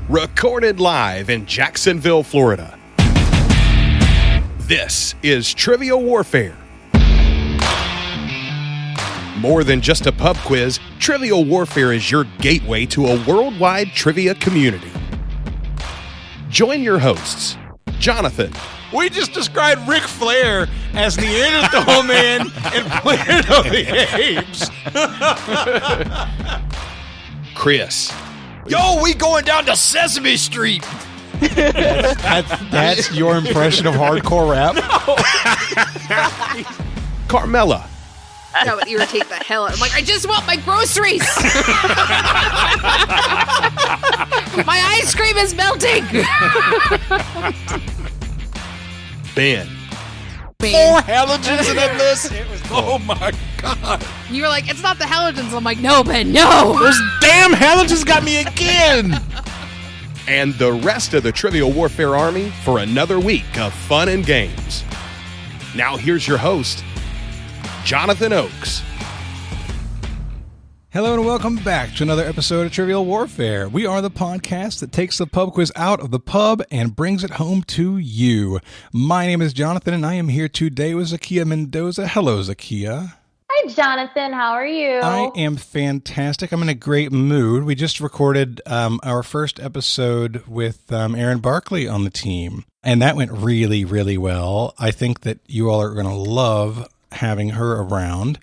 recorded live in Jacksonville, Florida. This is Trivial Warfare. More than just a pub quiz, Trivial Warfare is your gateway to a worldwide trivia community. Join your hosts, Jonathan. We just described Ric Flair as Neanderthal Man and Planet of the Apes. Chris. Yo, we going down to Sesame Street. That's your impression of hardcore rap? Carmela. That would irritate the hell out. I'm like, I just want my groceries. My ice cream is melting. Ben. 4 halogens in that list. Oh my God. You were like, it's not the halogens. I'm like, no, Ben, no. Those damn halogens got me again. And the rest of the Trivial Warfare Army for another week of fun and games. Now here's your host, Jonathan Oakes. Hello and welcome back to another episode of Trivial Warfare. We are the podcast that takes the pub quiz out of the pub and brings it home to you. My name is Jonathan and I am here today with Zahkia Mendoza. Hello, Zahkia. Hi, Jonathan. How are you? I am fantastic. I'm in a great mood. We just recorded our first episode with Erin Barkley on the team, and that went really, really well. I think that you all are going to love having her around.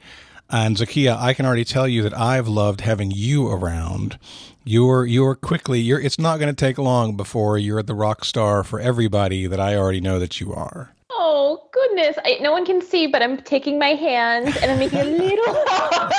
And Zahkia, I can already tell you that I've loved having you around. It's not going to take long before you're the rock star for everybody that I already know that you are. Oh, goodness. No one can see, but I'm taking my hands and I'm making a little heart.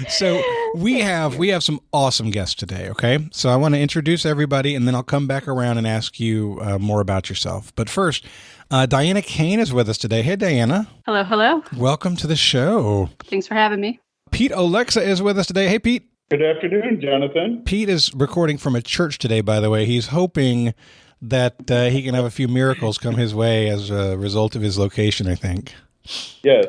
So we have some awesome guests today, okay? So I want to introduce everybody, and then I'll come back around and ask you more about yourself. But first, Diana Kane is with us today. Hey, Diana. Hello, hello. Welcome to the show. Thanks for having me. Pete Olexa is with us today. Hey, Pete. Good afternoon, Jonathan. Pete is recording from a church today, by the way. He's hoping that he can have a few miracles come his way as a result of his location, I think. Yes.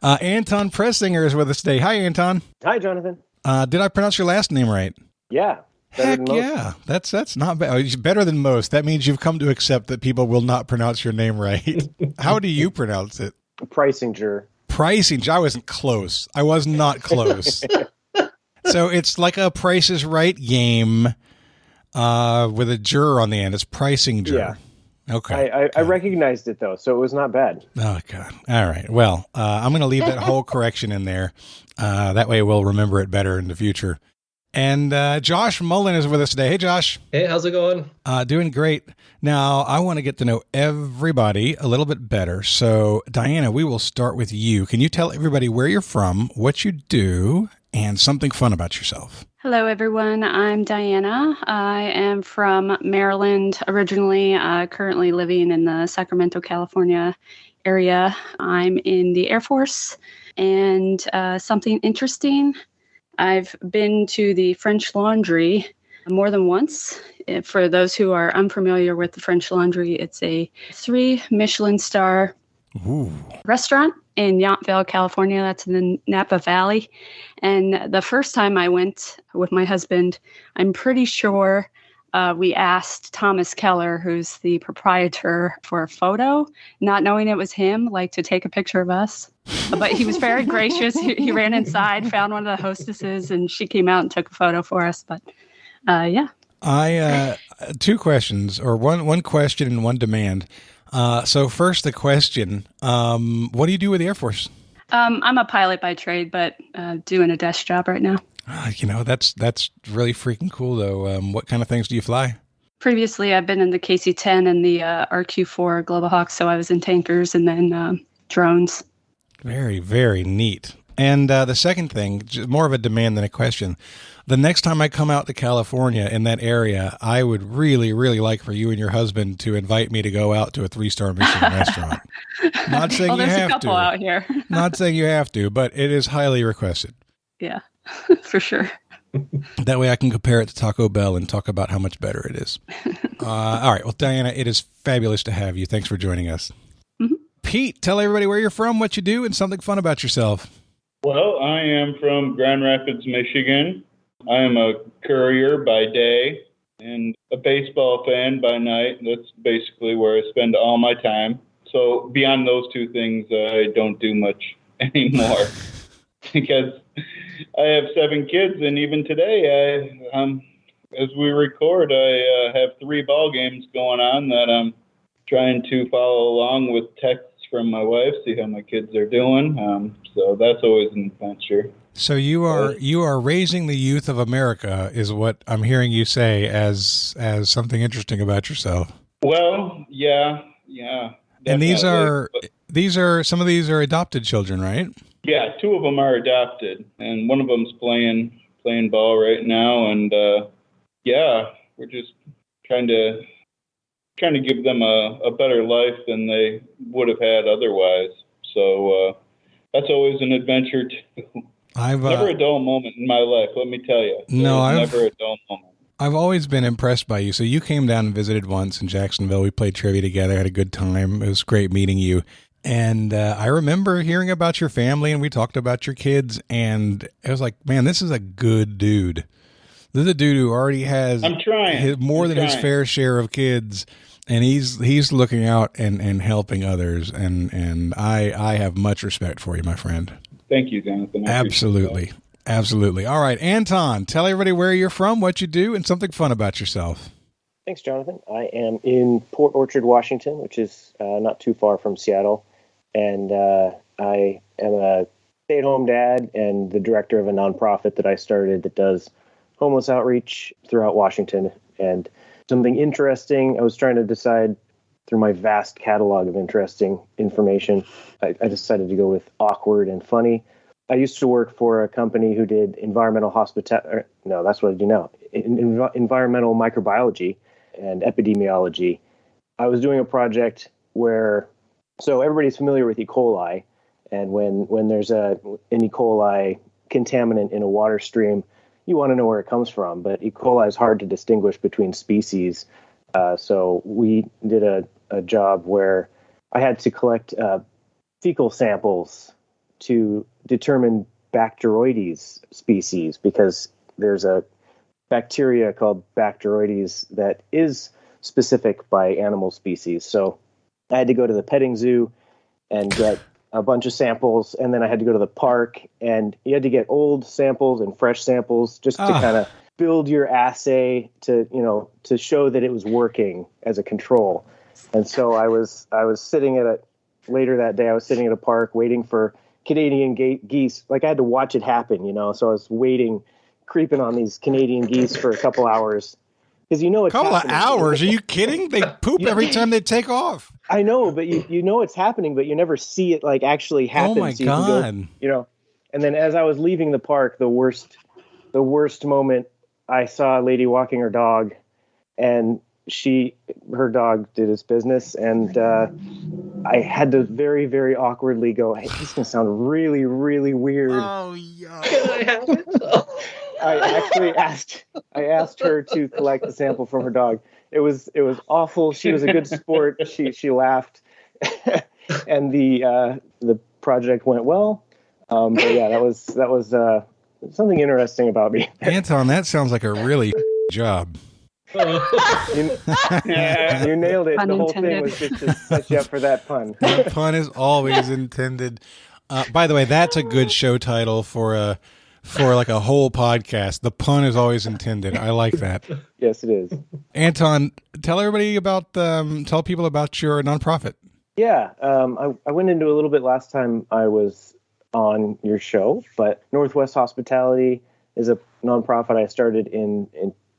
Anton Preisinger is with us today. Hi, Anton. Hi, Jonathan. Did I pronounce your last name right? Yeah. Heck yeah. That's not bad. It's better than most. That means you've come to accept that people will not pronounce your name right. How do you pronounce it? Preisinger. Preisinger. I wasn't close. I was not close. So it's like a Price is Right game with a juror on the end. It's Preisinger. Yeah. Okay. I recognized it, though, so it was not bad. Oh, God. All right. Well, I'm going to leave that whole correction in there. That way we'll remember it better in the future. And Josh Mullan is with us today. Hey, Josh. Hey, how's it going? Doing great. Now, I want to get to know everybody a little bit better. So, Diana, we will start with you. Can you tell everybody where you're from, what you do, and something fun about yourself? Hello, everyone. I'm Diana. I am from Maryland originally, currently living in the Sacramento, California area. I'm in the Air Force. And something interesting, I've been to the French Laundry more than once. For those who are unfamiliar with the French Laundry, it's a 3 Michelin star restaurant in Yountville, California. That's in the Napa Valley. And the first time I went with my husband, I'm pretty sure we asked Thomas Keller, who's the proprietor, for a photo, not knowing it was him, like to take a picture of us. But he was very gracious. He ran inside, found one of the hostesses, and she came out and took a photo for us. But yeah. I 2 questions, or one question and one demand. So first, the question, what do you do with the Air Force? I'm a pilot by trade, but doing a desk job right now. That's really freaking cool, though. What kind of things do you fly? Previously, I've been in the KC-10 and the RQ-4 Global Hawk, so I was in tankers and then drones. Very, very neat. And the second thing, more of a demand than a question. The next time I come out to California in that area, I would really, really like for you and your husband to invite me to go out to a 3-star Michelin restaurant. Not saying you have to. There's a couple out here. Not saying you have to, but it is highly requested. Yeah, for sure. That way I can compare it to Taco Bell and talk about how much better it is. All right. Well, Diana, it is fabulous to have you. Thanks for joining us. Mm-hmm. Pete, tell everybody where you're from, what you do, and something fun about yourself. Well, I am from Grand Rapids, Michigan. I am a courier by day and a baseball fan by night. That's basically where I spend all my time. So beyond those two things, I don't do much anymore because I have 7 kids, and even today, as we record, I have 3 ball games going on that I'm trying to follow along with texts from my wife, see how my kids are doing. So that's always an adventure. So you are raising the youth of America, is what I'm hearing you say as something interesting about yourself. Well, yeah. And these definitely. are some of these are adopted children, right? Yeah, 2 of them are adopted, and one of them's playing ball right now, and we're just trying to give them a better life than they would have had otherwise. So that's always an adventure too. Never a dull moment in my life, let me tell you. Never a dull moment. I've always been impressed by you. So you came down and visited once in Jacksonville. We played trivia together, had a good time. It was great meeting you. And I remember hearing about your family, and we talked about your kids, and I was like, man, this is a good dude. This is a dude who already has more than his fair share of kids, and he's looking out and helping others, and I have much respect for you, my friend. Thank you, Jonathan. Absolutely. Absolutely. All right, Anton, tell everybody where you're from, what you do, and something fun about yourself. Thanks, Jonathan. I am in Port Orchard, Washington, which is not too far from Seattle. And I am a stay-at-home dad and the director of a nonprofit that I started that does homeless outreach throughout Washington. And something interesting, I was trying to decide through my vast catalog of interesting information, I decided to go with awkward and funny. I used to work for a company who did environmental hospitality. No, that's what I do now. Environmental microbiology and epidemiology. I was doing a project where, so everybody's familiar with E. coli, and when there's an E. coli contaminant in a water stream, you want to know where it comes from. But E. coli is hard to distinguish between species. So we did a job where I had to collect fecal samples to determine Bacteroides species, because there's a bacteria called Bacteroides that is specific by animal species. So I had to go to the petting zoo and get a bunch of samples, and then I had to go to the park, and you had to get old samples and fresh samples just to kind of build your assay to show that it was working as a control. And so I was sitting later that day, I was sitting at a park waiting for Canadian geese. Like, I had to watch it happen, so I was waiting, creeping on these Canadian geese for a couple hours. Because it's couple happening. Of hours? Are you kidding? They poop every time they take off. I know, but you know it's happening, but you never see it like actually happen. Oh my God! And then as I was leaving the park, the worst moment, I saw a lady walking her dog, and her dog did its business, and I had to very, very awkwardly go, "Hey, this is gonna sound really, really weird." Oh yeah. I asked her to collect the sample from her dog. It was awful. She was a good sport. She laughed, and the project went well. But yeah, that was something interesting about me. Anton, that sounds like a really job. You nailed it. Pun the whole intended. thing was just to set you up for that pun. That pun is always intended. By the way, that's a good show title for like a whole podcast. The pun is always intended. I like that. Yes, it is. Anton, tell everybody tell people about your nonprofit. Yeah, I went into a little bit last time I was on your show, but Northwest Hospitality is a nonprofit I started in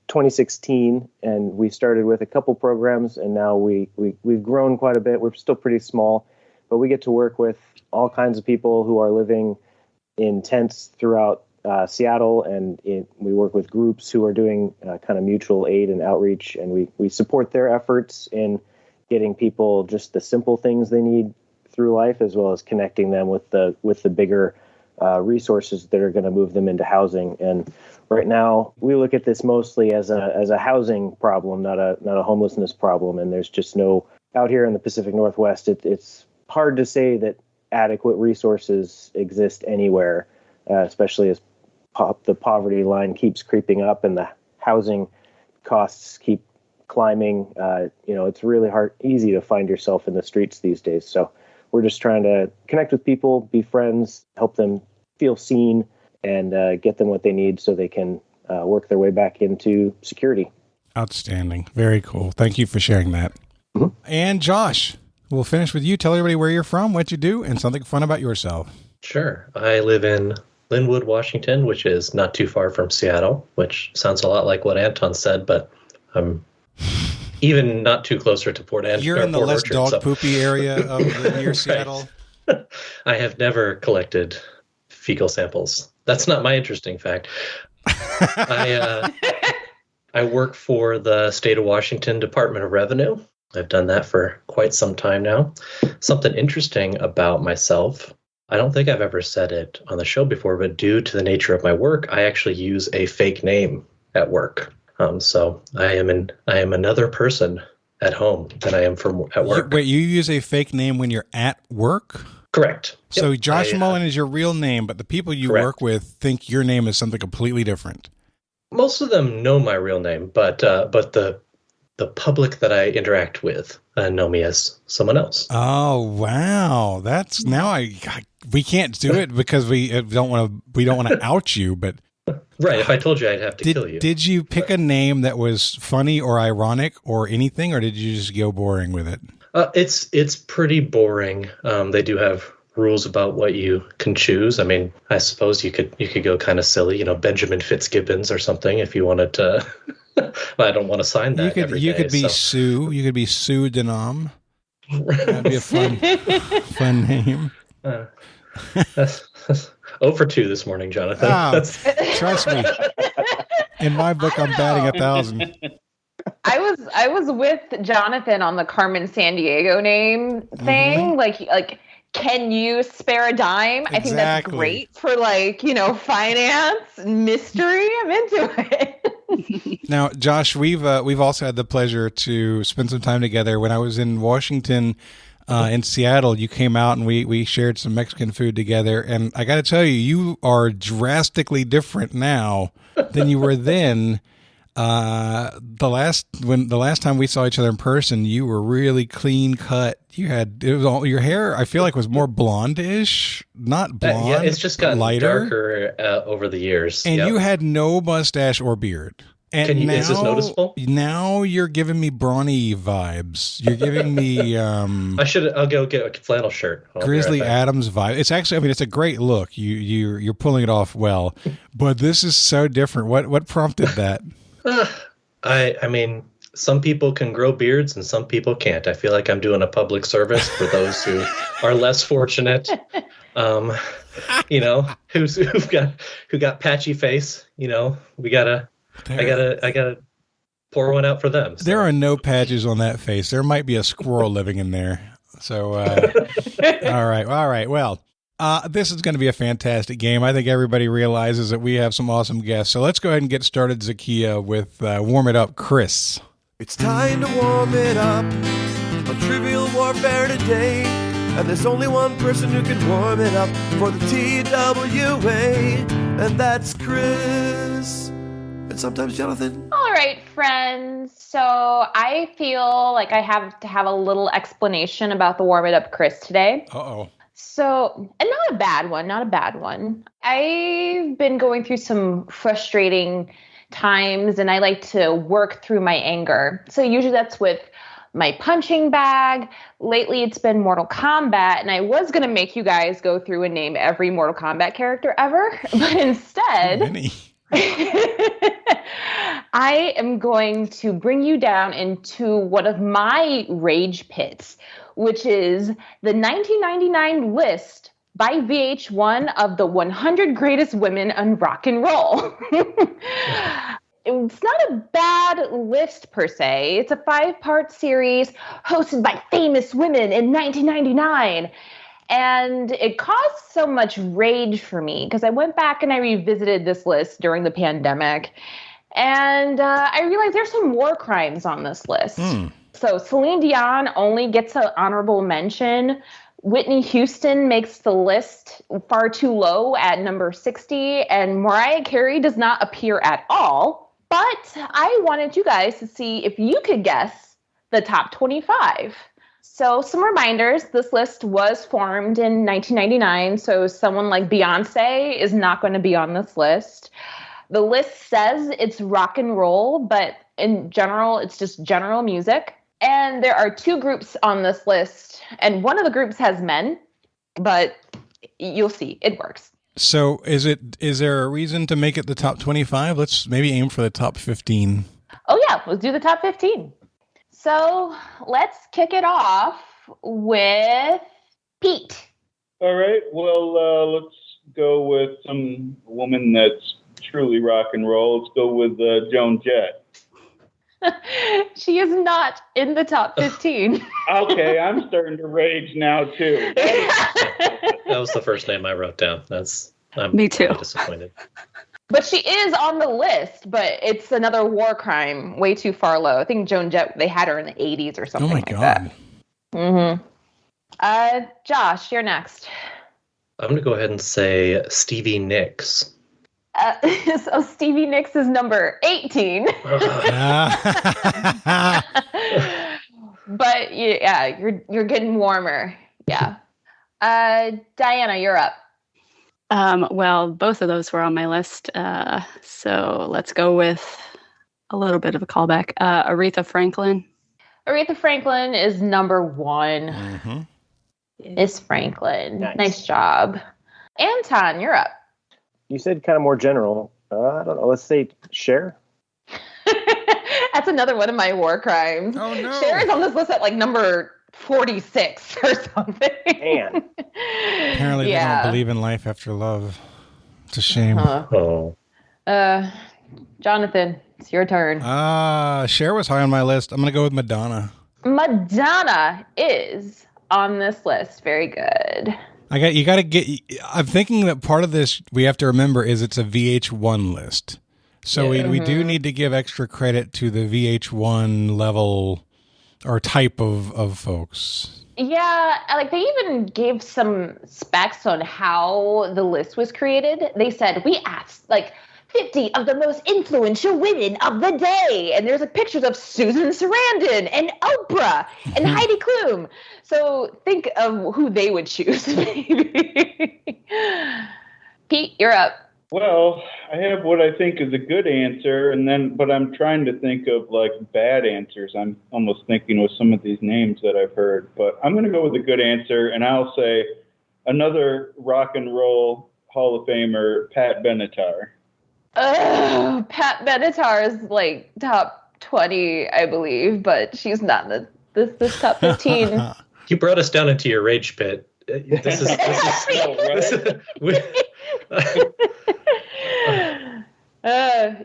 2016, and we started with a couple programs, and now we've grown quite a bit. We're still pretty small, but we get to work with all kinds of people who are living in tents throughout Seattle, and we work with groups who are doing kind of mutual aid and outreach, and we support their efforts in getting people just the simple things they need through life, as well as connecting them with the bigger resources that are going to move them into housing. And right now, we look at this mostly as a housing problem, not a homelessness problem. And there's just out here in the Pacific Northwest, it's hard to say that adequate resources exist anywhere, especially as the poverty line keeps creeping up and the housing costs keep climbing, it's really easy to find yourself in the streets these days. So we're just trying to connect with people, be friends, help them feel seen, and get them what they need so they can work their way back into security. Outstanding. Very cool. Thank you for sharing that. Mm-hmm. And Josh, we'll finish with you. Tell everybody where you're from, what you do, and something fun about yourself. Sure. I live in Linwood, Washington, which is not too far from Seattle, which sounds a lot like what Anton said, but I'm even not too closer to Port Orchard. You're in the less dog poopy area of near Right. Seattle. I have never collected fecal samples. That's not my interesting fact. I work for the state of Washington Department of Revenue. I've done that for quite some time now. Something interesting about myself, I don't think I've ever said it on the show before, but due to the nature of my work, I actually use a fake name at work. So I am another person at home than I am at work. Wait, you use a fake name when you're at work? Correct. So Yep. Josh Mullan is your real name, but the people you Correct. work with think your name is something completely different. Most of them know my real name, but the public that I interact with know me as someone else. Oh wow, that's now we can't do it because we don't want to out you. But right, if I told you, I'd have to kill you. Did you pick a name that was funny or ironic or anything, or did you just go boring with it? It's pretty boring. They do have rules about what you can choose. I mean, I suppose you could go kind of silly, Benjamin Fitzgibbons or something if you wanted to. I don't want to sign that. You could be Sue. You could be Sue Denham. That'd be a fun name. That's 0 for 2 this morning, Jonathan. Trust me. In my book, I'm batting 1,000. I was with Jonathan on the Carmen Sandiego name thing. Mm-hmm. Like, can you spare a dime? Exactly. I think that's great for finance mystery. I'm into it. Now, Josh, we've also had the pleasure to spend some time together. When I was in Washington, in Seattle, you came out and we shared some Mexican food together. And I got to tell you, you are drastically different now than you were then. The last time we saw each other in person, you were really clean cut. Your hair, I feel like, was more blonde-ish, not blonde. Yeah, it's just gotten lighter. darker over the years. And Yep. you had no mustache or beard. And is this noticeable? Now you're giving me brawny vibes. You're giving me I'll go get a flannel shirt. Grizzly Adams vibe. It's actually, it's a great look. You're pulling it off well. But this is so different. What prompted that? I mean, some people can grow beards and some people can't. I feel like I'm doing a public service for those who are less fortunate. Who got patchy face. I gotta pour one out for them. So. There are no patches on that face. There might be a squirrel living in there. So, all right. Well, this is going to be a fantastic game. I think everybody realizes that we have some awesome guests. So let's go ahead and get started, Zahkia, with Warm It Up, Chris. It's time to warm it up on Trivial Warfare today. And there's only one person who can warm it up for the TWA, and that's Chris. And sometimes Jonathan. All right, friends. So I feel like I have to have a little explanation about the Warm It Up Chris today. Uh-oh. So, and not a bad one. I've been going through some frustrating times, and I like to work through my anger. So usually that's with my punching bag. Lately it's been Mortal Kombat, and I was going to make you guys go through and name every Mortal Kombat character ever, but instead I am going to bring you down into one of my rage pits, which is the 1999 list by VH1 of the 100 greatest women in rock and roll. It's not a bad list per se. It's a 5-part series hosted by famous women in 1999. And it caused so much rage for me because I went back and I revisited this list during the pandemic. And I realized there's some war crimes on this list. So Celine Dion only gets an honorable mention, Whitney Houston makes the list far too low at number 60, and Mariah Carey does not appear at all. But I wanted you guys to see if you could guess the top 25. So some reminders, this list was formed in 1999, so someone like Beyonce is not going to be on this list. The list says it's rock and roll, but in general, it's just general music. And there are 2 groups on this list, and one of the groups has men, but you'll see, it works. So is there a reason to make it the top 25? Let's maybe aim for the top 15. Oh yeah, let's do the top 15. So let's kick it off with Pete. All right. Well, let's go with some woman that's truly rock and roll. Let's go with Joan Jett. She is not in the top 15. Okay, I'm starting to rage now too. That was the first name I wrote down. I'm Me too. really disappointed. But she is on the list, but it's another war crime, way too far low. I think Joan Jett, they had her in the 80s or something like that. Mm-hmm. Josh, you're next. I'm going to go ahead and say Stevie Nicks. So Stevie Nicks is number 18. But yeah, you're getting warmer. Yeah. Diana, you're up. Well, both of those were on my list. So let's go with a little bit of a callback. Aretha Franklin. Aretha Franklin is number 1. Mm-hmm. Miss Franklin. Nice job. Anton, you're up. You said kind of more general. I don't know. Let's say Cher. That's another one of my war crimes. Oh, no. Cher is on this list at like number 46 or something. Man. Apparently they don't believe in life after love. It's a shame. Jonathan, it's your turn. Cher was high on my list. I'm going to go with Madonna. Madonna is on this list. Very good. I'm thinking that part of this we have to remember is it's a VH1 list. So we do need to give extra credit to the VH1 level or type of folks. Yeah, like they even gave some specs on how the list was created. They said, we asked like 50 of the most influential women of the day. And there's like pictures of Susan Sarandon and Oprah and Heidi Klum. So think of who they would choose, maybe. Pete, you're up. Well, I have what I think is a good answer, but I'm trying to think of like bad answers. I'm almost thinking with some of these names that I've heard, but I'm going to go with a good answer, and I'll say another rock and roll Hall of Famer, Pat Benatar. Pat Benatar is like top 20, I believe, but she's not in this top 15. You brought us down into your rage pit. This is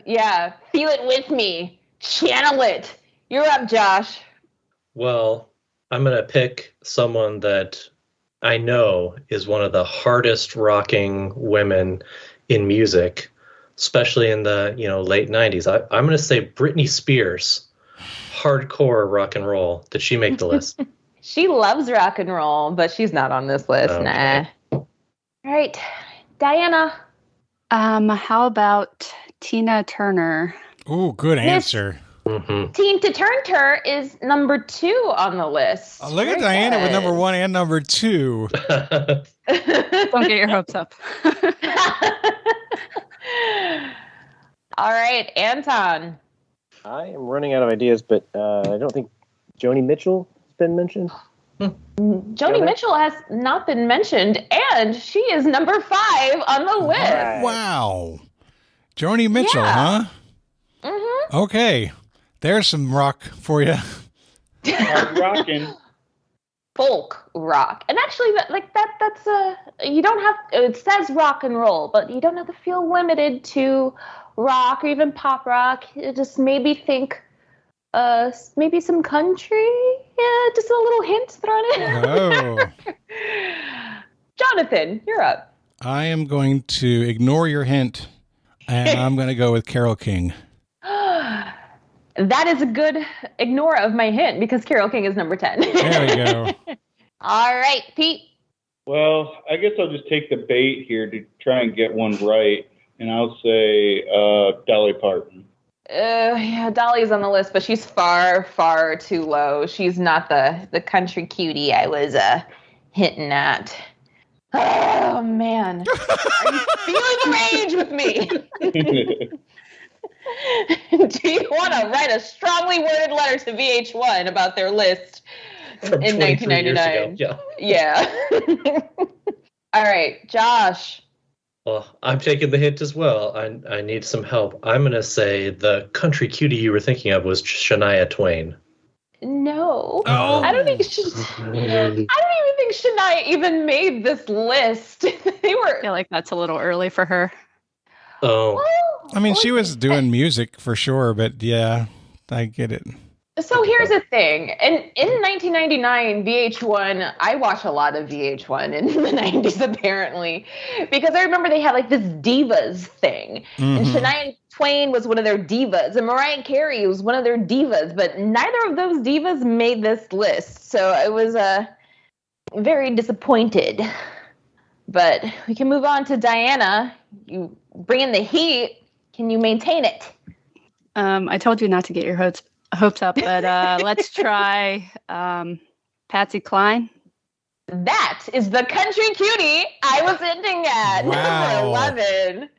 yeah, feel it with me. Channel it. You're up, Josh. Well, I'm going to pick someone that I know is one of the hardest rocking women in music, especially in the late 90s. I'm going to say Britney Spears. Hardcore rock and roll. Did she make the list? She loves rock and roll, but she's not on this list. Okay. Nah. All right, Diana. How about Tina Turner? Oh, good answer. Mm-hmm. Tina Turner is number 2 on the list. Oh, look at Diana with number 1 and number 2. Don't get your hopes up. All right, Anton. I am running out of ideas, but I don't think Joni Mitchell has been mentioned. Joni Mitchell has not been mentioned, and she is number 5 on the list. Wow. Joni Mitchell, huh? Mm-hmm. Okay. There's some rock for you. Rockin'. Folk rock. And actually, that's you don't have, it says rock and roll, but you don't have to feel limited to rock or even pop rock. You just maybe think maybe some country. Yeah, just a little hint thrown in. Oh. Jonathan, you're up. I am going to ignore your hint, and I'm going to go with Carole King. That is a good ignore of my hint because Carole King is number 10. There we go. All right, Pete. Well, I guess I'll just take the bait here to try and get one right, and I'll say Dolly Parton. Yeah, Dolly's on the list, but she's far, far too low. She's not the country cutie I was hinting at. Oh, man. Are you feeling the rage with me? Do you want to write a strongly worded letter to VH1 about their list From in 1999? Yeah. All right, Josh. Well, I'm taking the hint as well. I need some help. I'm going to say the country cutie you were thinking of was Shania Twain. No. Oh. I don't think I don't even think Shania even made this list. They were. I feel like that's a little early for her. Oh. I mean, she was doing music for sure, but yeah, I get it. So here's the thing. In 1999, VH1, I watch a lot of VH1 in the 90s, apparently, because I remember they had like this divas thing. Mm-hmm. And Shania Twain was one of their divas, and Mariah Carey was one of their divas, but neither of those divas made this list. So I was very disappointed. But we can move on to Diana. You bring in the heat. Can you maintain it? I told you not to get your hopes up, but let's try Patsy Cline. That is the country cutie I was hinting at. Wow. Number 11.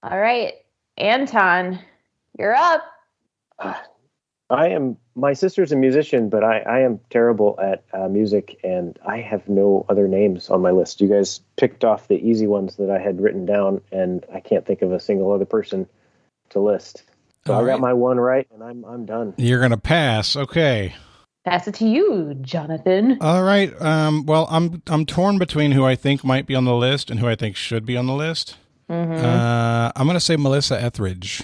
All right, Anton, you're up. My sister's a musician, but I am terrible at music, and I have no other names on my list. You guys picked off the easy ones that I had written down, and I can't think of a single other person to list. So I got my one right, and I'm done. You're going to pass. Okay. Pass it to you, Jonathan. All right. Well, I'm torn between who I think might be on the list and who I think should be on the list. Mm-hmm. I'm going to say Melissa Etheridge.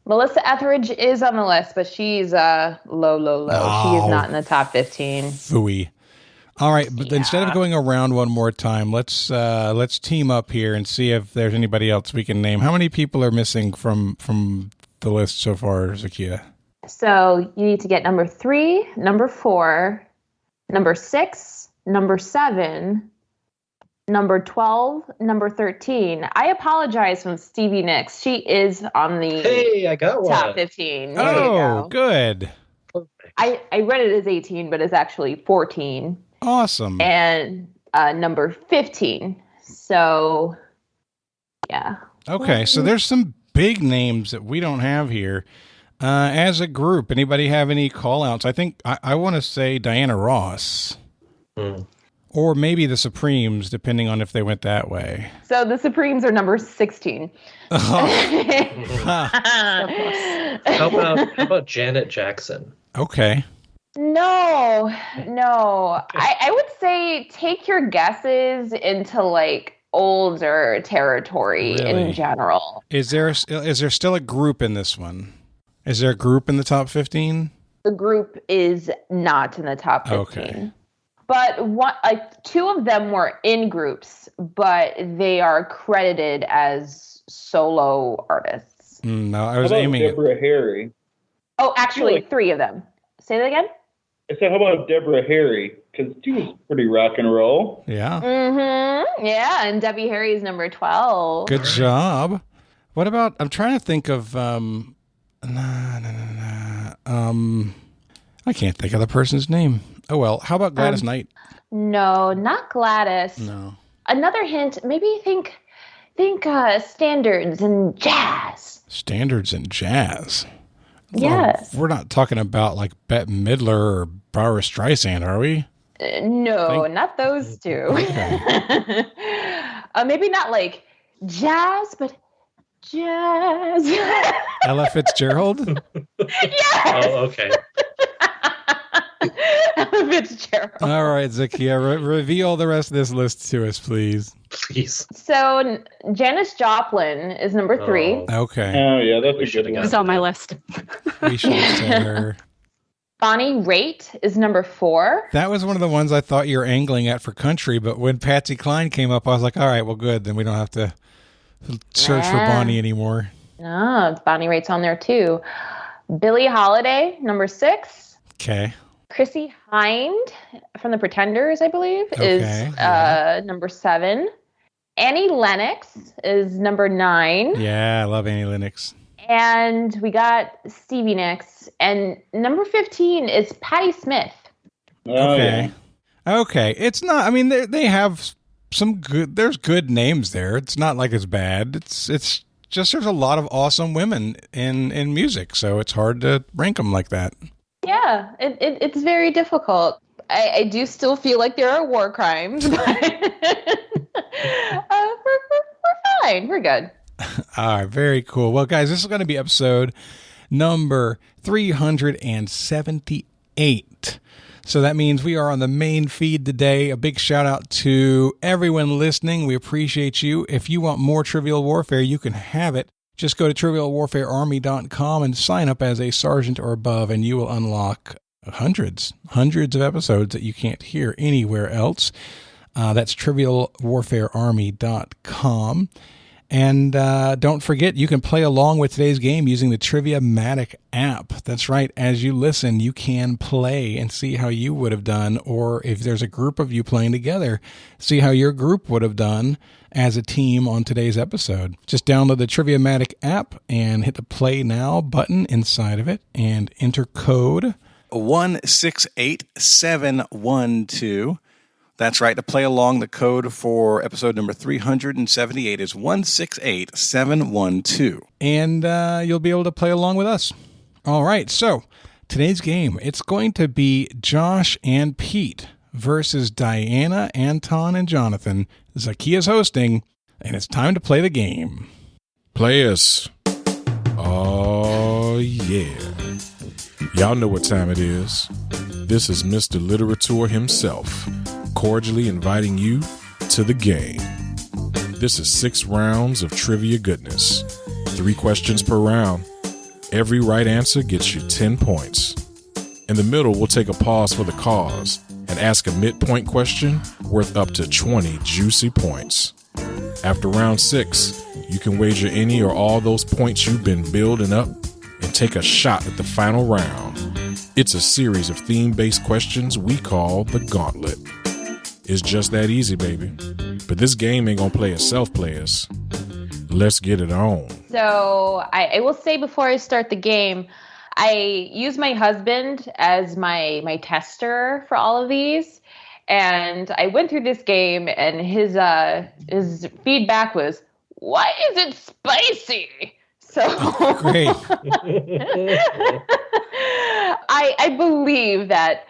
Melissa Etheridge is on the list, but she's low. Oh, she is not in the top 15. Phooey. All right, but instead of going around one more time, let's team up here and see if there's anybody else we can name. How many people are missing from the list so far, Zahkia? So you need to get number 3, number 4, number 6, number 7, number 12, number 13. I apologize from Stevie Nicks. She is on the I got top one. 15. Oh, good. I read it as 18, but it's actually 14. Awesome. And number 15. So, yeah. Okay, so there's some big names that we don't have here. As a group, anybody have any call-outs? I think I want to say Diana Ross. Or maybe the Supremes, depending on if they went that way. So the Supremes are number 16. How about Janet Jackson? Okay. No. I would say take your guesses into like older territory in general. Is there still a group in this one? Is there a group in the top 15? The group is not in the top 15. Okay. But two of them were in groups, but they are credited as solo artists. No, I was aiming at Deborah Harry. Oh, actually, 3 of them. Say that again? I said, how about Deborah Harry? Because she was pretty rock and roll. Yeah. Mm-hmm. Yeah, and Debbie Harry is number 12. Good job. What about, I'm trying to think of, I can't think of the person's name. Oh, well, how about Gladys Knight? No, not Gladys. No. Another hint, maybe think standards and jazz. Standards in jazz. Yes. We're not talking about like Bette Midler or Barbra Streisand, are we? No, not those two. Okay. Maybe not like jazz, but jazz. Ella Fitzgerald? Yes. Oh, okay. Ella Fitzgerald. All right, Zahkia, reveal the rest of this list to us, please. Please. So Janis Joplin is number 3. Okay. Oh, yeah, that's a good It one. was on my list. We should have said her. Bonnie Raitt is number 4. That was one of the ones I thought you were angling at for country, but when Patsy Cline came up, I was like, all right, well, good. Then we don't have to search for Bonnie anymore. No, Bonnie Raitt's on there too. Billie Holiday, number 6. Okay. Chrissy Hind from the Pretenders, I believe, Okay, is number 7. Annie Lennox is number 9. Yeah, I love Annie Lennox. And we got Stevie Nicks. And number 15 is Patti Smith. Okay. Okay. It's not, I mean, they have some good, there's good names there. It's not like it's bad. It's just, there's a lot of awesome women in music. So it's hard to rank them like that. Yeah, it's very difficult. I do still feel like there are war crimes, but we're fine. We're good. All right, very cool. Well, guys, this is going to be episode number 378. So that means we are on the main feed today. A big shout out to everyone listening. We appreciate you. If you want more Trivial Warfare, you can have it. Just go to trivialwarfarearmy.com and sign up as a sergeant or above, and you will unlock hundreds of episodes that you can't hear anywhere else. That's trivialwarfarearmy.com. And don't forget, you can play along with today's game using the Trivia-Matic app. That's right. As you listen, you can play and see how you would have done, or if there's a group of you playing together, see how your group would have done as a team on today's episode. Just download the Trivia-Matic app and hit the Play Now button inside of it and enter code 168712. That's right. To play along, the code for episode number 378 is 168712. And you'll be able to play along with us. All right. So today's game, it's going to be Josh and Pete versus Diana, Anton, and Jonathan. Zahkia's hosting, and it's time to play the game. Players. Oh, yeah. Y'all know what time it is. This is Mr. Literature himself, cordially inviting you to the game. This is 6 rounds of trivia goodness. 3 questions per round. Every right answer gets you 10 points. In the middle, we'll take a pause for the cause and ask a midpoint question worth up to 20 juicy points. After round 6, you can wager any or all those points you've been building up and take a shot at the final round. It's a series of theme-based questions we call the Gauntlet. It's just that easy, baby. But this game ain't gonna play itself, players. Let's get it on. So I will say before I start the game, I use my husband as my tester for all of these. And I went through this game, and his feedback was, "Why is it spicy?" So Great. I believe that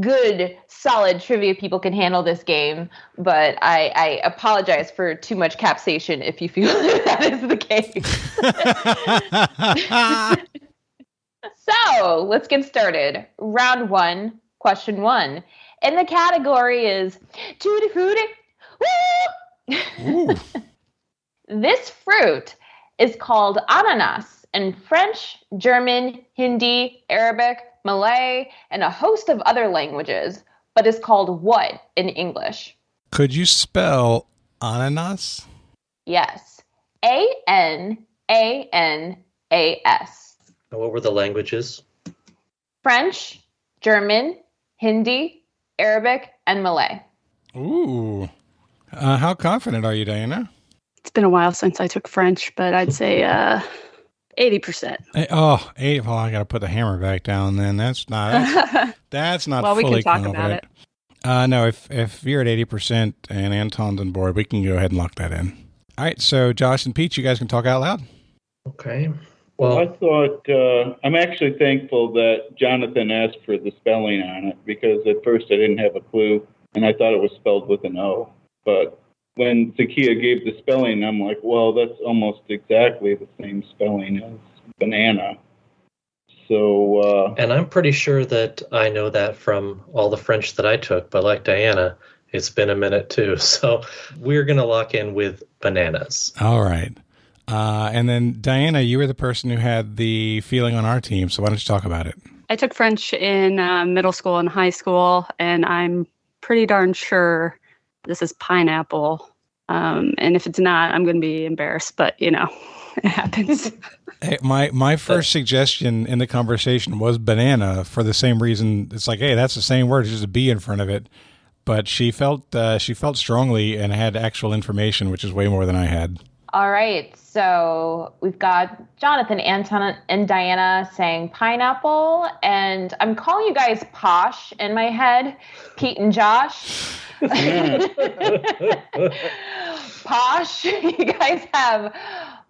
good, solid trivia people can handle this game, but I apologize for too much capsation if you feel that is the case. So let's get started. Round 1, question 1. And the category is Tutti Frutti. Woo! This fruit is called ananas in French, German, Hindi, Arabic, Malay, and a host of other languages, but is called what in English? Could you spell ananas? Yes. A-N-A-N-A-S. What were the languages? French, German, Hindi, Arabic, and Malay. Ooh. How confident are you, Diana? It's been a while since I took French, but I'd say 80%. Oh, 80. Well, I got to put the hammer back down then. That's not well, fully we can talk confident. about it. No, if you're at 80% and Anton's on board, we can go ahead and lock that in. All right, so Josh and Pete, you guys can talk out loud. Okay. Well, I thought, I'm actually thankful that Jonathan asked for the spelling on it, because at first I didn't have a clue, and I thought it was spelled with an O. But when Zahkia gave the spelling, I'm like, well, that's almost exactly the same spelling as banana. So, and I'm pretty sure that I know that from all the French that I took, but like Diana, it's been a minute too. So we're going to lock in with bananas. All right. And then Diana, you were the person who had the feeling on our team, so why don't you talk about it? I took French in middle school and high school, and I'm pretty darn sure this is pineapple. And if it's not, I'm going to be embarrassed, but you know, It happens. Hey, my first suggestion in the conversation was banana for the same reason. It's like, hey, that's the same word, just a B in front of it. But she felt strongly and had actual information, which is way more than I had. All right, so we've got Jonathan, Anton, and Diana saying pineapple, and I'm calling you guys posh in my head, Pete and Josh. Posh, you guys have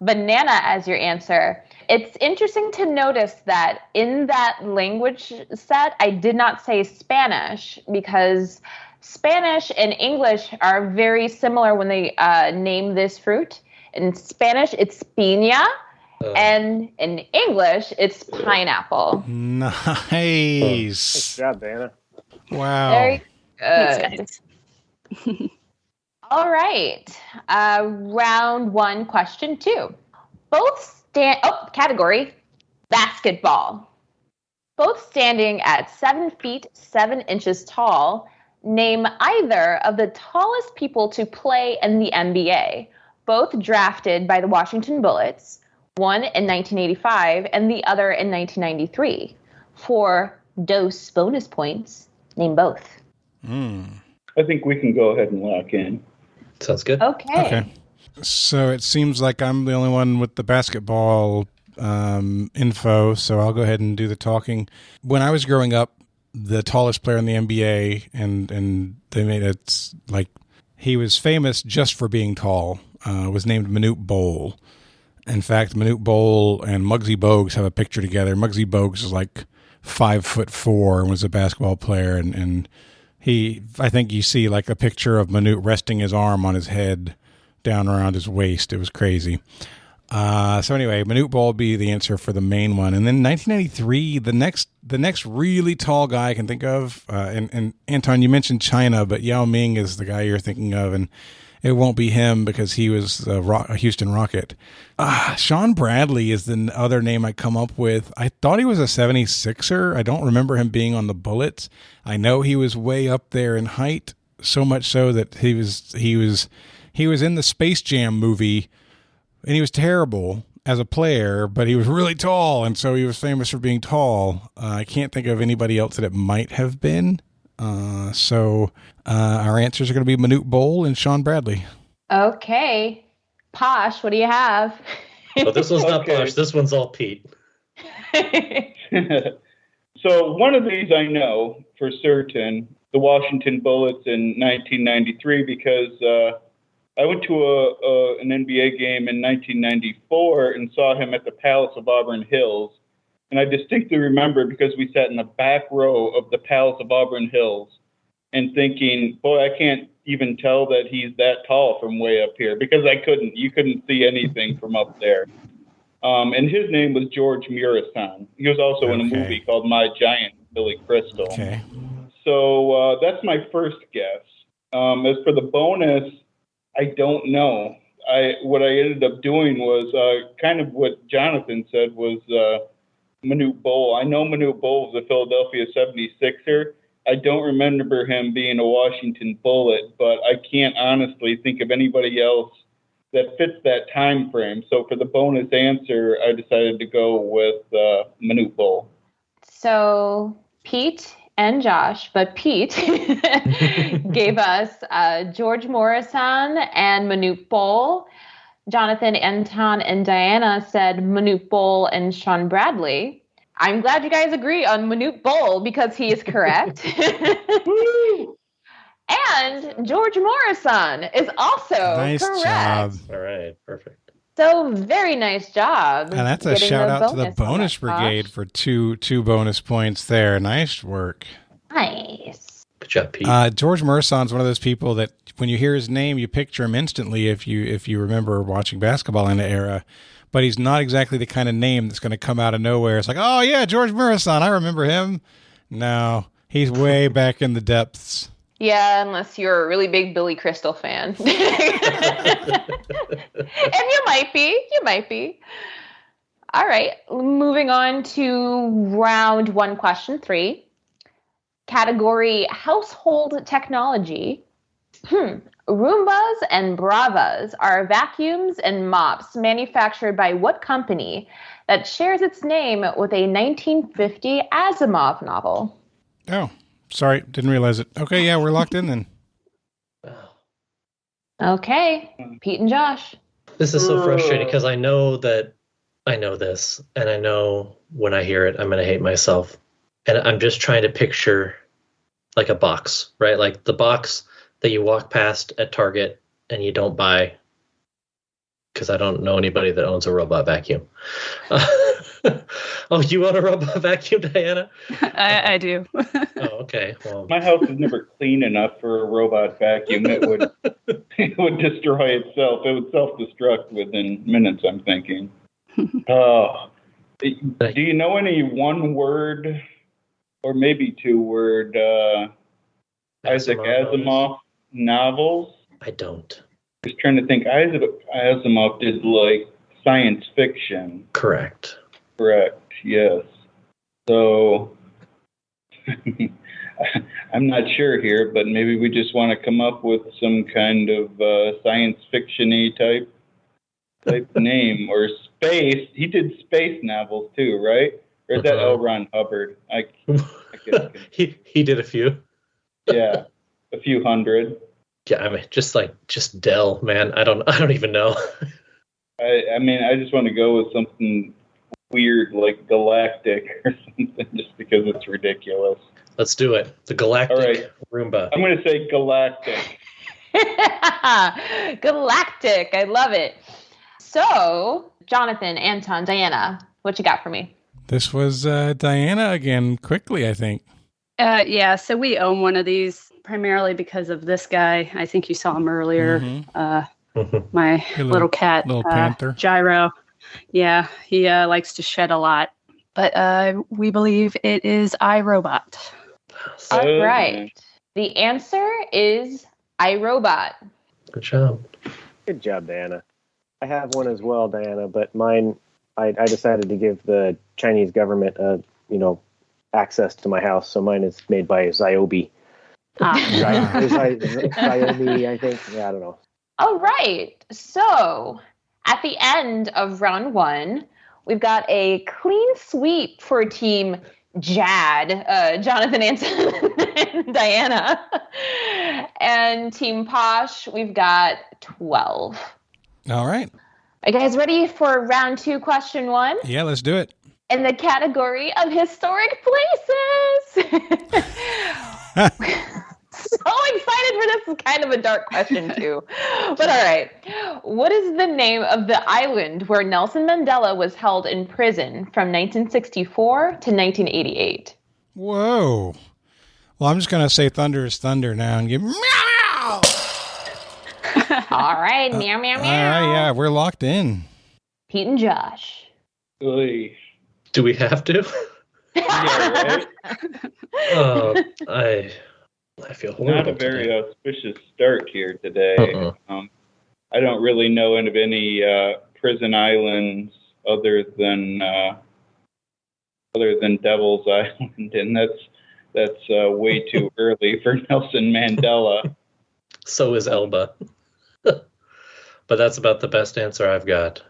banana as your answer. It's interesting to notice that in that language set, I did not say Spanish because Spanish and English are very similar when they name this fruit. In Spanish, it's piña, and in English, it's pineapple. Nice. Nice job, Diana. Wow. Very Thanks, good. guys. All right. Round 1, question 2. Category, basketball. Both standing at 7 feet 7 inches tall, name either of the tallest people to play in the NBA. Both drafted by the Washington Bullets, one in 1985 and the other in 1993. For dose bonus points, name both. I think we can go ahead and lock in. Sounds good. Okay. So it seems like I'm the only one with the basketball info, so I'll go ahead and do the talking. When I was growing up, the tallest player in the NBA, and they made it like he was famous just for being tall, was named Manute Bol. In fact, Manute Bol and Muggsy Bogues have a picture together. Muggsy Bogues is like 5'4" and was a basketball player, and I think you see like a picture of Manute resting his arm on his head down around his waist. It was crazy. So anyway, Manute Bol would be the answer for the main one. And then 1993, the next really tall guy I can think of, and Anton, you mentioned China, but Yao Ming is the guy you're thinking of, and it won't be him because he was a Houston Rocket. Sean Bradley is the other name I come up with. I thought he was a 76er. I don't remember him being on the Bullets. I know he was way up there in height, so much so that he was in the Space Jam movie, and he was terrible as a player, but he was really tall, and so he was famous for being tall. I can't think of anybody else that it might have been. So our answers are going to be Manute Bol and Sean Bradley. Okay. Posh, what do you have? Well, this one's not Posh. This one's all Pete. So one of these I know for certain, the Washington Bullets in 1993, because I went to an NBA game in 1994 and saw him at the Palace of Auburn Hills. And I distinctly remember because we sat in the back row of the Palace of Auburn Hills and thinking, boy, I can't even tell that he's that tall from way up here because you couldn't see anything from up there. And his name was George Murasan. He was also in a movie called My Giant, Billy Crystal. Okay. So that's my first guess. As for the bonus, I don't know. What I ended up doing was kind of what Jonathan said was Manute Bol. I know Manute Bol was a Philadelphia 76er. I don't remember him being a Washington Bullet, but I can't honestly think of anybody else that fits that time frame. So for the bonus answer, I decided to go with Manute Bol. So Pete and Josh, but Pete gave us George Morrison and Manute Bol. Jonathan, Anton, and Diana said Manute Bol and Sean Bradley. I'm glad you guys agree on Manute Bol because he is correct. And George Morrison is also nice correct. Job. All right, perfect. So very nice job. And that's a shout out to the bonus brigade for two bonus points there. Nice work. Nice. Good job, Pete. George Merson's one of those people that when you hear his name, you picture him instantly if you remember watching basketball in the era. But he's not exactly the kind of name that's going to come out of nowhere. It's like, oh, yeah, George Merson, I remember him. No, he's way back in the depths. Yeah, unless you're a really big Billy Crystal fan. And you might be. All right, moving on to round 1, question 3. Category household technology. Roombas and Bravas are vacuums and mops manufactured by what company that shares its name with a 1950 Asimov novel? Oh, sorry. Didn't realize it. Okay, yeah, we're locked in then. Okay, Pete and Josh. This is so frustrating because I know that I know this, and I know when I hear it, I'm going to hate myself. And I'm just trying to picture like a box, right? Like the box that you walk past at Target and you don't buy because I don't know anybody that owns a robot vacuum. Oh, you own a robot vacuum, Diana? I do. Oh, okay. Well, My house is never clean enough for a robot vacuum. It would destroy itself. It would self-destruct within minutes, I'm thinking. Do you know any one-word or maybe two-word Isaac Asimov novels? I don't. I was trying to think. Isaac Asimov did like science fiction. Correct, yes. So I'm not sure here, but maybe we just want to come up with some kind of science fiction-y type name or space. He did space novels too, right? Or is that L. Ron Hubbard? I he did a few. Yeah, a few hundred. Yeah, I mean, just Dell, man. I don't even know. I mean, I just want to go with something weird like Galactic or something, just because it's ridiculous. Let's do it. The Galactic Roomba. I'm going to say Galactic. Galactic. I love it. So, Jonathan, Anton, Diana, what you got for me? This was Diana again, quickly, I think. Yeah, so we own one of these primarily because of this guy. I think you saw him earlier. My little cat, little panther. Gyro. Yeah, he likes to shed a lot. But we believe it is iRobot. All right. The answer is iRobot. Good job. Good job, Diana. I have one as well, Diana, but mine, I decided to give the Chinese government, access to my house, so mine is made by Xiaomi. Xiaomi, I think. Yeah, I don't know. All right. So, at the end of round one, we've got a clean sweep for Team Jad, Jonathan, Anton, and Diana. And Team Posh, we've got 12. All right. Are you guys ready for round two, question one? Yeah, let's do it. In the category of historic places. So excited for this. It's kind of a dark question, too. But all right. What is the name of the island where Nelson Mandela was held in prison from 1964 to 1988? Whoa. Well, I'm just going to say thunder is thunder now and give meow. All right. Meow, meow, meow. All right, yeah, we're locked in. Pete and Josh. Oy. Do we have to? Yeah, right? I feel horrible. Not a very auspicious start here today. I don't really know of any prison islands other than Devil's Island, and that's way too early for Nelson Mandela. So is Elba. But that's about the best answer I've got.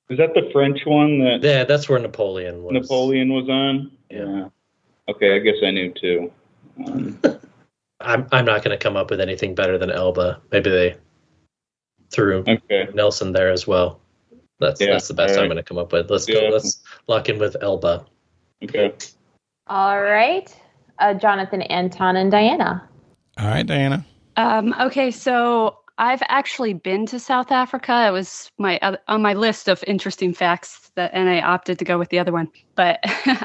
Is that the French one? Yeah, that's where Napoleon was. Napoleon was on? Yeah. Okay, I guess I knew too. I'm not going to come up with anything better than Elba. Maybe they threw Nelson there as well. That's the best I'm going to come up with. Let's go. Let's lock in with Elba. Okay. All right. Jonathan, Anton, and Diana. All right, Diana. Okay, so I've actually been to South Africa. It was on my list of interesting facts, and I opted to go with the other one. But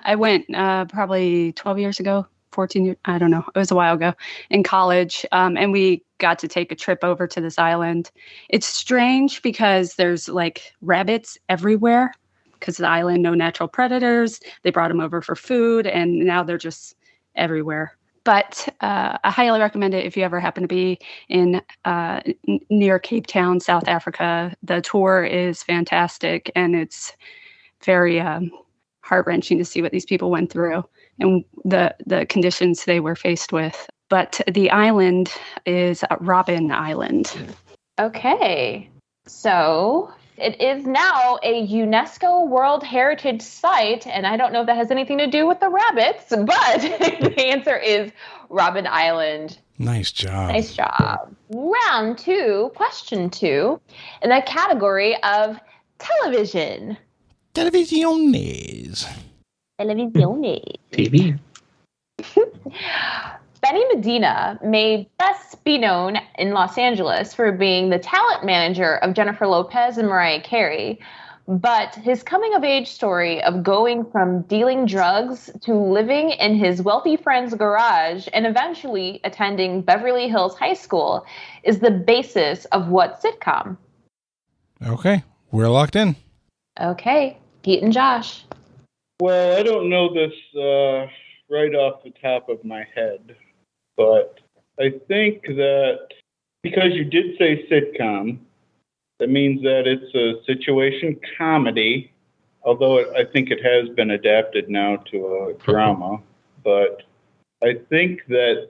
I went probably 12 years ago, 14 years, I don't know. It was a while ago in college. And we got to take a trip over to this island. It's strange because there's like rabbits everywhere because the island, no natural predators. They brought them over for food, and now they're just everywhere. But I highly recommend it if you ever happen to be in near Cape Town, South Africa. The tour is fantastic, and it's very heart-wrenching to see what these people went through and the conditions they were faced with. but the island is Robin Island. Okay. So it is now a UNESCO World Heritage Site, and I don't know if that has anything to do with the rabbits, but the answer is Robin Island. Nice job. Nice job. Round 2, question 2, in the category of television. Televisiones. TV. Benny Medina may best be known in Los Angeles for being the talent manager of Jennifer Lopez and Mariah Carey, but his coming-of-age story of going from dealing drugs to living in his wealthy friend's garage and eventually attending Beverly Hills High School is the basis of what sitcom? Okay, we're locked in. Okay, Pete and Josh. Well, I don't know this right off the top of my head, but I think that because you did say sitcom, that means that it's a situation comedy, although I think it has been adapted now to a drama. But I think that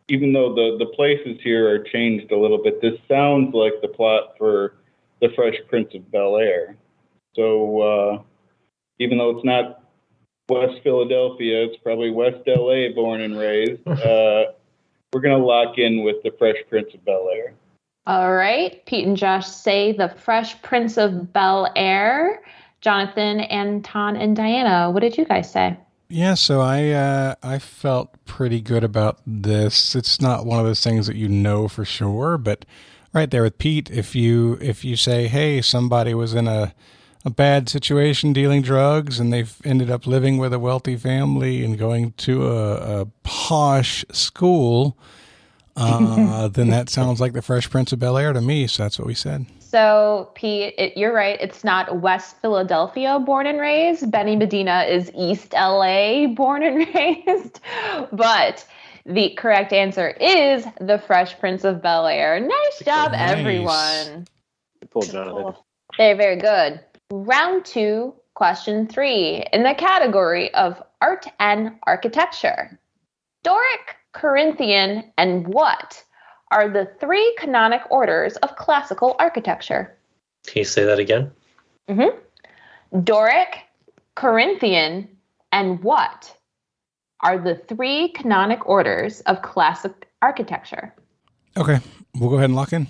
even though the places here are changed a little bit, this sounds like the plot for The Fresh Prince of Bel-Air. So even though it's not West Philadelphia, it's probably West LA born and raised. We're going to lock in with The Fresh Prince of Bel-Air. All right. Pete and Josh say The Fresh Prince of Bel-Air. Jonathan, Anton, and Diana, what did you guys say? Yeah, so I felt pretty good about this. It's not one of those things that you know for sure, but right there with Pete, if you say, hey, somebody was in a bad situation dealing drugs and they've ended up living with a wealthy family and going to a posh school, then that sounds like The Fresh Prince of Bel-Air to me. So that's what we said. So, Pete, you're right. It's not West Philadelphia born and raised. Benny Medina is East LA born and raised. But the correct answer is The Fresh Prince of Bel-Air. Nice job, everyone. Good pull, Jonathan. Very, very good. Round 2, question 3, in the category of art and architecture. Doric, Corinthian, and what are the 3 canonic orders of classical architecture? Can you say that again? Mm-hmm. Doric, Corinthian, and what are the 3 canonic orders of classic architecture? Okay, we'll go ahead and lock in.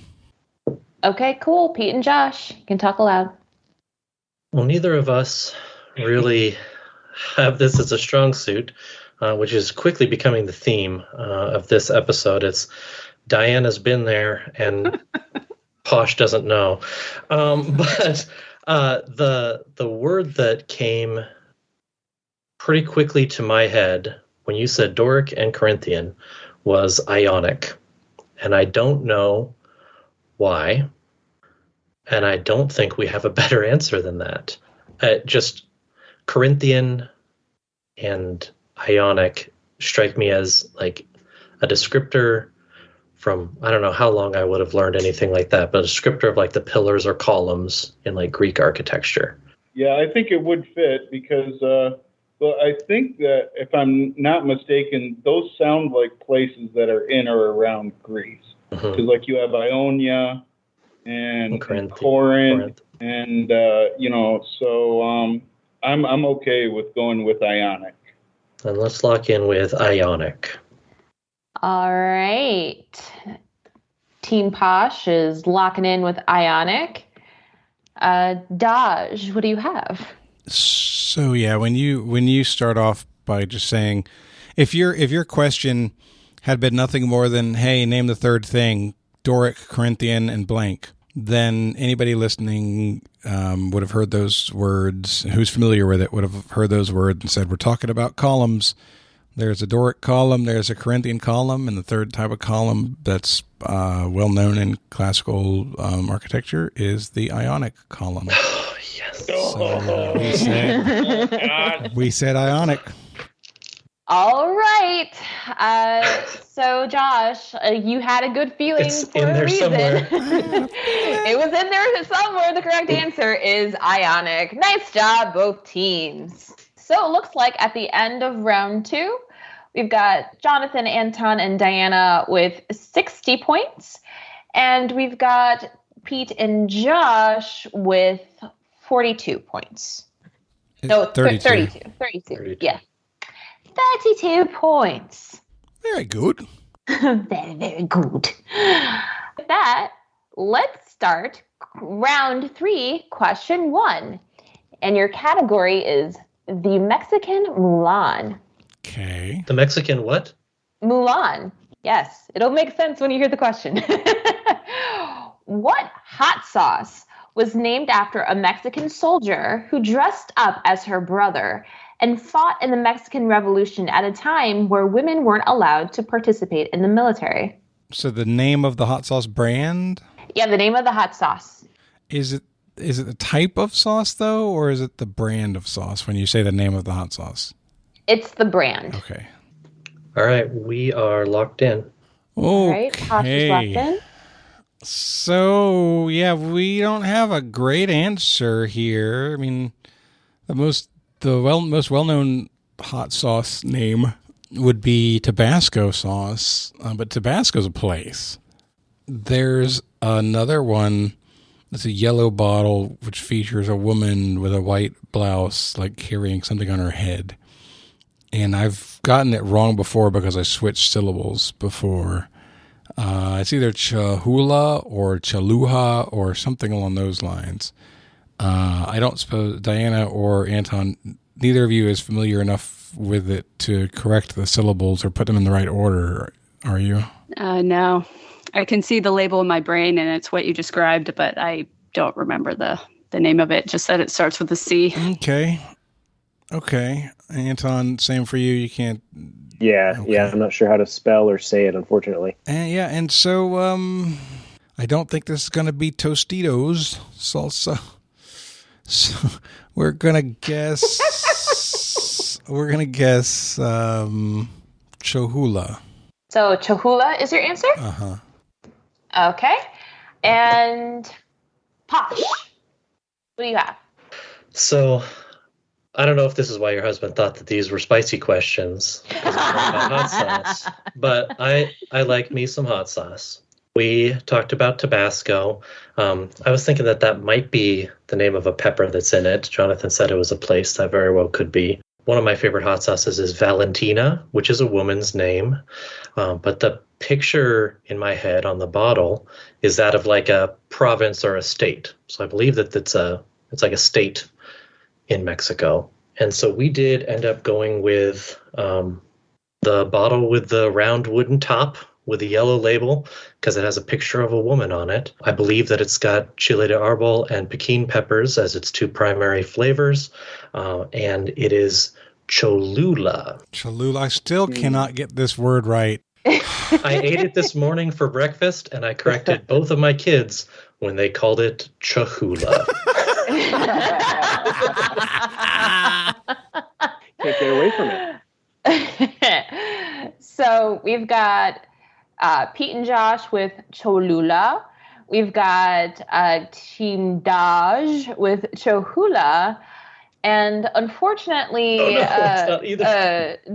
Okay, cool. Pete and Josh, you can talk aloud. Well, neither of us really have this as a strong suit, which is quickly becoming the theme of this episode. It's Diana's been there and Posh doesn't know. But the word that came pretty quickly to my head when you said Doric and Corinthian was Ionic. And I don't know why. And I don't think we have a better answer than that. Just Corinthian and Ionic strike me as like a descriptor from, I don't know how long I would have learned anything like that, but a descriptor of like the pillars or columns in like Greek architecture. Yeah, I think it would fit because, well, I think that if I'm not mistaken, those sound like places that are in or around Greece. Because like you have Ionia and Corinth, and so I'm okay with going with Ionic. And let's lock in with Ionic. All right. Team Posh is locking in with Ionic. Daj, what do you have? So yeah, when you start off by just saying, if your question had been nothing more than, hey, name the third thing, Doric, Corinthian, and blank, then anybody listening would have heard those words, who's familiar with it, would have heard those words and said, we're talking about columns. There's a Doric column, there's a Corinthian column, and the third type of column that's well known in classical architecture is the Ionic column. Oh, yes. So we said Ionic. All right. So, Josh, you had a good feeling for a reason. It was in there somewhere. The correct answer is Ionic. Nice job, both teams. So it looks like at the end of round 2, We've got Jonathan, Anton, and Diana with 60 points. And we've got Pete and Josh with 42 points. No, 32. 32. Yeah. 32 points. Very good. Very, very good. With that, let's start round 3, question 1. And your category is the Mexican Mullan. Okay. The Mexican what? Mullan. Yes, it'll make sense when you hear the question. What hot sauce was named after a Mexican soldier who dressed up as her brother and fought in the Mexican Revolution at a time where women weren't allowed to participate in the military? So the name of the hot sauce brand? Yeah, the name of the hot sauce. Is it the type of sauce, though, or is it the brand of sauce when you say the name of the hot sauce? It's the brand. Okay. All right, we are locked in. Okay. All right, Tosh is locked in. So, yeah, we don't have a great answer here. I mean, the most well-known hot sauce name would be Tabasco sauce, but Tabasco's a place. There's another one that's a yellow bottle which features a woman with a white blouse, like carrying something on her head. And I've gotten it wrong before because I switched syllables before. It's either Chahula or Chaluha or something along those lines. I don't suppose Diana or Anton, neither of you is familiar enough with it to correct the syllables or put them in the right order, are you? No. I can see the label in my brain, and it's what you described, but I don't remember the name of it. Just that it starts with a C. Okay. Anton, same for you. You can't... Yeah, okay. yeah. I'm not sure how to spell or say it, unfortunately. And so I don't think this is going to be Tostitos salsa. So we're gonna guess. Cholula. So Cholula is your answer? Uh-huh. Okay. And Posh, what do you have? So, I don't know if this is why your husband thought that these were spicy questions. About hot sauce, but I like me some hot sauce. We talked about Tabasco. I was thinking that might be the name of a pepper that's in it. Jonathan said it was a place. That very well could be. One of my favorite hot sauces is Valentina, which is a woman's name. But the picture in my head on the bottle is that of like a province or a state. So I believe that it's like a state in Mexico. And so we did end up going with the bottle with the round wooden top with a yellow label because it has a picture of a woman on it. I believe that it's got chile de árbol and Pekin peppers as its two primary flavors. And it is Cholula. Cholula. I still cannot get this word right. I ate it this morning for breakfast, and I corrected both of my kids when they called it Cholula. Can't get away from it. So we've got Pete and Josh with Cholula. We've got Team Daj with Cholula. And unfortunately,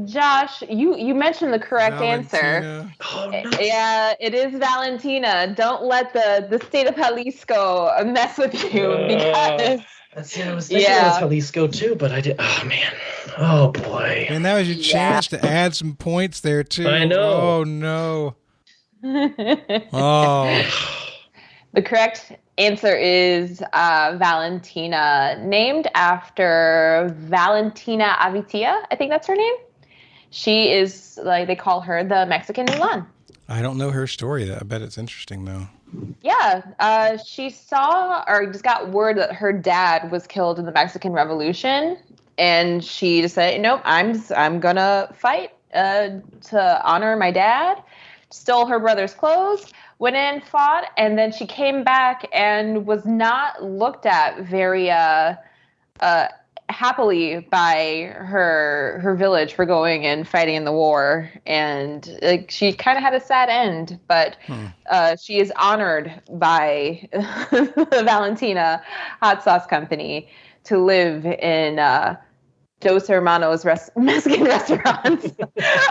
Josh, you mentioned the correct answer. Oh, no. Yeah, it is Valentina. Don't let the state of Jalisco mess with you because... I was thinking it was Jalisco too, but I did. Oh, man. Oh, boy. And that was your chance to add some points there, too. I know. Oh, no. Oh. The correct answer is Valentina, named after Valentina Avitia. I think that's her name. She is, like, they call her the Mexican Mulan. I don't know her story. I bet it's interesting, though. Yeah, she saw or just got word that her dad was killed in the Mexican Revolution, and she decided, nope, I'm gonna fight to honor my dad. Stole her brother's clothes, went in, fought, and then she came back and was not looked at very happily by her village for going and fighting in the war, and like she kind of had a sad end, but she is honored by the Valentina Hot Sauce Company to live in Dos Hermanos Mexican restaurants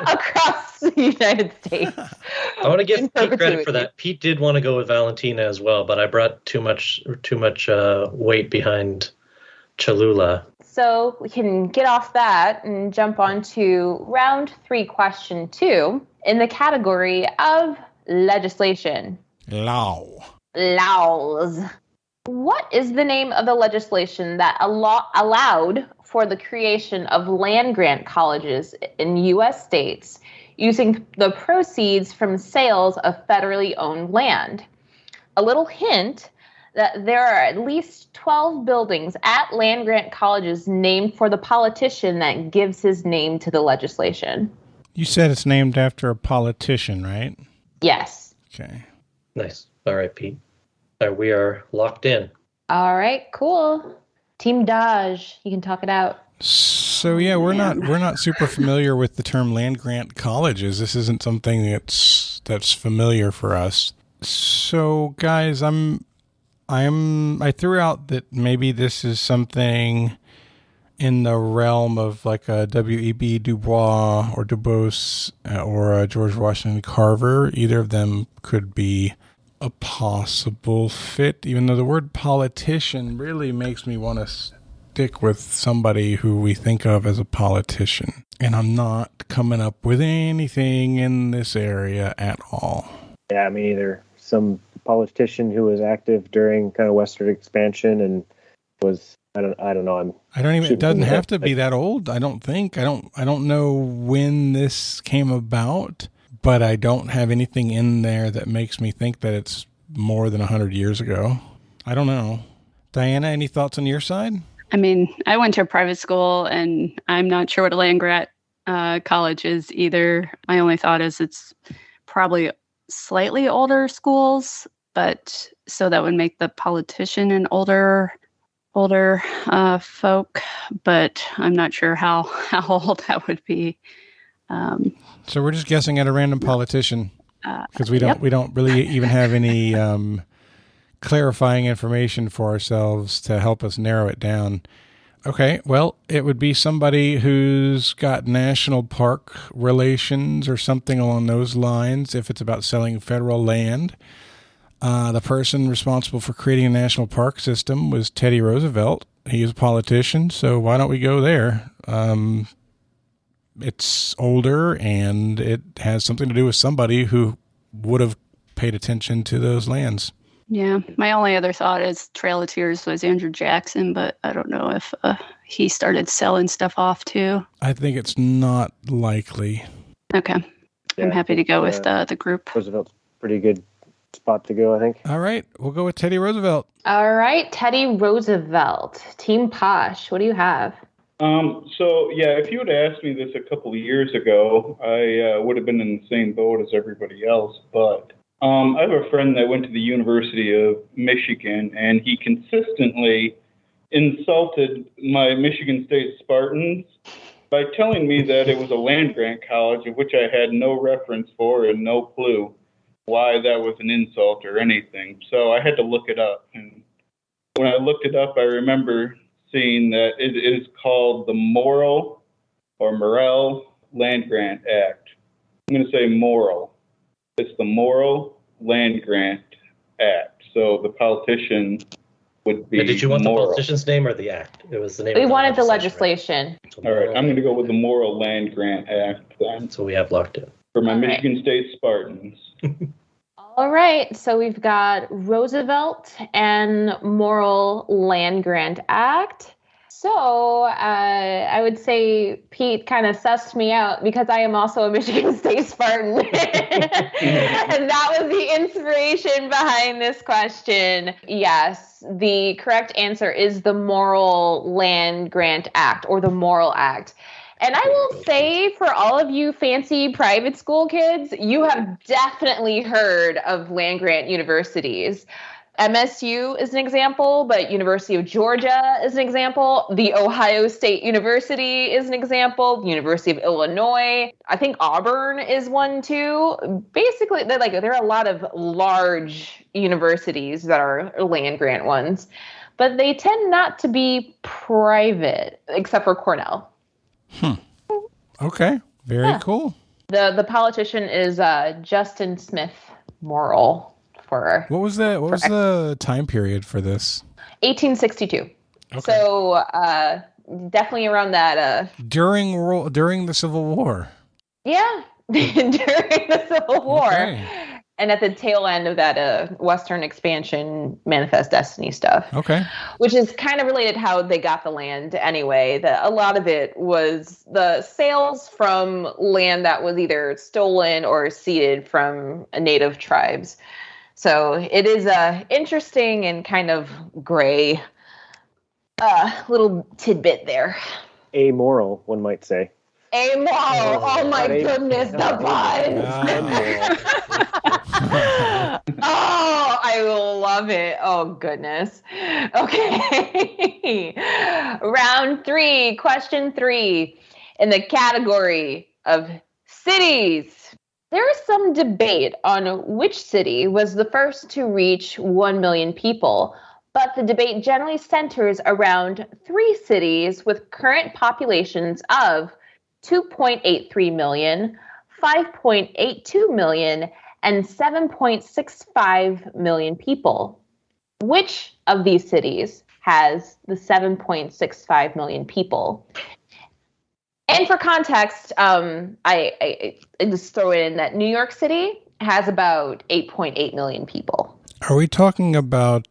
across the United States. I want to give Pete credit for that. Pete did want to go with Valentina as well, but I brought too much weight behind Cholula. So we can get off that and jump on to round 3, question 2, in the category of legislation. Laws. What is the name of the legislation that allowed for the creation of land-grant colleges in U.S. states using the proceeds from sales of federally owned land? A little hint that there are at least 12 buildings at land-grant colleges named for the politician that gives his name to the legislation. You said it's named after a politician, right? Yes. Okay. Nice. All right, Pete. All right, we are locked in. All right, cool. Team Dodge, you can talk it out. So yeah, we're not super familiar with the term land grant colleges. This isn't something that's familiar for us. So guys, I threw out that maybe this is something in the realm of like a W.E.B. Du Bois or Du Bois or a George Washington Carver. Either of them could be a possible fit, even though the word politician really makes me want to stick with somebody who we think of as a politician. And I'm not coming up with anything in this area at all. Yeah, me either. Some politician who was active during kind of Western expansion and was, I don't know. It doesn't have to be that old. I don't think. I don't know when this came about, but I don't have anything in there that makes me think that it's more than 100 years ago. I don't know. Diana, any thoughts on your side? I mean, I went to a private school, and I'm not sure what a land-grant college is either. My only thought is it's probably slightly older schools, but so that would make the politician an older folk, but I'm not sure how old that would be. So we're just guessing at a random politician because we don't really even have any clarifying information for ourselves to help us narrow it down. Okay, well, it would be somebody who's got national park relations or something along those lines if it's about selling federal land. The person responsible for creating a national park system was Teddy Roosevelt. He was a politician, so why don't we go there? It's older, and it has something to do with somebody who would have paid attention to those lands. Yeah, my only other thought is Trail of Tears was Andrew Jackson, but I don't know if he started selling stuff off too. I think it's not likely. Okay. Yeah, I'm happy to go with the group. Roosevelt's pretty good spot to go, I think. All right, we'll go with Teddy Roosevelt. All right, Teddy Roosevelt. Team Posh, what do you have? If you had asked me this a couple of years ago, I would have been in the same boat as everybody else, but I have a friend that went to the University of Michigan, and he consistently insulted my Michigan State Spartans by telling me that it was a land-grant college, of which I had no reference for and no clue why that was an insult or anything. So I had to look it up. And when I looked it up, I remember seeing that it is called the Morrill Land Grant Act. I'm going to say Morrill. It's the Morrill Land Grant Act. So the politician would be. Did you want Morrill. The politician's name or the act? It was the name. We wanted the legislation. All right, I'm going to go with the Morrill Land Grant Act then. So we have locked in. For my Michigan State Spartans. All right, so we've got Roosevelt and Morrill Land Grant Act. So I would say Pete kind of sussed me out because I am also a Michigan State Spartan. And that was the inspiration behind this question. Yes, the correct answer is the Morrill Land Grant Act, or the Morrill Act. And I will say, for all of you fancy private school kids, you have definitely heard of land-grant universities. MSU is an example, but University of Georgia is an example. The Ohio State University is an example. University of Illinois. I think Auburn is one too. Basically, there are a lot of large universities that are land-grant ones, but they tend not to be private, except for Cornell. Okay. Very cool. The politician is Justin Smith Morrill for What was the time period for this? 1862. Okay. So definitely around that. During the Civil War. Yeah, during the Civil War. Okay. And at the tail end of that Western expansion Manifest Destiny stuff. Okay. Which is kind of related how they got the land anyway. A lot of it was the sales from land that was either stolen or ceded from native tribes. So it is interesting and kind of gray little tidbit there. Amoral, one might say. Amoral. Oh my goodness, the puns. Oh, I love it. Oh, goodness. Okay. Round 3, question 3. In the category of cities, there is some debate on which city was the first to reach 1 million people, but the debate generally centers around 3 cities with current populations of 2.83 million, 5.82 million, and 7.65 million people. Which of these cities has the 7.65 million people? And for context, I just throw in that New York City has about 8.8 million people. Are we talking about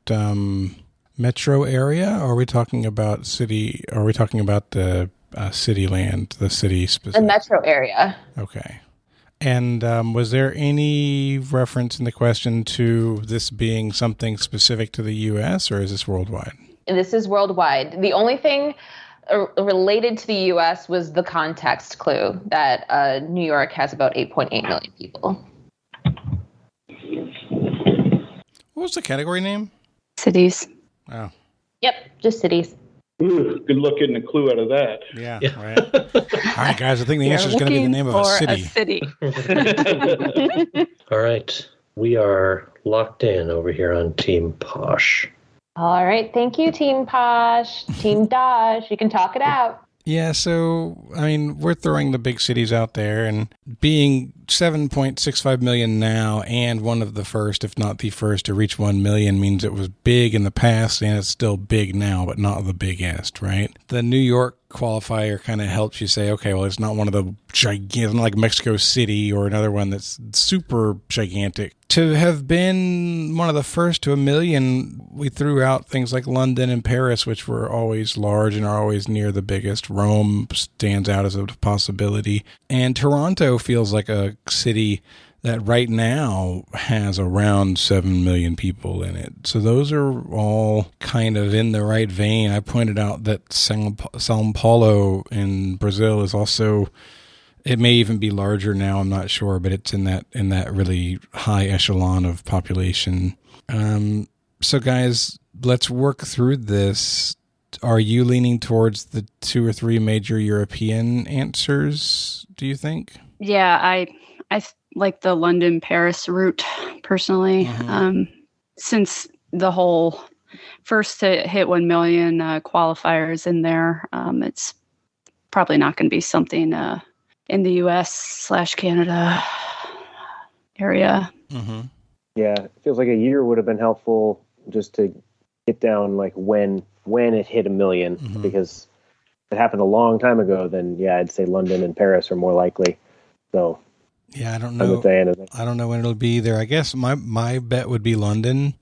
metro area, or are we talking about city? Or are we talking about the city land, the city specific? The metro area. Okay. And was there any reference in the question to this being something specific to the U.S., or is this worldwide? This is worldwide. The only thing related to the U.S. was the context clue that New York has about 8.8 million people. What was the category name? Cities. Oh. Yep, just cities. Ooh, good luck getting a clue out of that. Yeah. Right. All right, guys. I think the answer is going to be the name of a city. All right. We are locked in over here on Team Posh. All right. Thank you, Team Posh. Team Dosh. You can talk it out. Yeah, so, I mean, we're throwing the big cities out there, and being 7.65 million now and one of the first, if not the first, to reach 1 million means it was big in the past, and it's still big now, but not the biggest, right? The New York qualifier kind of helps you say, okay, well, it's not one of the gigantic, like Mexico City or another one that's super gigantic. To have been one of the first to 1 million, we threw out things like London and Paris, which were always large and are always near the biggest. Rome stands out as a possibility. And Toronto feels like a city that right now has around 7 million people in it. So those are all kind of in the right vein. I pointed out that São Paulo in Brazil is also, it may even be larger now, I'm not sure, but it's in that really high echelon of population. So guys, let's work through this. Are you leaning towards the 2 or 3 major European answers, do you think? Yeah, I like the London-Paris route, personally. Mm-hmm. Since the whole first to hit 1 million qualifiers in there, it's probably not going to be something in the U.S./Canada area. Mm-hmm. Yeah, it feels like a year would have been helpful just to get down like when it hit 1 million, mm-hmm. because if it happened a long time ago, then yeah, I'd say London and Paris are more likely. So yeah, I don't know. I don't know when it'll be there. I guess my bet would be London,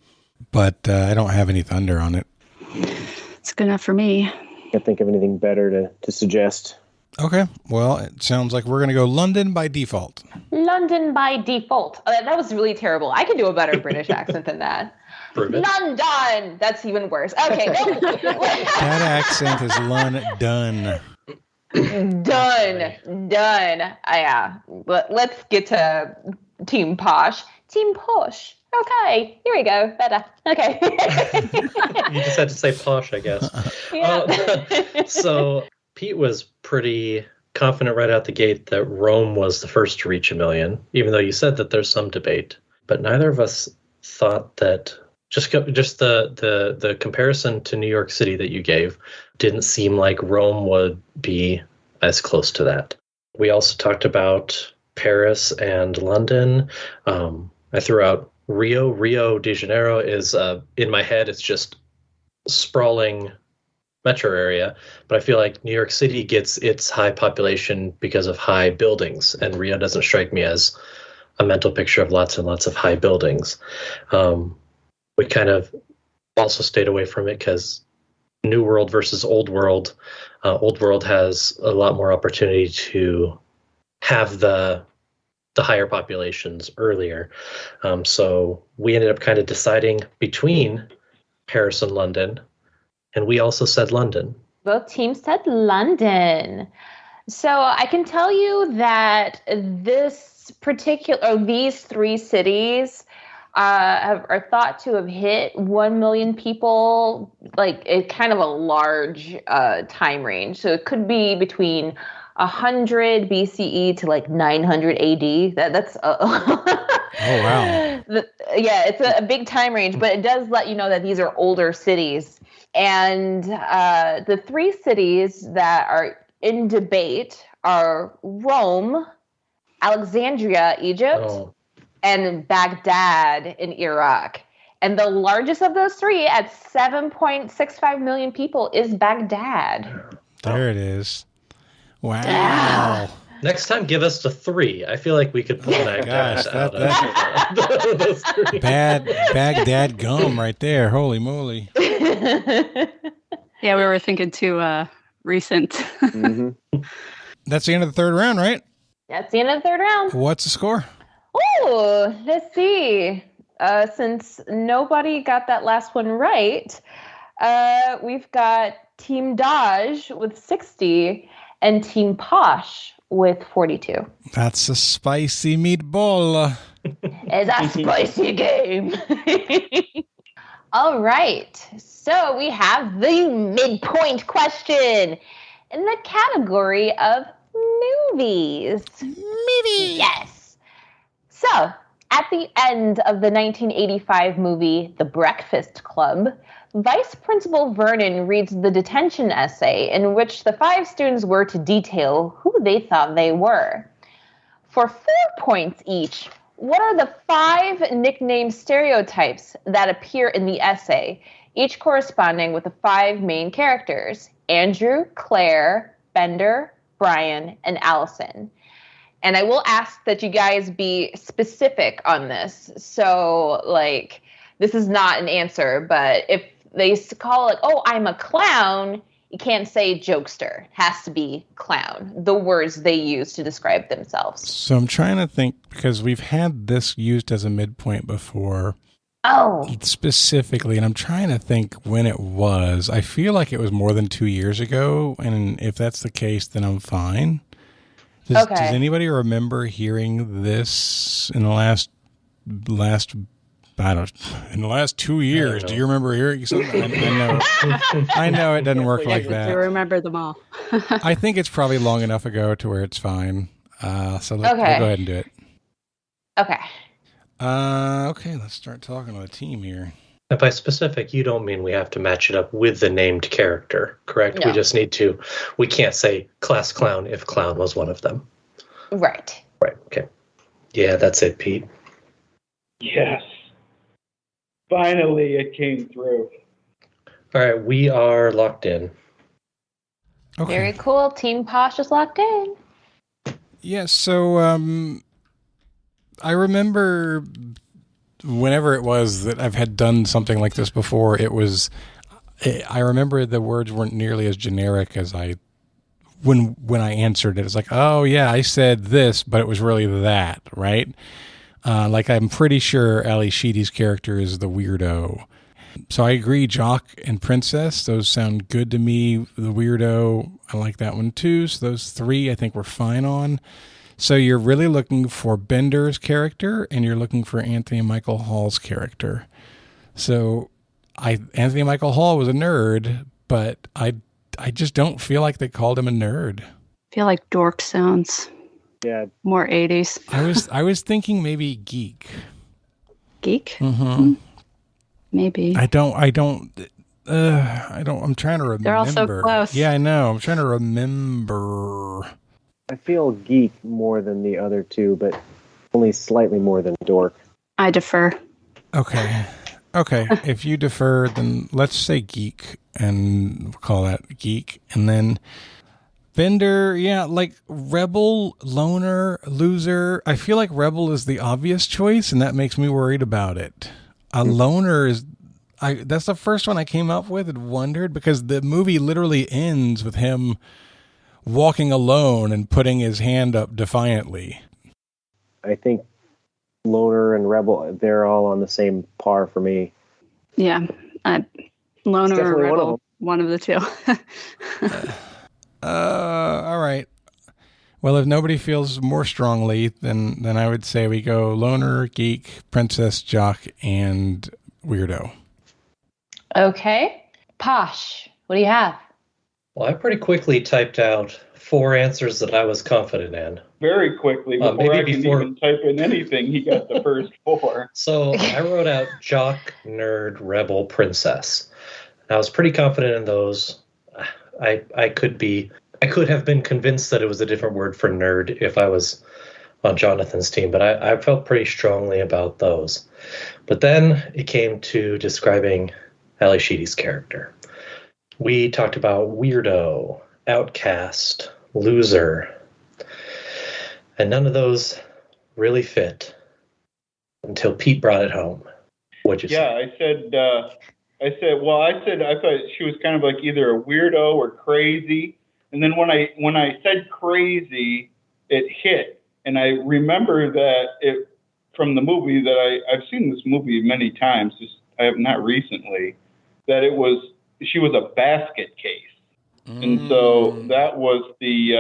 but I don't have any thunder on it. It's good enough for me. Can't think of anything better to suggest. Okay, well, it sounds like we're going to go London by default. London by default. That was really terrible. I can do a better British accent than that. London! That's even worse. Okay. No. That accent is London. Done. Yeah. Let's get to Team Posh. Team Posh. Okay. Here we go. Better. Okay. You just had to say posh, I guess. Yeah. So Pete was pretty confident right out the gate that Rome was the first to reach 1 million, even though you said that there's some debate. But neither of us thought that just the comparison to New York City that you gave didn't seem like Rome would be as close to that. We also talked about Paris and London. I threw out Rio. Rio de Janeiro is, in my head, it's just sprawling metro area, but I feel like New York City gets its high population because of high buildings, and Rio doesn't strike me as a mental picture of lots and lots of high buildings. We kind of also stayed away from it because New World versus Old World. Old World has a lot more opportunity to have the higher populations earlier. So we ended up kind of deciding between Paris and London, and we also said London. Both teams said London. So I can tell you that these three cities are thought to have hit 1 million people, like it's kind of a large time range. So it could be between 100 BCE to like 900 AD. That's Oh, wow. Yeah, it's a big time range, but it does let you know that these are older cities. And the three cities that are in debate are Rome, Alexandria, Egypt, and Baghdad in Iraq. And the largest of those three at 7.65 million people is Baghdad. There it is. Wow. Yeah. Next time, give us the three. I feel like we could pull Baghdad out of those three. Baghdad gum right there. Holy moly. Yeah, we were thinking too recent. Mm-hmm. That's the end of the third round, right? That's the end of the third round. What's the score? Oh, let's see. Since nobody got that last one right, we've got Team Dodge with 60 and Team Posh with 42. That's a spicy meatball. It's a spicy game. All right. So we have the midpoint question in the category of movies. Movies. Yes. So at the end of the 1985 movie, The Breakfast Club, Vice Principal Vernon reads the detention essay in which the 5 students were to detail who they thought they were. For 4 points each, what are the 5 nickname stereotypes that appear in the essay, each corresponding with the 5 main characters: Andrew, Claire, Bender, Brian, and Allison? And I will ask that you guys be specific on this. So, like, this is not an answer, but if they call it, oh, I'm a clown, you can't say jokester. It has to be clown, the words they use to describe themselves. So I'm trying to think, because we've had this used as a midpoint before. Oh. Specifically, and I'm trying to think when it was. I feel like it was more than 2 years ago, and if that's the case, then I'm fine. Does anybody remember hearing this in the last in the last 2 years? Do you remember hearing something? I know it doesn't work like that. I remember them all. I think it's probably long enough ago to where it's fine. So we'll go ahead and do it. Okay. Okay, let's start talking to the team here. And by specific, you don't mean we have to match it up with the named character, correct? No. We just need to, we can't say class clown if clown was one of them. Right. Right, okay. Yeah, that's it, Pete. Yes. Finally, it came through. All right, we are locked in. Okay. Very cool. Team Posh is locked in. Yeah, so I remember whenever it was that I've had done something like this before, I remember the words weren't nearly as generic as when I answered it. It's like, oh yeah, I said this, but it was really that, right? Like I'm pretty sure Ali Sheedy's character is the weirdo. So I agree, Jock and Princess, those sound good to me. The weirdo, I like that one too. So those 3 I think we're fine on. So you're really looking for Bender's character, and you're looking for Anthony Michael Hall's character. So Anthony Michael Hall was a nerd, but I just don't feel like they called him a nerd. I feel like dork sounds more 80s. I was thinking maybe geek. Geek? Mm-hmm. Maybe. I don't. I'm trying to remember. They're all so close. Yeah, I know. I'm trying to remember. I feel geek more than the other two, but only slightly more than dork. I defer. Okay. If you defer, then let's say geek, and we'll call that geek. And then Bender, yeah, like rebel, loner, loser. I feel like rebel is the obvious choice, and that makes me worried about it. A loner is... that's the first one I came up with and wondered, because the movie literally ends with him walking alone and putting his hand up defiantly. I think loner and rebel, they're all on the same par for me. Yeah. Loner or rebel, one of the two. All right. Well, if nobody feels more strongly, then I would say we go loner, geek, princess, jock, and weirdo. Okay. Posh, what do you have? Well, I pretty quickly typed out 4 answers that I was confident in. Very quickly, before I can even type in anything, he got the first 4. So I wrote out jock, nerd, rebel, princess. I was pretty confident in those. I could have been convinced that it was a different word for nerd if I was on Jonathan's team, but I felt pretty strongly about those. But then it came to describing Ali Sheedy's character. We talked about weirdo, outcast, loser, and none of those really fit until Pete brought it home. What'd you say? Yeah, I thought she was kind of like either a weirdo or crazy. And then when I said crazy, it hit. And I remember that it from the movie that I've seen this movie many times, just I have not recently, that she was a basket case. And so that was the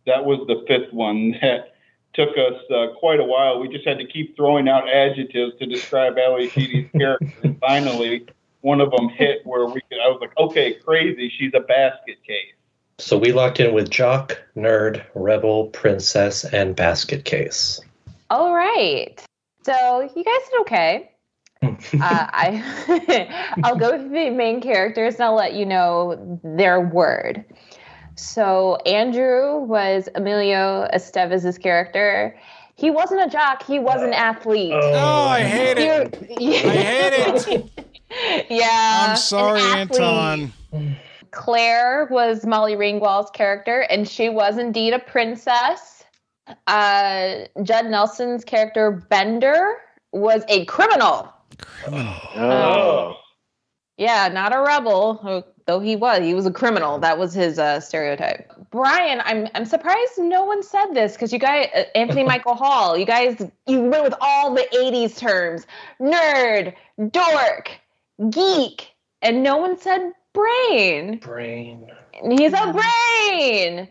5th one that took us quite a while. We just had to keep throwing out adjectives to describe Ali Sheedy's character. And finally, one of them hit where I was like, okay, crazy, she's a basket case. So we locked in with jock, nerd, rebel, princess, and basket case. All right. So you guys did okay. I'll go with the main characters and I'll let you know their word. So Andrew was Emilio Estevez's character. He wasn't a jock. He was an athlete. Oh, I hate it. I hate it. Yeah. I'm sorry, Anton. Claire was Molly Ringwald's character, and she was indeed a princess. Judd Nelson's character, Bender, was a criminal. Yeah, not a rebel, though he was a criminal. That was his stereotype. Brian, I'm surprised no one said this, because you guys, Anthony Michael Hall, you went with all the 80s terms: nerd, dork, geek, and no one said brain. He's a brain.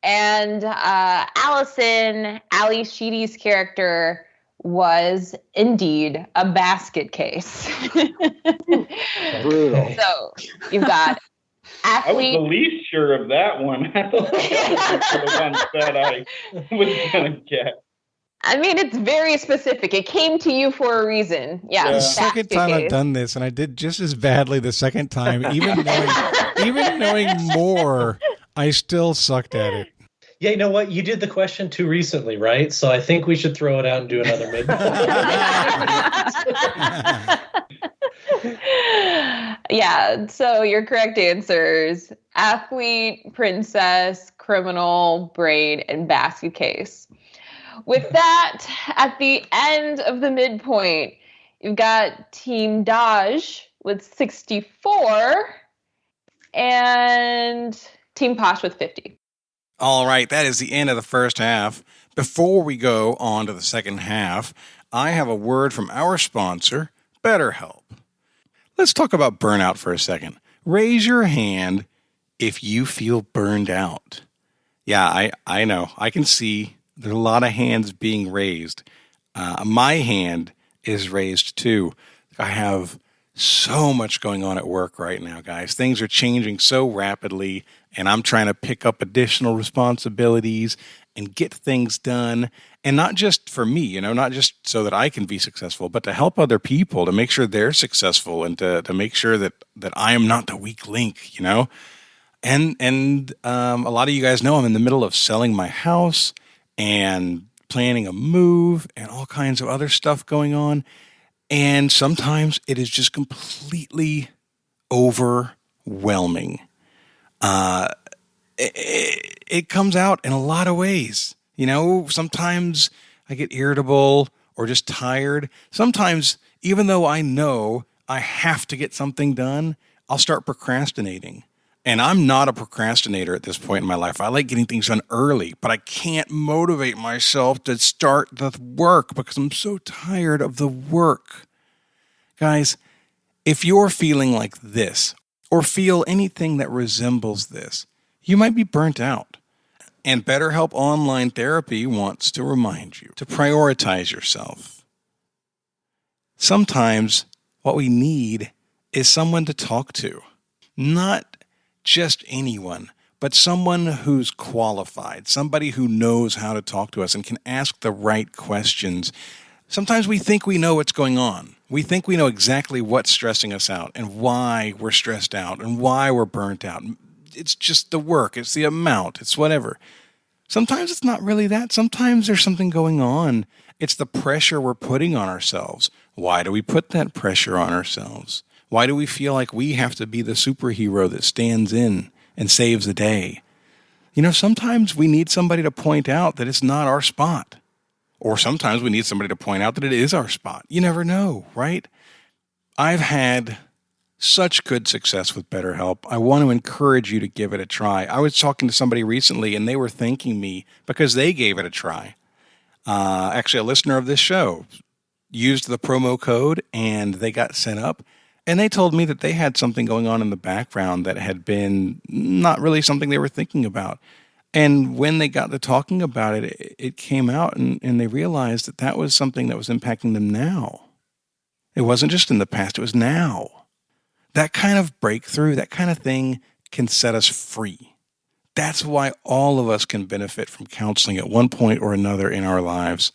And Allison, Ali Sheedy's character, was indeed a basket case. Brutal. So you've got athlete. I was the least sure of that one. I thought that was the one that I was going to get. I mean, it's very specific. It came to you for a reason. Yeah. The second time I've done this, and I did just as badly the second time, even knowing more, I still sucked at it. Yeah, you know what? You did the question too recently, right? So I think we should throw it out and do another mid. Yeah, so your correct answers: athlete, princess, criminal, brain, and basket case. With that, at the end of the midpoint, you've got Team Dodge with 64 and Team Posh with 50. All right, that is the end of the first half. Before we go on to the second half, I have a word from our sponsor, BetterHelp. Let's talk about burnout for a second. Raise your hand if you feel burned out. Yeah, I know. I can see there's a lot of hands being raised. My hand is raised too. I have So much going on at work right now, guys. Things are changing so rapidly, and I'm trying to pick up additional responsibilities and get things done. And not just for me, not just so that I can be successful, but to help other people, to make sure they're successful and to make sure that I am not the weak link, And a lot of you guys know I'm in the middle of selling my house and planning a move and all kinds of other stuff going on. And sometimes it is just completely overwhelming. It comes out in a lot of ways. Sometimes I get irritable or just tired. Sometimes, even though I know I have to get something done, I'll start procrastinating. And I'm not a procrastinator at this point in my life. I like getting things done early, but I can't motivate myself to start the work because I'm so tired of the work. Guys, if you're feeling like this or feel anything that resembles this, you might be burnt out. And BetterHelp Online Therapy wants to remind you to prioritize yourself. Sometimes what we need is someone to talk to. Not just anyone, but someone who's qualified, somebody who knows how to talk to us and can ask the right questions. Sometimes we think we know what's going on. We think we know exactly what's stressing us out and why we're stressed out and why we're burnt out. It's just the work, it's the amount, it's whatever. Sometimes it's not really that. Sometimes there's something going on. It's the pressure we're putting on ourselves. Why do we put that pressure on ourselves? Why do we feel like we have to be the superhero that stands in and saves the day? Sometimes we need somebody to point out that it's not our spot. Or sometimes we need somebody to point out that it is our spot. You never know, right? I've had such good success with BetterHelp. I want to encourage you to give it a try. I was talking to somebody recently, and they were thanking me because they gave it a try. Actually, a listener of this show used the promo code, and they got set up. And they told me that they had something going on in the background that had been not really something they were thinking about. And when they got to talking about it, it came out and they realized that was something that was impacting them now. It wasn't just in the past, it was now. That kind of breakthrough, that kind of thing can set us free. That's why all of us can benefit from counseling at one point or another in our lives.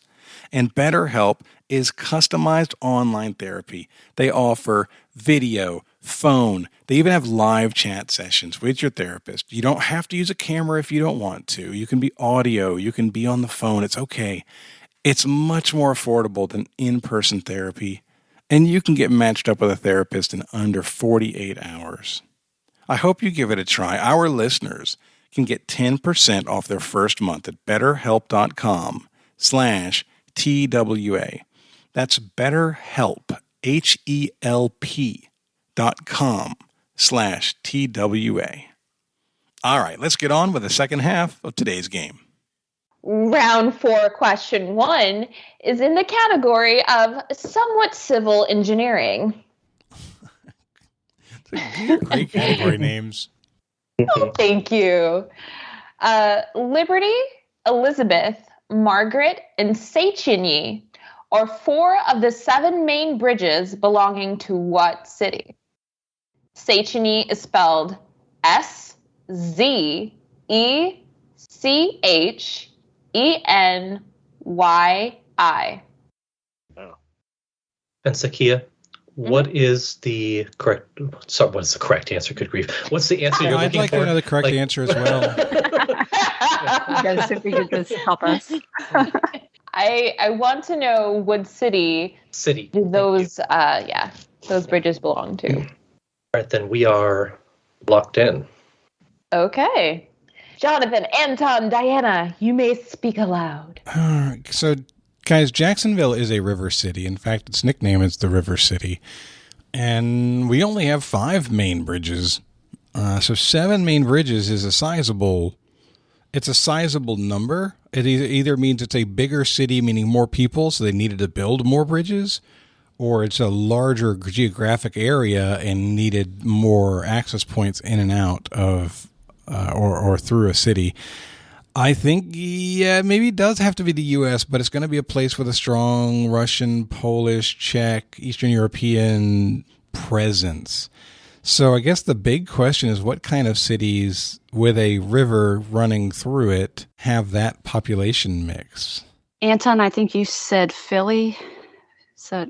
And BetterHelp is customized online therapy. They offer video, phone. They even have live chat sessions with your therapist. You don't have to use a camera if you don't want to. You can be audio. You can be on the phone. It's okay. It's much more affordable than in-person therapy. And you can get matched up with a therapist in under 48 hours. I hope you give it a try. Our listeners can get 10% off their first month at betterhelp.com/TWA. That's BetterHelp, HELP.com/TWA. All right, let's get on with the second half of today's game. Round 4, question 1 is in the category of somewhat civil engineering. Great category names. Oh, thank you. Liberty, Elizabeth, Margaret, and Seychiny are 4 of the 7 main bridges belonging to what city? Seychiny is spelled SZECHENYI. Oh. And Zahkia, what is the correct? Sorry, what is the correct answer? Good grief! What's the answer you're looking for? I'd like to know the correct answer as well. Yes, if you could just help us. I want to know what city do those those bridges belong to. All right, then we are locked in. Okay. Jonathan, Anton, Diana, you may speak aloud. So, guys, Jacksonville is a river city. In fact, its nickname is the River City. And we only have 5 main bridges. So 7 main bridges is a sizable number. It either means it's a bigger city, meaning more people, so they needed to build more bridges, or it's a larger geographic area and needed more access points in and out of or through a city. I think, maybe it does have to be the U.S., but it's going to be a place with a strong Russian, Polish, Czech, Eastern European presence. So I guess the big question is, what kind of cities with a river running through it have that population mix? Anton, I think you said Philly. So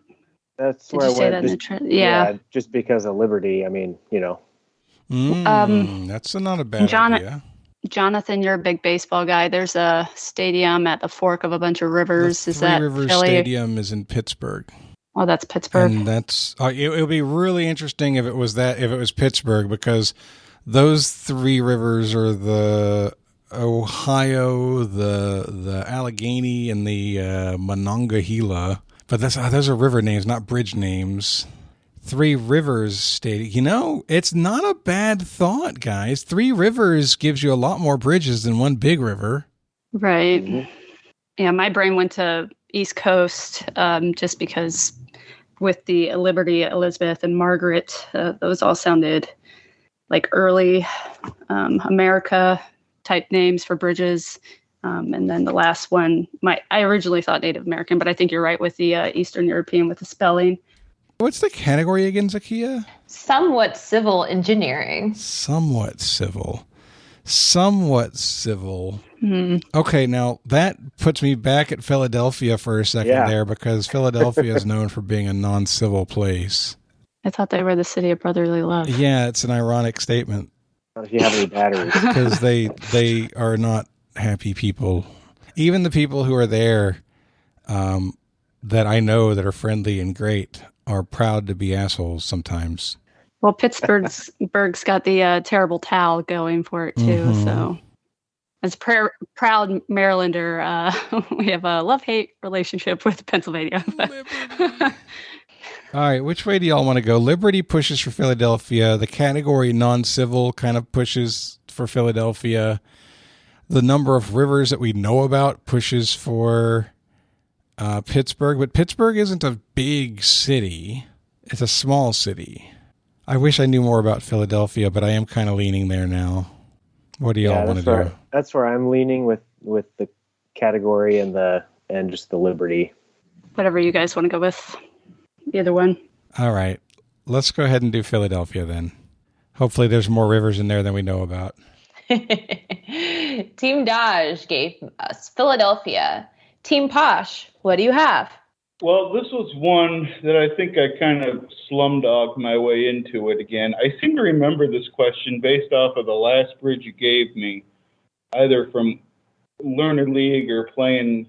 That's did where you I say went. that in the yeah. Just because of Liberty. I mean, That's not a bad idea. Jonathan, you're a big baseball guy. There's a stadium at the fork of a bunch of rivers. The Is that Three Rivers Philly? Stadium is in Pittsburgh. Oh, that's Pittsburgh. And that's it would be really interesting if it was Pittsburgh, because those three rivers are the Ohio, the Allegheny, and the Monongahela. But those are river names, not bridge names. Three Rivers Stadium. It's not a bad thought, guys. Three Rivers gives you a lot more bridges than one big river. Right. Mm-hmm. Yeah, my brain went to East Coast just because with the Liberty, Elizabeth, and Margaret, those all sounded like early America type names for bridges. And then the last one, I originally thought Native American, but I think you're right with the Eastern European with the spelling. What's the category again, Zahkia? Somewhat civil engineering. Somewhat civil. Mm-hmm. Okay, now that puts me back at Philadelphia for a second there, because Philadelphia is known for being a non-civil place. I thought they were the city of brotherly love. Yeah, it's an ironic statement. Not if you have any batteries. Because they are not happy people. Even the people who are there that I know that are friendly and great are proud to be assholes sometimes. Well, Pittsburgh's got the terrible towel going for it, too. Mm-hmm. So as a proud Marylander, we have a love-hate relationship with Pennsylvania. All right, which way do y'all want to go? Liberty pushes for Philadelphia. The category non-civil kind of pushes for Philadelphia. The number of rivers that we know about pushes for Pittsburgh. But Pittsburgh isn't a big city. It's a small city. I wish I knew more about Philadelphia, but I am kind of leaning there now. What do y'all want to do? That's where I'm leaning with the category and just the Liberty. Whatever you guys want to go with. Either one. All right. Let's go ahead and do Philadelphia then. Hopefully there's more rivers in there than we know about. Team Dodge gave us Philadelphia. Team Posh, what do you have? Well, this was one that I think I kind of slumdogged my way into it again. I seem to remember this question based off of the last bridge you gave me, either from Learner League or playing,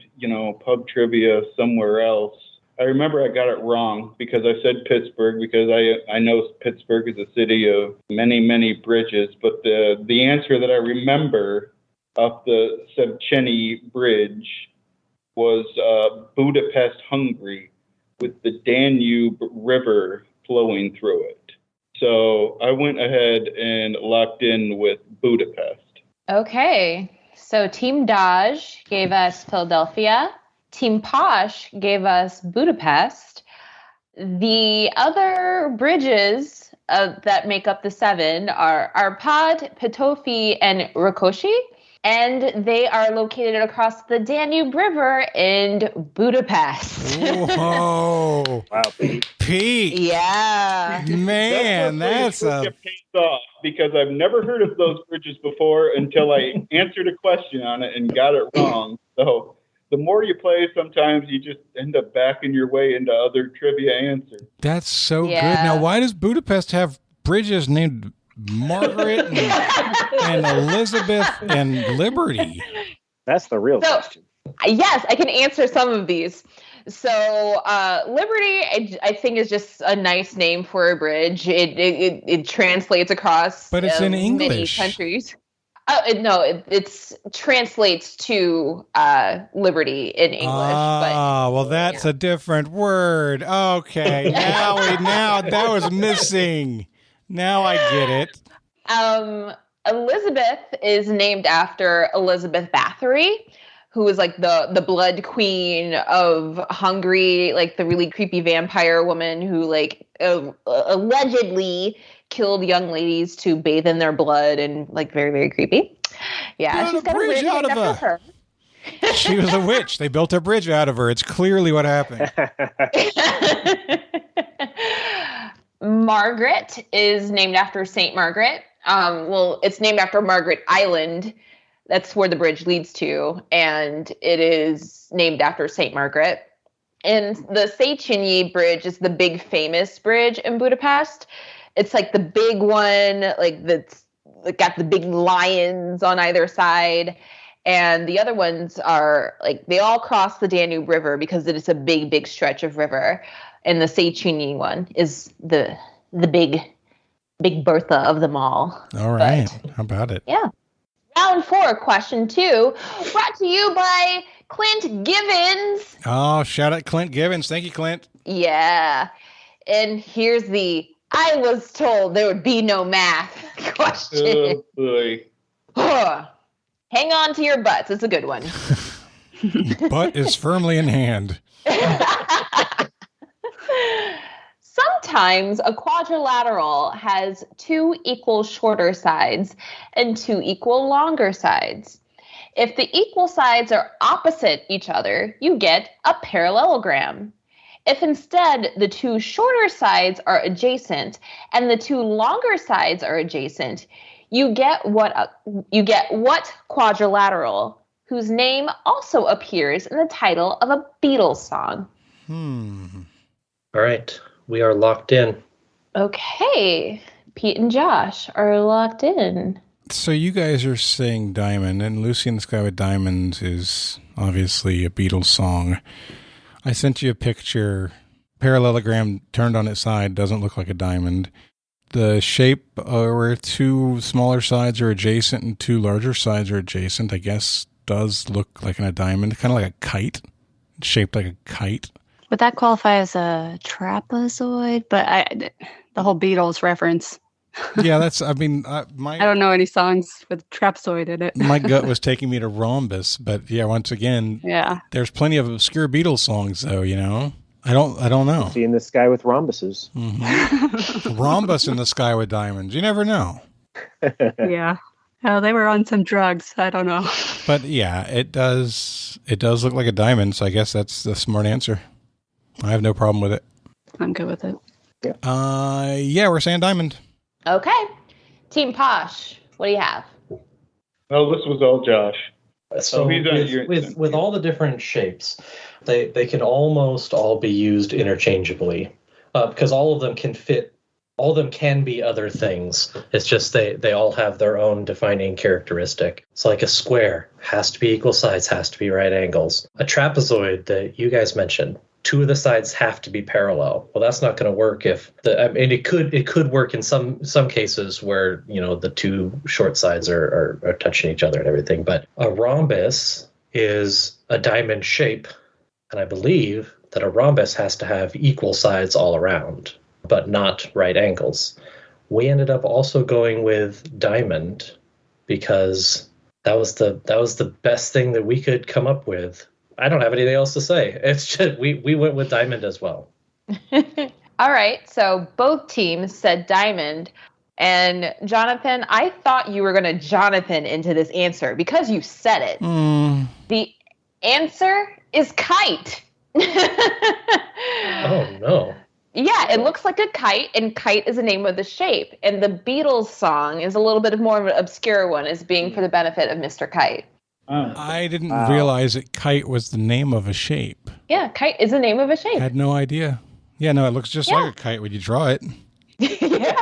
pub trivia somewhere else. I remember I got it wrong because I said Pittsburgh, because I know Pittsburgh is a city of many, many bridges. But the answer that I remember off the Széchenyi Bridge was Budapest, Hungary, with the Danube River flowing through it. So I went ahead and locked in with Budapest. Okay. So Team Dodge gave us Philadelphia. Team Posh gave us Budapest. The other bridges that make up the 7 are Arpad, Petofi, and Rákóczi. And they are located across the Danube River in Budapest. Whoa. Wow, Pete. Yeah. Man, that's a... It pays off, because I've never heard of those bridges before until I answered a question on it and got it wrong. So the more you play, sometimes you just end up backing your way into other trivia answers. That's so good. Now, why does Budapest have bridges named Margaret and Elizabeth and Liberty? That's the real question. Yes, I can answer some of these. So Liberty, I think, is just a nice name for a bridge. It translates across but it's in many English. countries. No, it translates to Liberty in English. Well, that's a different word. Okay, now that was missing. Now I get it. Elizabeth is named after Elizabeth Bathory, who is like the blood queen of Hungary, like the really creepy vampire woman who allegedly killed young ladies to bathe in their blood, and very, very creepy. Yeah, she's got a bridge out of her. She was a witch. They built a bridge out of her. It's clearly what happened. Margaret is named after St. Margaret. Well, it's named after Margaret Island. That's where the bridge leads to. And it is named after St. Margaret. And the Széchenyi Bridge is the big famous bridge in Budapest. It's like the big one, like that's got the big lions on either side. And the other ones are like, they all cross the Danube River because it is a big, big stretch of river. And the Széchenyi one is the big Bertha of them all. All right. How about it? Yeah. Round 4, question 2, brought to you by Clint Givens. Oh, shout out Clint Givens. Thank you, Clint. Yeah. And here's the I was told there would be no math question. Oh, boy. Hang on to your butts. It's a good one. Butt is firmly in hand. Sometimes a quadrilateral has 2 equal shorter sides and 2 equal longer sides. If the equal sides are opposite each other, you get a parallelogram. If instead the 2 shorter sides are adjacent and the 2 longer sides are adjacent, you get what quadrilateral, whose name also appears in the title of a Beatles song. All right. We are locked in. Okay. Pete and Josh are locked in. So you guys are saying Diamond, and Lucy in the Sky with Diamonds is obviously a Beatles song. I sent you a picture. Parallelogram turned on its side doesn't look like a diamond. The shape where 2 smaller sides are adjacent and 2 larger sides are adjacent, I guess, does look like a diamond, kind of like a kite, shaped like a kite. Would that qualify as a trapezoid? But the whole Beatles reference. Yeah, that's, I don't know any songs with trapezoid in it. My gut was taking me to rhombus, but yeah, once again, there's plenty of obscure Beatles songs though, you know? I don't know. See in the sky with rhombuses. Mm-hmm. Rhombus in the sky with diamonds. You never know. Yeah. Oh, they were on some drugs. I don't know. But yeah, it does look like a diamond, so I guess that's the smart answer. I have no problem with it. I'm good with it. Yeah. Yeah, we're saying diamond. Okay. Team Posh, what do you have? Oh, this was all Josh. So with all the different shapes, they can almost all be used interchangeably because all of them can fit. All of them can be other things. It's just they all have their own defining characteristic. It's like a square has to be equal sides, has to be right angles. A trapezoid that you guys mentioned, 2 of the sides have to be parallel. Well, that's not going to work if it could work in some cases where, you know, the 2 short sides are touching each other and everything. But a rhombus is a diamond shape, and I believe that a rhombus has to have equal sides all around, but not right angles. We ended up also going with diamond because that was the best thing that we could come up with. I don't have anything else to say. It's just we went with diamond as well. All right. So both teams said diamond. And Jonathan, I thought you were going to Jonathan into this answer because you said it. The answer is kite. Oh, no. Yeah, it looks like a kite, and kite is the name of the shape. And the Beatles song is a little bit more of an obscure one, as being for the benefit of Mr. Kite. I didn't realize that kite was the name of a shape. Yeah, kite is the name of a shape. I had no idea. Yeah, no, it looks just like a kite when you draw it. Yeah.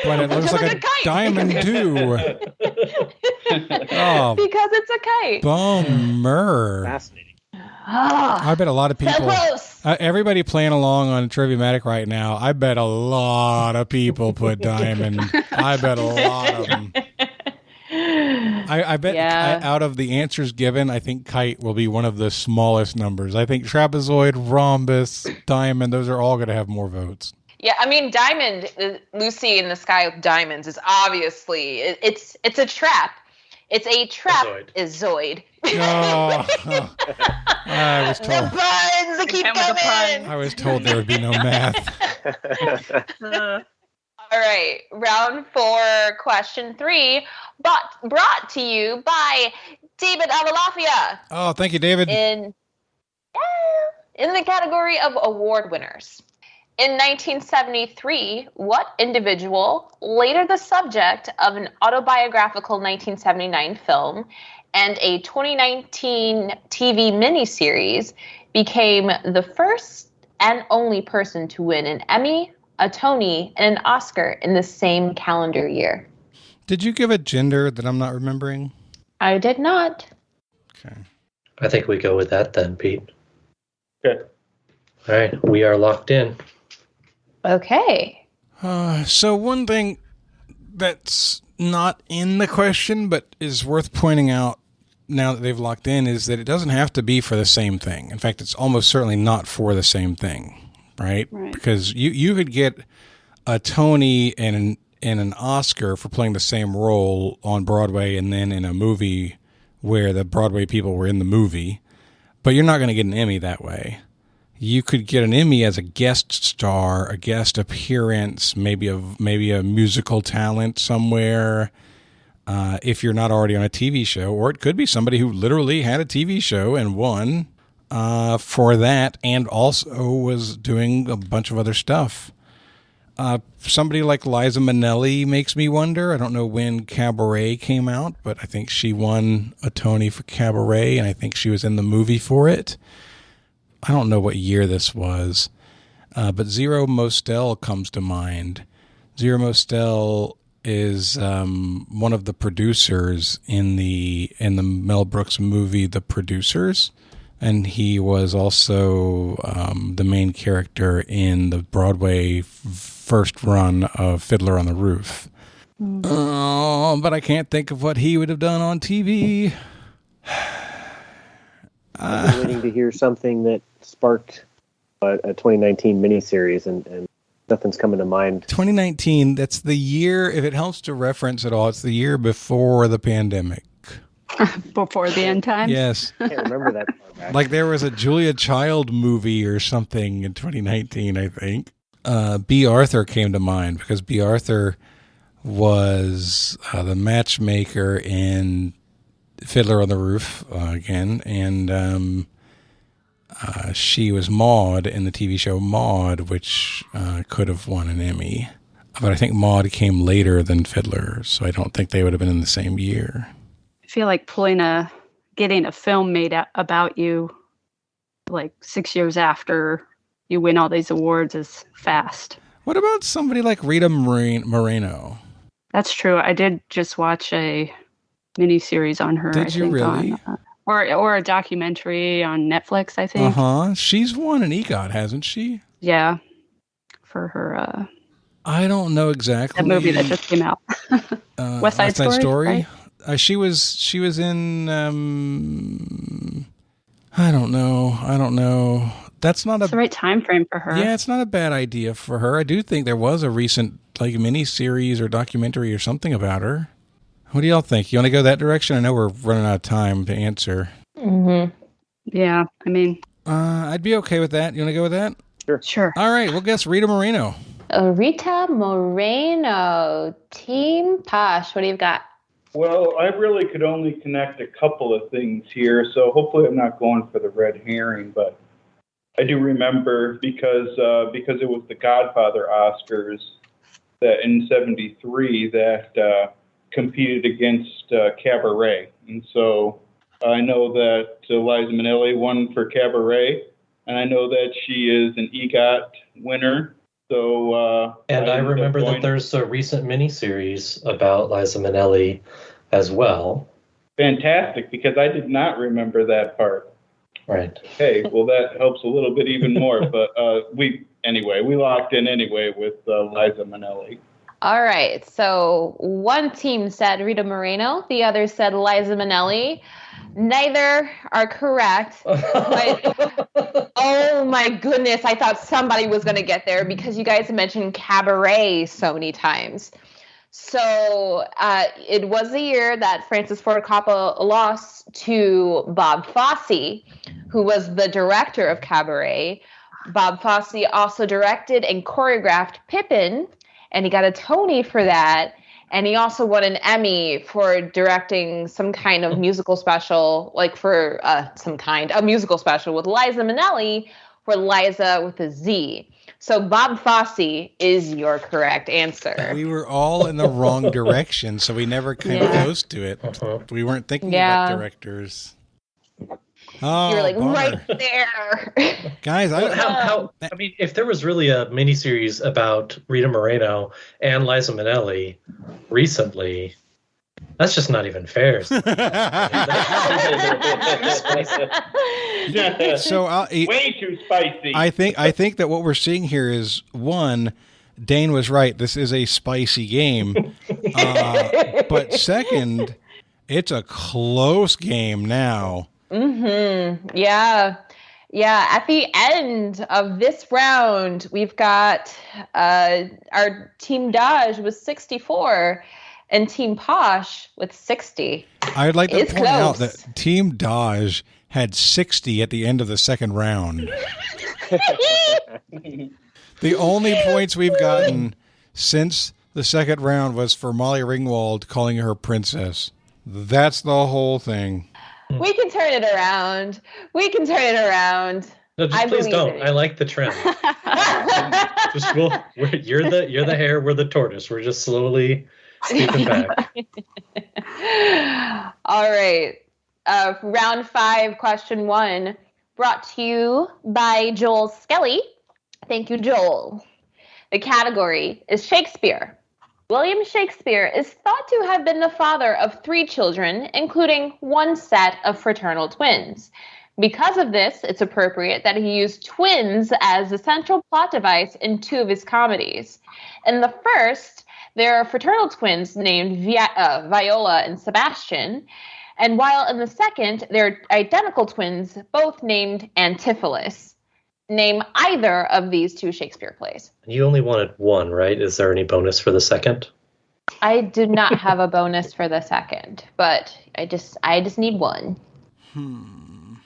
But it looks like a kite. Diamond too. Oh, because it's a kite. Bummer. Fascinating. I bet a lot of people, So close. Everybody playing along on Triviamatic right now, I bet a lot of people put Diamond. I bet a lot of them. I bet out of the answers given, I think kite will be one of the smallest numbers. I think trapezoid, rhombus, diamond, those are all going to have more votes. Yeah, I mean, diamond, Lucy in the Sky with Diamonds is obviously, it's a trap. It's a trapezoid. Oh, I was told. The puns that keep coming. I was told there would be no math. All right, round 4, question 3, brought to you by David Avalafia. Oh, thank you, David. In the category of award winners. In 1973, what individual, later the subject of an autobiographical 1979 film and a 2019 TV miniseries, became the first and only person to win an Emmy, a Tony, and an Oscar in the same calendar year? Did you give a gender that I'm not remembering? I did not. Okay. I think we go with that then, Pete. Okay. All right, we are locked in. Okay. So one thing that's not in the question but is worth pointing out now that they've locked in is that it doesn't have to be for the same thing. In fact, it's almost certainly not for the same thing, right? Because you could get a Tony and an Oscar for playing the same role on Broadway and then in a movie where the Broadway people were in the movie, but you're not going to get an Emmy that way. You could get an Emmy as a guest star, a guest appearance, maybe a musical talent somewhere, if you're not already on a TV show, or it could be somebody who literally had a TV show and won for that and also was doing a bunch of other stuff. Somebody like Liza Minnelli makes me wonder. I don't know when Cabaret came out, but I think she won a Tony for Cabaret, and I think she was in the movie for it. I don't know what year this was, but Zero Mostel comes to mind. Zero Mostel is one of the producers in the Mel Brooks movie The Producers, and he was also the main character in the Broadway first run of Fiddler on the Roof. Oh, but I can't think of what he would have done on TV. I've been waiting to hear something that sparked a 2019 miniseries, and nothing's coming to mind. 2019, that's the year, if it helps to reference at all, it's the year before the pandemic. Before the end times? Yes. I can't remember that far back. Like there was a Julia Child movie or something in 2019, I think. B. Arthur came to mind because B. Arthur was the matchmaker in Fiddler on the Roof again, and she was Maude in the TV show Maude, which could have won an Emmy. But I think Maude came later than Fiddler, so I don't think they would have been in the same year. I feel like getting a film made about you like 6 years after you win all these awards is fast. What about somebody like Rita Moreno? That's true. I did just watch a miniseries on her. Did you really? Or a documentary on Netflix, I think. She's won an EGOT, hasn't she? Yeah. For her I don't know exactly. that movie that just came out. West Side Story? Right? She was in I don't know. That's not the right time frame for her. Yeah, it's not a bad idea for her. I do think there was a recent like mini series or documentary or something about her. What do y'all think? You want to go that direction? I know we're running out of time to answer. Mm-hmm. Yeah, I mean, I'd be okay with that. You want to go with that? Sure. All right, we'll guess Rita Moreno. Rita Moreno. Team Posh, what do you got? Well, I really could only connect a couple of things here, so hopefully I'm not going for the red herring, but I do remember because it was the Godfather Oscars that in '73 that competed against Cabaret, and so I know that Liza Minnelli won for Cabaret, and I know that she is an EGOT winner. So and I remember that there's a recent miniseries about Liza Minnelli as well. Fantastic, because I did not remember that part. Right. Okay, well that helps a little bit even more. But we locked in anyway with Liza Minnelli. All right, so one team said Rita Moreno, the other said Liza Minnelli. Neither are correct. Oh my goodness, I thought somebody was going to get there because you guys mentioned Cabaret so many times. So it was the year that Francis Ford Coppola lost to Bob Fosse, who was the director of Cabaret. Bob Fosse also directed and choreographed Pippin, and he got a Tony for that. And he also won an Emmy for directing some kind of musical special, a musical special with Liza Minnelli for Liza with a Z. So Bob Fosse is your correct answer. We were all in the wrong direction, so we never came close to it. We weren't thinking about directors. Oh, you were like bummer. right there. Guys, I mean, if there was really a miniseries about Rita Moreno and Liza Minnelli recently, that's just not even fair. So way too spicy. I think that what we're seeing here is, one, Dane was right. This is a spicy game. But second, it's a close game now. Mm-hmm. Yeah. Yeah. At the end of this round, we've got our Team Dodge with 64 and Team Posh with 60. I'd like to point out that Team Dodge had 60 at the end of the second round. The only points we've gotten since the second round was for Molly Ringwald calling her princess. That's the whole thing. We can turn it around. No, just please don't. I like the trend. You're the hare, we're the tortoise. We're just slowly stepping back. All right. Round 5, question 1, brought to you by Joel Skelly. Thank you, Joel. The category is Shakespeare. William Shakespeare is thought to have been the father of 3 children, including 1 set of fraternal twins. Because of this, it's appropriate that he used twins as the central plot device in 2 of his comedies. In the first, there are fraternal twins named Viola and Sebastian, and while in the second, they're identical twins, both named Antipholus. Name either of these 2 Shakespeare plays. You only wanted 1, right? Is there any bonus for the second? I do not have a bonus for the second, but I just need 1. All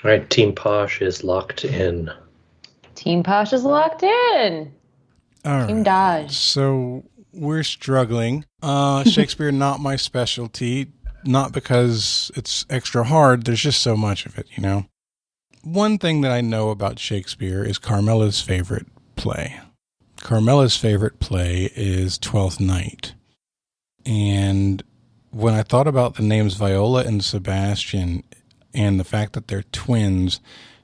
right, Team Posh is locked in. Team Posh is locked in. All right. Team Dodge. So we're struggling. Shakespeare, not my specialty. Not because it's extra hard. There's just so much of it, you know. One thing that I know about Shakespeare is Carmela's favorite play. Carmela's favorite play is Twelfth Night. And when I thought about the names Viola and Sebastian and the fact that they're twins,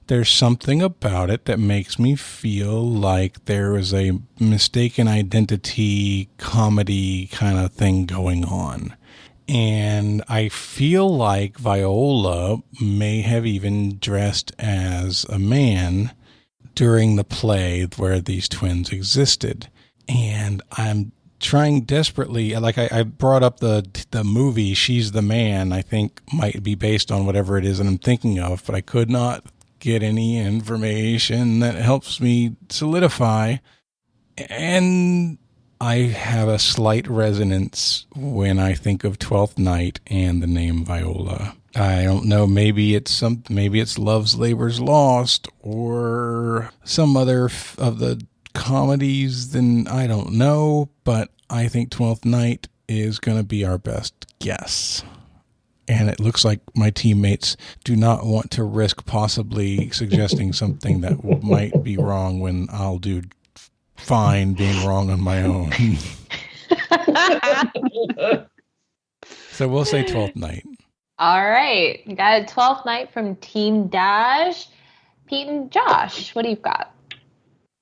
there's something about it that makes me feel like there is a mistaken identity comedy kind of thing going on. And I feel like Viola may have even dressed as a man during the play where these twins existed. And I'm trying desperately, like I brought up the movie She's the Man, I think might be based on whatever it is that I'm thinking of, but I could not get any information that helps me solidify. And I have a slight resonance when I think of Twelfth Night and the name Viola. I don't know, maybe it's Love's Labor's Lost or some other of the comedies, then I don't know, but I think Twelfth Night is going to be our best guess. And it looks like my teammates do not want to risk possibly suggesting something that might be wrong when I'll do fine being wrong on my own. So we'll say 12th Night. All right. You got a 12th Night from Team Dodge. Pete and Josh, what do you got?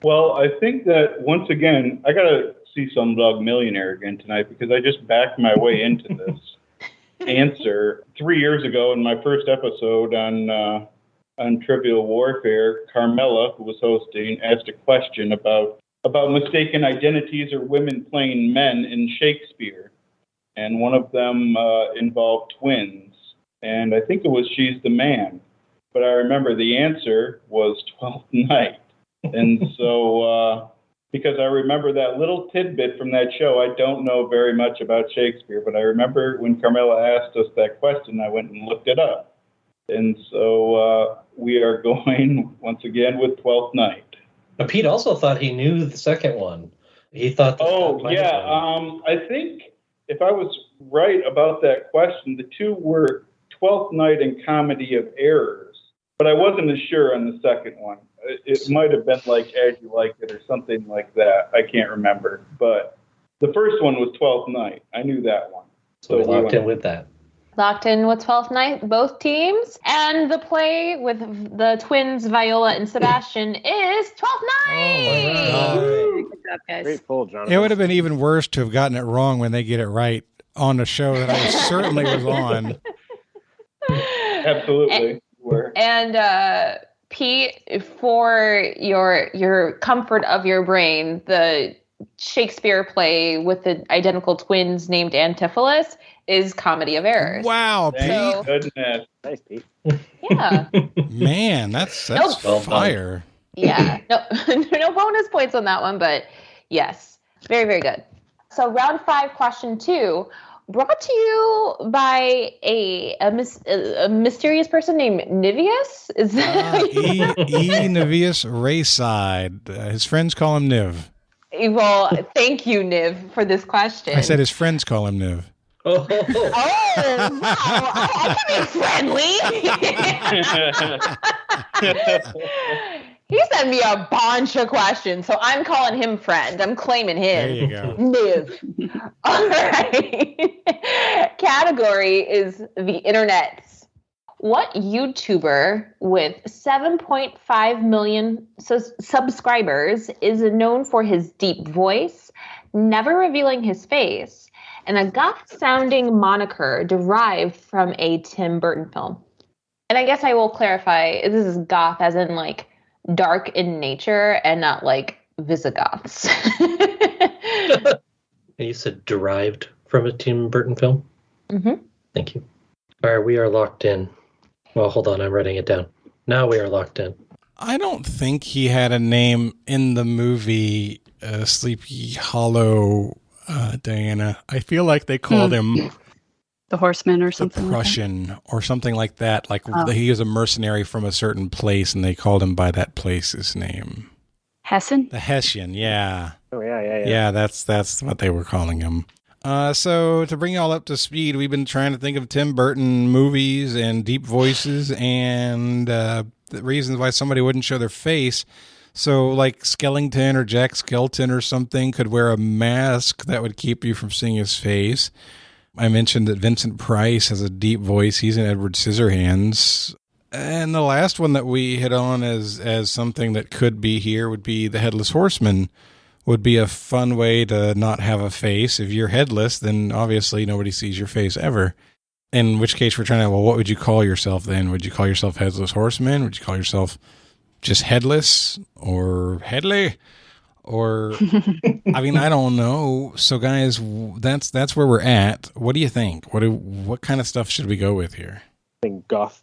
Well, I think that, once again, I got to see Slumdog Millionaire again tonight because I just backed my way into this answer. 3 years ago in my first episode on Trivial Warfare, Carmela, who was hosting, asked a question about mistaken identities or women playing men in Shakespeare. And one of them involved twins. And I think it was She's the Man. But I remember the answer was 12th Night. And so, because I remember that little tidbit from that show, I don't know very much about Shakespeare, but I remember when Carmela asked us that question, I went and looked it up. And so we are going, once again, with 12th Night. But Pete also thought he knew the second one. He thought that. I think if I was right about that question, the two were 12th Night and Comedy of Errors. but I wasn't as sure on the second one. It might have been like As You Like It or something like that. I can't remember. But the first one was 12th Night. I knew that one. So we locked in with that. Locked in with 12th Night, both teams. And the play with the twins, Viola and Sebastian, is 12th Night! Oh, Good job, guys. Great pull, Jonathan. it would have been even worse to have gotten it wrong when they get it right on the show that I certainly was on. Absolutely. And Pete, for your comfort of your brain, the Shakespeare play with the identical twins named Antipholus is Comedy of Errors. Wow, Thank Pete. goodness. Nice, Pete. Yeah. Man, that's Well fire. Yeah. No bonus points on that one, but yes. Very, very good. So round 5, question 2, brought to you by a mysterious person named Nivius. Is that Nivius Rayside. His friends call him Niv. Well, thank you, Niv, for this question. I said his friends call him Niv. Oh, wow. I can be friendly. He sent me a bunch of questions, so I'm calling him friend. I'm claiming him. There you go. Niv. All right. Category is the internets. What YouTuber with 7.5 million subscribers is known for his deep voice, never revealing his face, and a goth-sounding moniker derived from a Tim Burton film? And I guess I will clarify, this is goth as in like dark in nature and not like Visigoths. You said derived from a Tim Burton film? Mm-hmm. Thank you. All right, we are locked in. Well, hold on, I'm writing it down. Now we are locked in. I don't think he had a name in the movie Sleepy Hollow, Diana. I feel like they called him The Horseman or the something. Prussian or something like that. Like he was a mercenary from a certain place, and they called him by that place's name. Hessen? The Hessian, yeah. Oh, yeah. Yeah, that's what they were calling him. So to bring you all up to speed, we've been trying to think of Tim Burton movies and deep voices and the reasons why somebody wouldn't show their face. So like Skellington or Jack Skelton or something could wear a mask that would keep you from seeing his face. I mentioned that Vincent Price has a deep voice. He's in Edward Scissorhands. And the last one that we hit on as something that could be here would be the Headless Horseman. Would be a fun way to not have a face. If you're headless, then obviously nobody sees your face ever. In which case we're trying to, well, what would you call yourself then? Would you call yourself Headless Horseman? Would you call yourself just Headless or Headley? Or, I mean, I don't know. So guys, that's where we're at. What do you think? What kind of stuff should we go with here? I think goth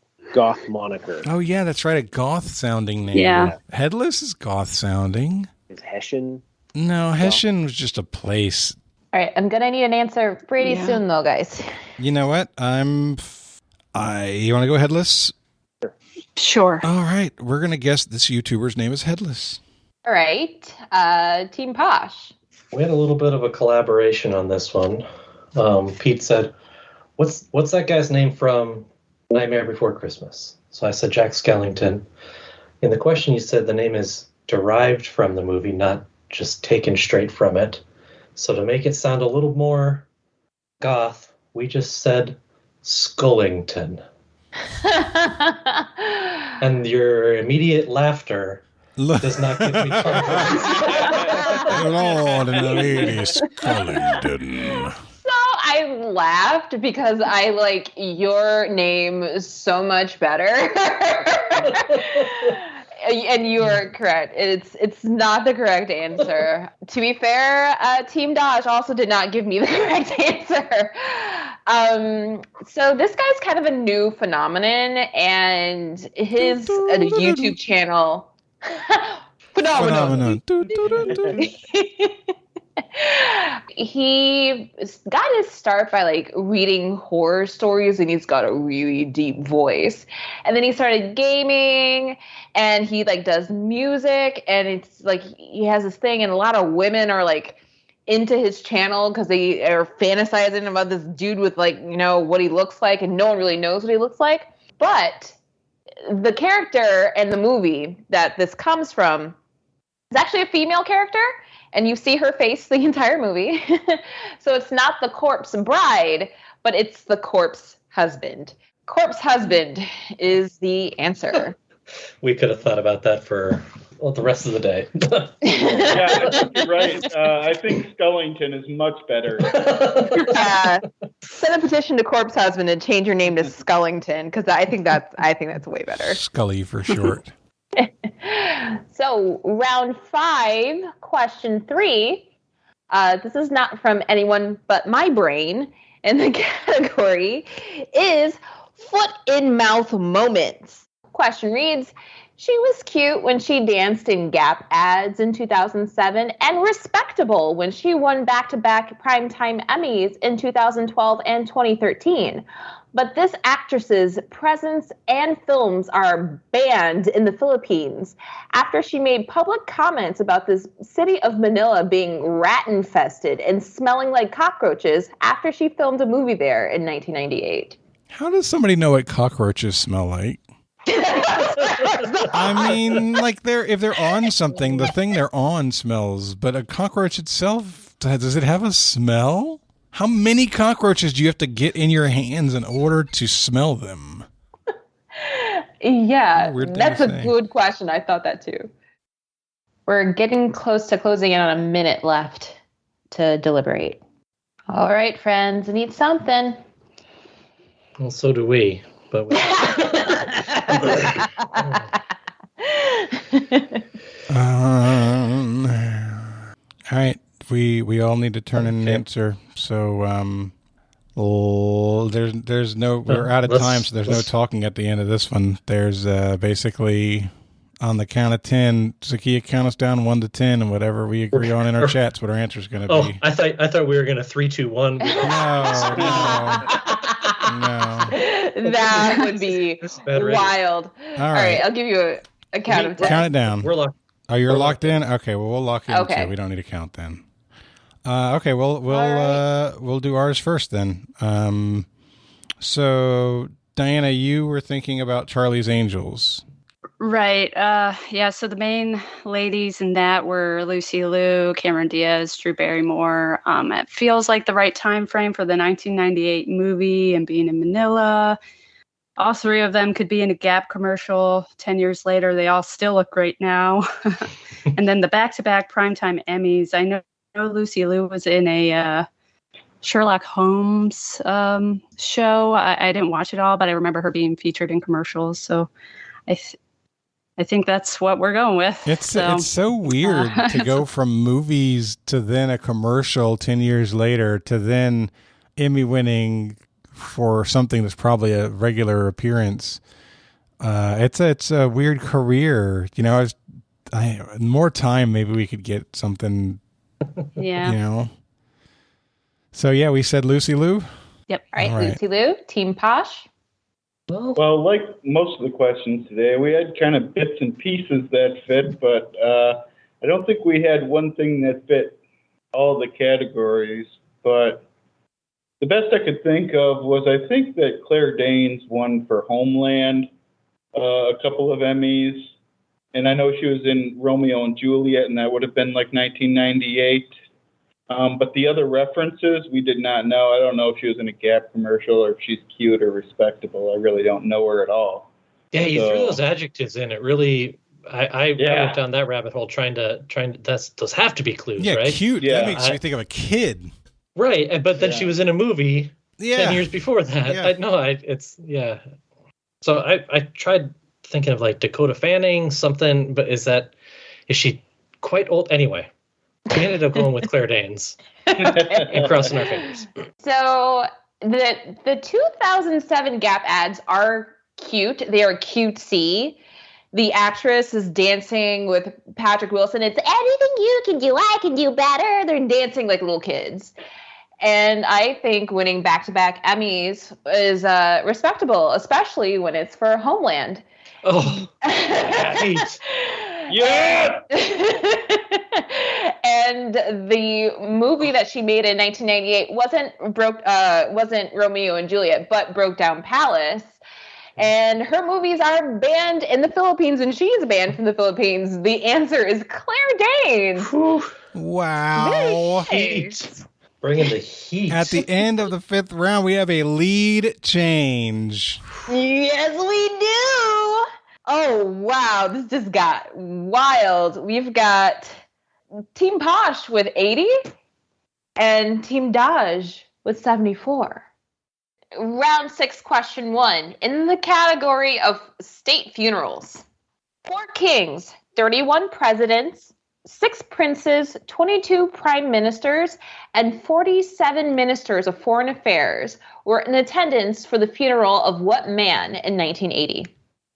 moniker. Oh yeah, that's right. A goth sounding name. Yeah. Headless is goth sounding. Is Hessian? No, Hessian was just a place. All right, I'm gonna need an answer pretty soon, though, guys. You know what? You want to go Headless? Sure. All right, we're gonna guess this YouTuber's name is Headless. All right, Team Posh. We had a little bit of a collaboration on this one. Pete said, "What's that guy's name from Nightmare Before Christmas?" So I said Jack Skellington. In the question, you said the name is derived from the movie, not just taken straight from it. So to make it sound a little more goth, we just said Skullington. And your immediate laughter does not give me confidence. Lord and Lady Skullington. So I laughed because I like your name so much better. And you are correct. It's not the correct answer. To be fair, Team Dodge also did not give me the correct answer. So this guy's kind of a new phenomenon, and his YouTube channel... Phenomenon. He got his start by like reading horror stories, and he's got a really deep voice. And then he started gaming, and he like does music, and it's like he has this thing, and a lot of women are like into his channel because they are fantasizing about this dude with like, you know, what he looks like, and no one really knows what he looks like. But the character and the movie that this comes from is actually a female character, and you see her face the entire movie. So it's not the corpse bride, but it's the corpse husband. Corpse husband is the answer. We could have thought about that for the rest of the day. Yeah, I think you're right. I think Scullington is much better. Yeah. Send a petition to Corpse Husband and change your name to Scullington, because I think that's way better. Scully for short. So round 5, question 3. This is not from anyone but my brain, and the category is foot in mouth moments. Question reads, she was cute when she danced in Gap ads in 2007 and respectable when she won back-to-back Primetime Emmys in 2012 and 2013. But this actress's presence and films are banned in the Philippines after she made public comments about this city of Manila being rat-infested and smelling like cockroaches after she filmed a movie there in 1998. How does somebody know what cockroaches smell like? I mean, like if they're on something, the thing they're on smells, but a cockroach itself, does it have a smell? How many cockroaches do you have to get in your hands in order to smell them? Yeah, that's a good question. I thought that too. We're getting close to closing in on a minute left to deliberate. All right, friends, need something. Well, so do we. But all right, we all need to turn in an answer. So there's no, we're out of time, so there's no talking at the end of this one. There's basically on the count of 10, Zahkia, count us down 1 to 10, and whatever we agree on in our chats, what our answer is going to be. I thought we were going to 3, 2, 1. No. That would be wild. All right, I'll give you a count of 10. Count it down. We're locked. Oh, you're locked in? Okay, well, we'll lock you in Okay. too. We don't need to count then. Okay, we'll do ours first then. So, Diana, you were thinking about Charlie's Angels. Right. Yeah, so the main ladies in that were Lucy Liu, Cameron Diaz, Drew Barrymore. It feels like the right time frame for the 1998 movie and being in Manila. All 3 of them could be in a Gap commercial 10 years later. They all still look great now. And then the back-to-back Primetime Emmys. I know Lucy Liu was in a Sherlock Holmes show. I didn't watch it all, but I remember her being featured in commercials. So I think that's what we're going with. It's so weird to go from movies to then a commercial 10 years later to then Emmy winning for something that's probably a regular appearance. It's a weird career. You know, more time, maybe we could get something. Yeah. You know. So yeah, we said Lucy Liu. Yep. All right. Lucy Liu, Team Posh. Well, like most of the questions today, we had kind of bits and pieces that fit, but I don't think we had one thing that fit all the categories. But the best I could think of was I think that Claire Danes won for Homeland a couple of Emmys. And I know she was in Romeo and Juliet, and that would have been like 1998. But the other references, we did not know. I don't know if she was in a Gap commercial or if she's cute or respectable. I really don't know her at all. Yeah, you threw those adjectives in. It really, I went down that rabbit hole trying to. Those have to be clues, yeah, right? Cute. Yeah, that makes me think of a kid. Right, but then she was in a movie 10 years before that. Yeah. So I tried thinking of like Dakota Fanning, something, but is she quite old? Anyway. We ended up going with Claire Danes and crossing our fingers. So the 2007 Gap ads are cute. They are cutesy. The actress is dancing with Patrick Wilson. It's anything you can do, I can do better. They're dancing like little kids. And I think winning back-to-back Emmys is respectable, especially when it's for Homeland. Oh, right. Yeah. And the movie that she made in 1998 wasn't Romeo and Juliet, but Broke Down Palace. And her movies are banned in the Philippines, and she's banned from the Philippines. The answer is Claire Danes. Wow. Heat. Bringing the heat. At the end of the 5th round, we have a lead change. Yes, we do. Oh, wow. This just got wild. We've got Team Posh with 80 and Team Daj with 74. Round 6, question 1. In the category of state funerals, 4 kings, 31 presidents, 6 princes, 22 prime ministers, and 47 ministers of foreign affairs were in attendance for the funeral of what man in 1980?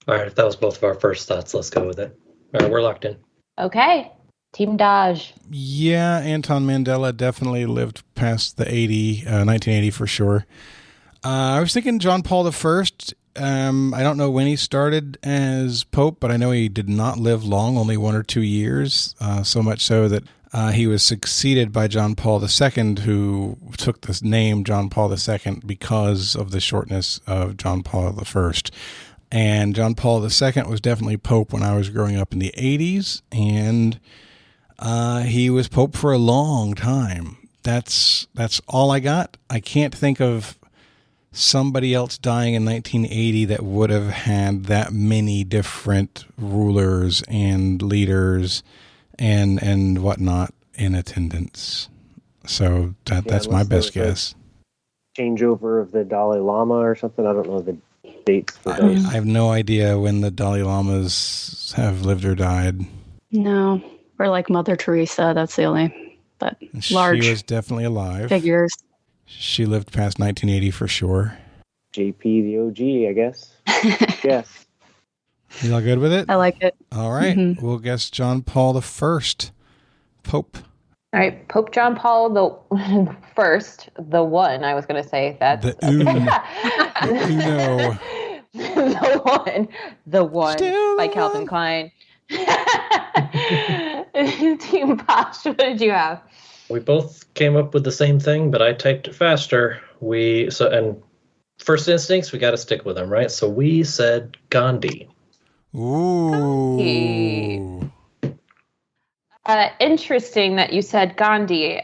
All right, that was both of our first thoughts. Let's go with it. All right, we're locked in. Okay. Team Daj. Yeah, Anton Mandela definitely lived past the 1980 for sure. I was thinking John Paul I. I don't know when he started as Pope, but I know he did not live long, only 1 or 2 years, so much so that he was succeeded by John Paul II, who took this name John Paul II because of the shortness of John Paul I. And John Paul II was definitely Pope when I was growing up in the 80s, and he was Pope for a long time. That's all I got. I can't think of somebody else dying in 1980 that would have had that many different rulers and leaders and whatnot in attendance. So that's my best guess. Changeover of the Dalai Lama or something. I don't know the dates for those. I have no idea when the Dalai Lamas have lived or died. No, we're like Mother Teresa. That's the only, but large. She was definitely alive. Figures. She lived past 1980 for sure. JP the OG, I guess. Yes. You all good with it? I like it. All right. Mm-hmm. We'll guess John Paul I, Pope. All right. Pope John Paul the First, the one, I was going to say that. The Uno. The one Still by the Calvin one. Klein. Team Posh, what did you have? We both came up with the same thing, but I typed it faster. And first instincts, we got to stick with them, right? So we said Gandhi. Ooh. Gandhi. Interesting that you said Gandhi.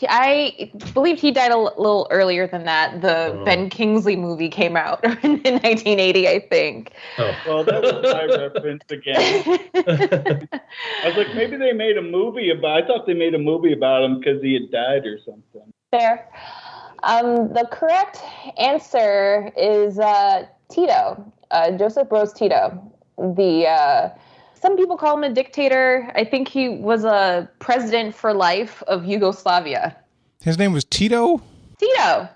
I believed he died a little earlier than that. The Ben Kingsley movie came out in 1980, I think. Oh. Well, that was my reference again. I was like, maybe they made a movie I thought they made a movie about him because he had died or something. Fair. The correct answer is Tito, Joseph Broz Tito. Some people call him a dictator. I think he was a president for life of Yugoslavia. His name was Tito? Tito.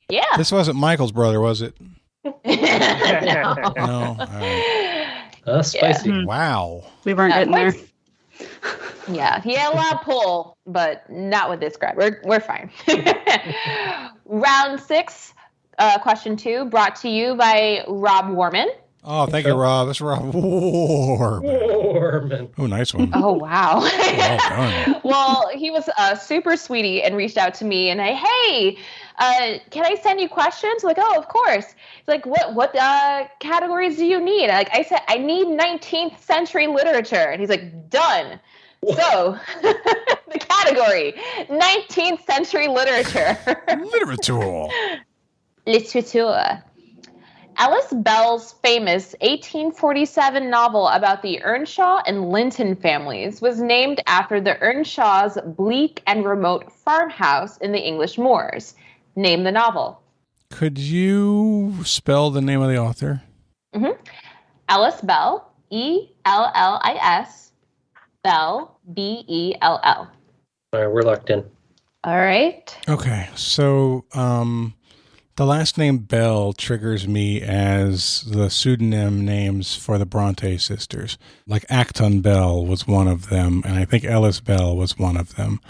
Yeah. This wasn't Michael's brother, was it? No. No. All right. Spicy. Yeah. Wow. We weren't getting there. Yeah, he had a lot of pull, but not with this guy. We're fine. Round 6, question 2, brought to you by Rob Warman. Oh, thank you, Rob. That's Rob Warman. Oh, nice one. Oh, wow. Well done. Well, he was super sweetie and reached out to me and hey, can I send you questions? Like, oh, of course. He's like, what categories do you need? Like, I said, I need 19th century literature. And he's like, done. What? So, the category, 19th century literature. Literature. Alice Bell's famous 1847 novel about the Earnshaw and Linton families was named after the Earnshaw's bleak and remote farmhouse in the English moors. Name the novel. Could you spell the name of the author? Mm-hmm. Alice Bell, E-L-L-I-S, Bell, B-E-L-L. All right, we're locked in. All right. Okay, so the last name Bell triggers me as the pseudonym names for the Bronte sisters. Like Acton Bell was one of them, and I think Ellis Bell was one of them.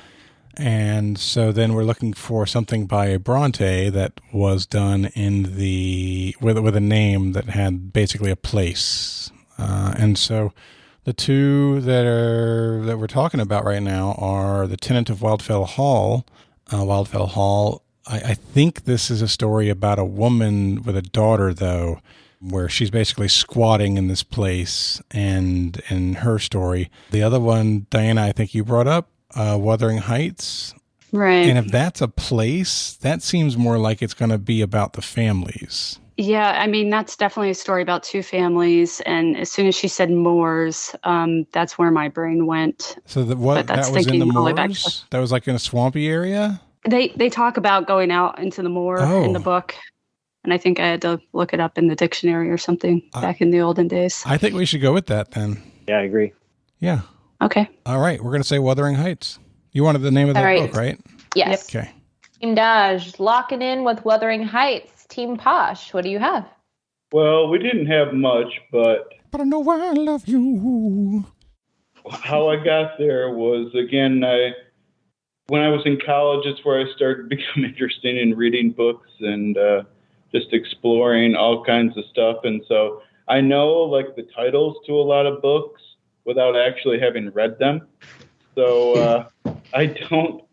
And so then we're looking for something by a Bronte that was done in with a name that had basically a place. And so the two that we're talking about right now are The Tenant of Wildfell Hall, I think this is a story about a woman with a daughter, though, where she's basically squatting in this place, and in her story. The other one, Diana, I think you brought up, Wuthering Heights. Right. And if that's a place, that seems more like it's going to be about the families. Yeah, I mean, that's definitely a story about two families. And as soon as she said moors, that's where my brain went. So that was in the moors? That was like in a swampy area? They talk about going out into the moor in the book. And I think I had to look it up in the dictionary or something back in the olden days. I think we should go with that then. Yeah, I agree. Yeah. Okay. All right. We're going to say Wuthering Heights. You wanted the name of that book, right? Yes. Okay. Team Dodge, locking in with Wuthering Heights. Team Posh, what do you have? Well, we didn't have much, but I know why I love you. How I got there was, again, when I was in college, it's where I started to become interested in reading books and just exploring all kinds of stuff. And so I know like the titles to a lot of books without actually having read them. So I don't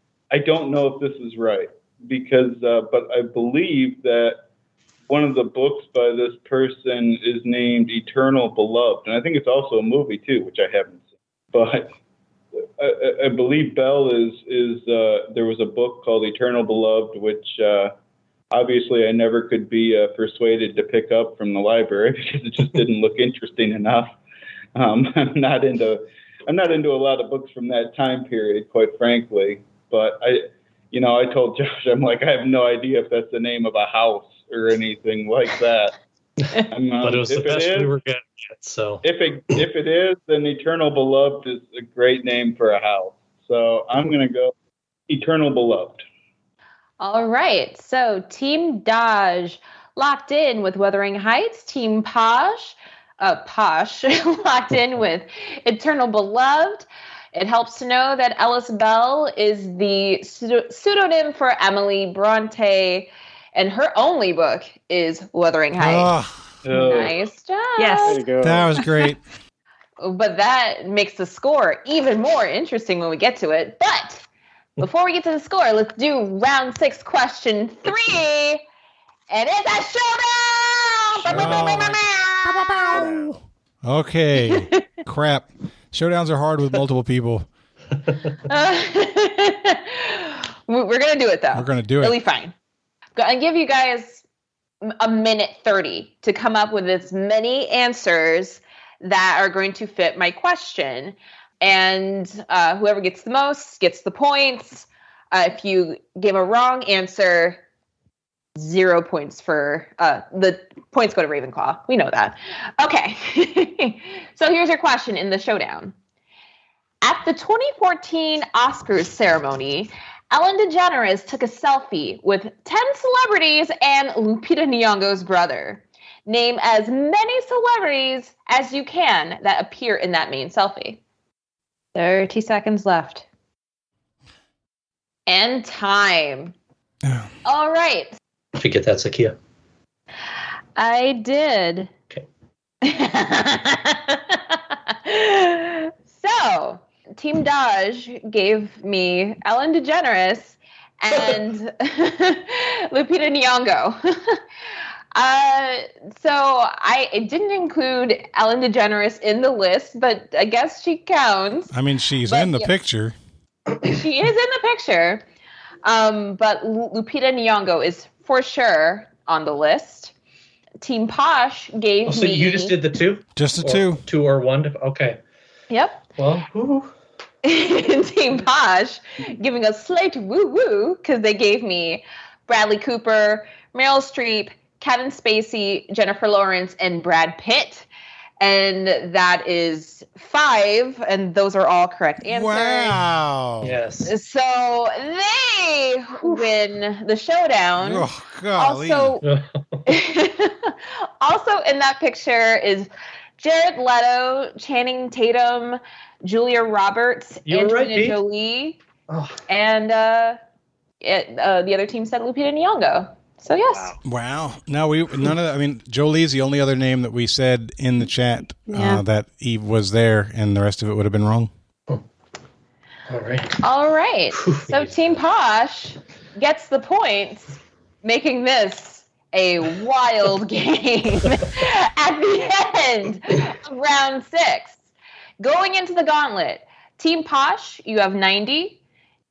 know if this is right because, but I believe that one of the books by this person is named Eternal Beloved. And I think it's also a movie too, which I haven't seen. But I believe Bell is there was a book called Eternal Beloved, which obviously I never could be persuaded to pick up from the library because it just didn't look interesting enough. I'm not into a lot of books from that time period, quite frankly. But I told Josh, I'm like, I have no idea if that's the name of a house or anything like that. But it was the best we were going to get. So if it is, then Eternal Beloved is a great name for a house. So I'm going to go Eternal Beloved. All right. So Team Dodge locked in with Wuthering Heights. Team Posh locked in with Eternal Beloved. It helps to know that Ellis Bell is the pseudonym for Emily Bronte, and her only book is Wuthering Heights. Nice job. Yes. That was great. But that makes the score even more interesting when we get to it. But before we get to the score, let's do round 6, question 3. And it's a showdown! Okay. Crap. Showdowns are hard with multiple people. We're going to do it, though. We're going to do it. It'll be fine. I give you guys a minute 30 to come up with as many answers that are going to fit my question. And whoever gets the most gets the points. If you give a wrong answer, 0 points for the points go to Ravenclaw. We know that. Okay. So here's your question in the showdown. At the 2014 Oscars ceremony, Ellen DeGeneres took a selfie with 10 celebrities and Lupita Nyong'o's brother. Name as many celebrities as you can that appear in that main selfie. 30 seconds left. And time. All right. Did you get that, Zahkia? I did. Okay. So, Team Dodge gave me Ellen DeGeneres and Lupita Nyong'o. So I didn't include Ellen DeGeneres in the list, but I guess she counts. I mean, she's in the picture. She is in the picture. But Lupita Nyong'o is for sure on the list. Team Posh gave me... So you just did the 2? Just the 2. 2 or 1? Okay. Yep. Well, Team Posh giving a slight woo-woo because they gave me Bradley Cooper, Meryl Streep, Kevin Spacey, Jennifer Lawrence, and Brad Pitt. And that is 5, and those are all correct answers. Wow. Yes. So they win the showdown. Oh, golly. Also in that picture is Jared Leto, Channing Tatum, Julia Roberts, Angelina Jolie, and the other team said Lupita Nyong'o. So yes. Wow. No, Jolie's the only other name that we said in the chat that Eve was there, and the rest of it would have been wrong. All right. So Team Posh, gets the points, making this a wild game at the end of round 6. Going into the gauntlet, Team Posh, you have 90.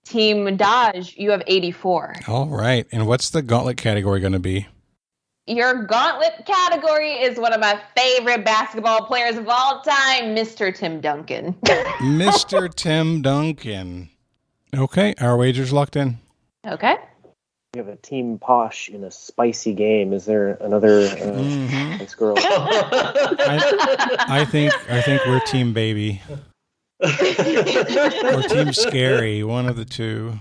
Team Dodge, you have 84. All right. And what's the gauntlet category going to be? Your gauntlet category is one of my favorite basketball players of all time, Mr. Tim Duncan. Mr. Tim Duncan. Okay. Our wager's locked in. Okay. We have a Team Posh in a spicy game. Is there another nice girl? I think we're Team Baby. Or Team Scary, one of the two.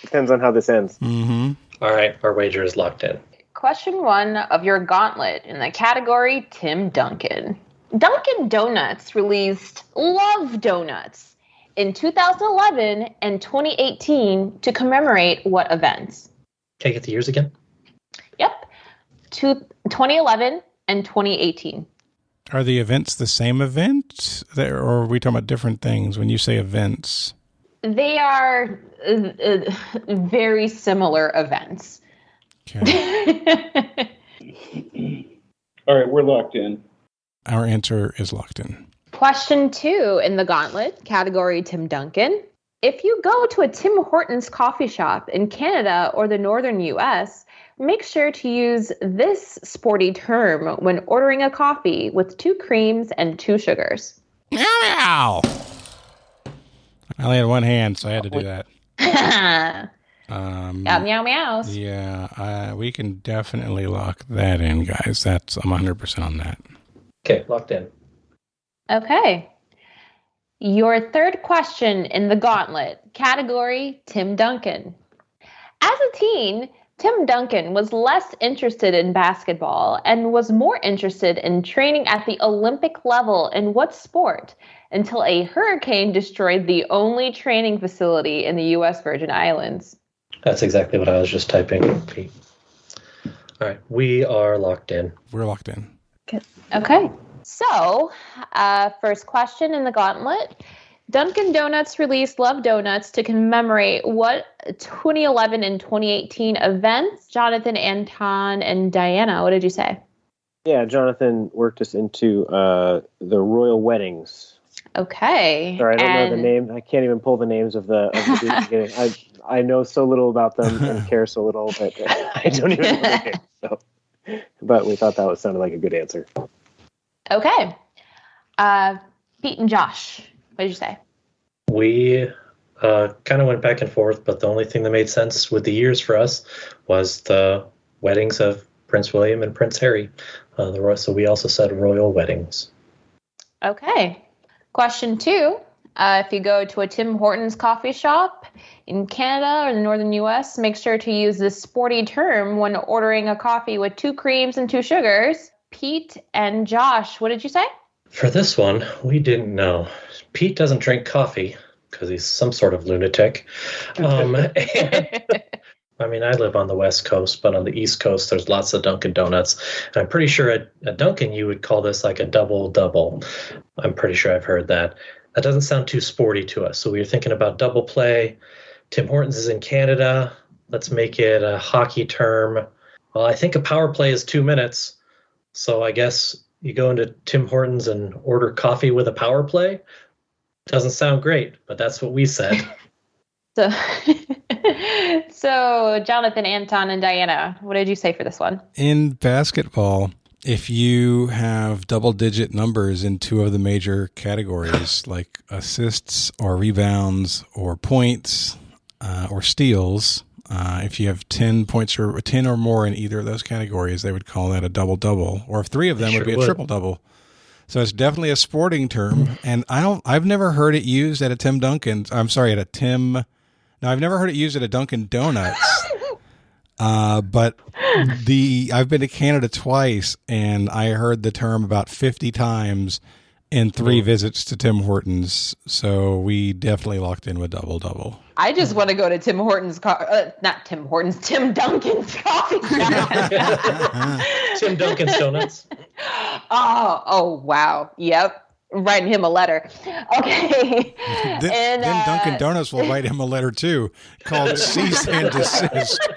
Depends on how this ends. Mm-hmm. All right, our wager is locked in. Question 1 of your gauntlet in the category Tim Duncan. Dunkin' Donuts released Love Donuts in 2011 and 2018 to commemorate what events? Can I get the years again? Yep. 2011 and 2018. Are the events the same event? Or are we talking about different things when you say events? They are very similar events. Okay. All right, we're locked in. Our answer is locked in. Question 2 in the gauntlet, category Tim Duncan. If you go to a Tim Hortons coffee shop in Canada or the northern U.S., make sure to use this sporty term when ordering a coffee with 2 creams and 2 sugars. Meow meow! I only had one hand, so I had to do that. Meow meows. Yeah, we can definitely lock that in, guys. I'm 100% on that. Okay, locked in. Okay. Your third question in the gauntlet, category Tim Duncan. As a teen, Tim Duncan was less interested in basketball and was more interested in training at the Olympic level in what sport until a hurricane destroyed the only training facility in the U.S. Virgin Islands. That's exactly what I was just typing, Pete. All right, we are locked in. We're locked in. Okay. So, first question in the gauntlet. Dunkin' Donuts released Love Donuts to commemorate what 2011 and 2018 events? Jonathan, Anton, and Diana, what did you say? Yeah, Jonathan worked us into the royal weddings. Okay. Sorry, I don't know the name. I can't even pull the names of the beginning. I know so little about them and care so little, but I don't even know the names. So. But we thought that sounded like a good answer. Okay. Pete and Josh, what did you say? We kind of went back and forth, but the only thing that made sense with the years for us was the weddings of Prince William and Prince Harry. So we also said royal weddings. Okay. Question 2. If you go to a Tim Hortons coffee shop in Canada or the northern U.S., make sure to use this sporty term when ordering a coffee with 2 creams and 2 sugars. Pete and Josh, what did you say? For this one, we didn't know. Pete doesn't drink coffee because he's some sort of lunatic. I live on the West Coast, but on the East Coast, there's lots of Dunkin' Donuts. And I'm pretty sure at Dunkin', you would call this like a double-double. I'm pretty sure I've heard that. That doesn't sound too sporty to us. So we were thinking about double play. Tim Hortons is in Canada. Let's make it a hockey term. Well, I think a power play is 2 minutes. So I guess you go into Tim Hortons and order coffee with a power play. Doesn't sound great, but that's what we said. So Jonathan, Anton, and Diana, what did you say for this one? In basketball, if you have double-digit numbers in 2 of the major categories, like assists or rebounds or points or steals, if you have 10 points or 10 or more in either of those categories, they would call that a double-double. Or if 3 of them would be a triple-double. So it's definitely a sporting term, and I've never heard it used at a Tim Duncan's. I'm sorry, I've never heard it used at a Dunkin' Donuts. But I've been to Canada twice, and I heard the term about 50 times in 3 visits to Tim Hortons. So we definitely locked in with double-double. I just want to go to Tim Duncan's coffee shop. Tim Duncan's Donuts. Oh, wow. Yep. writing him a letter. Okay. Then Dunkin' Donuts will write him a letter too, called cease and desist.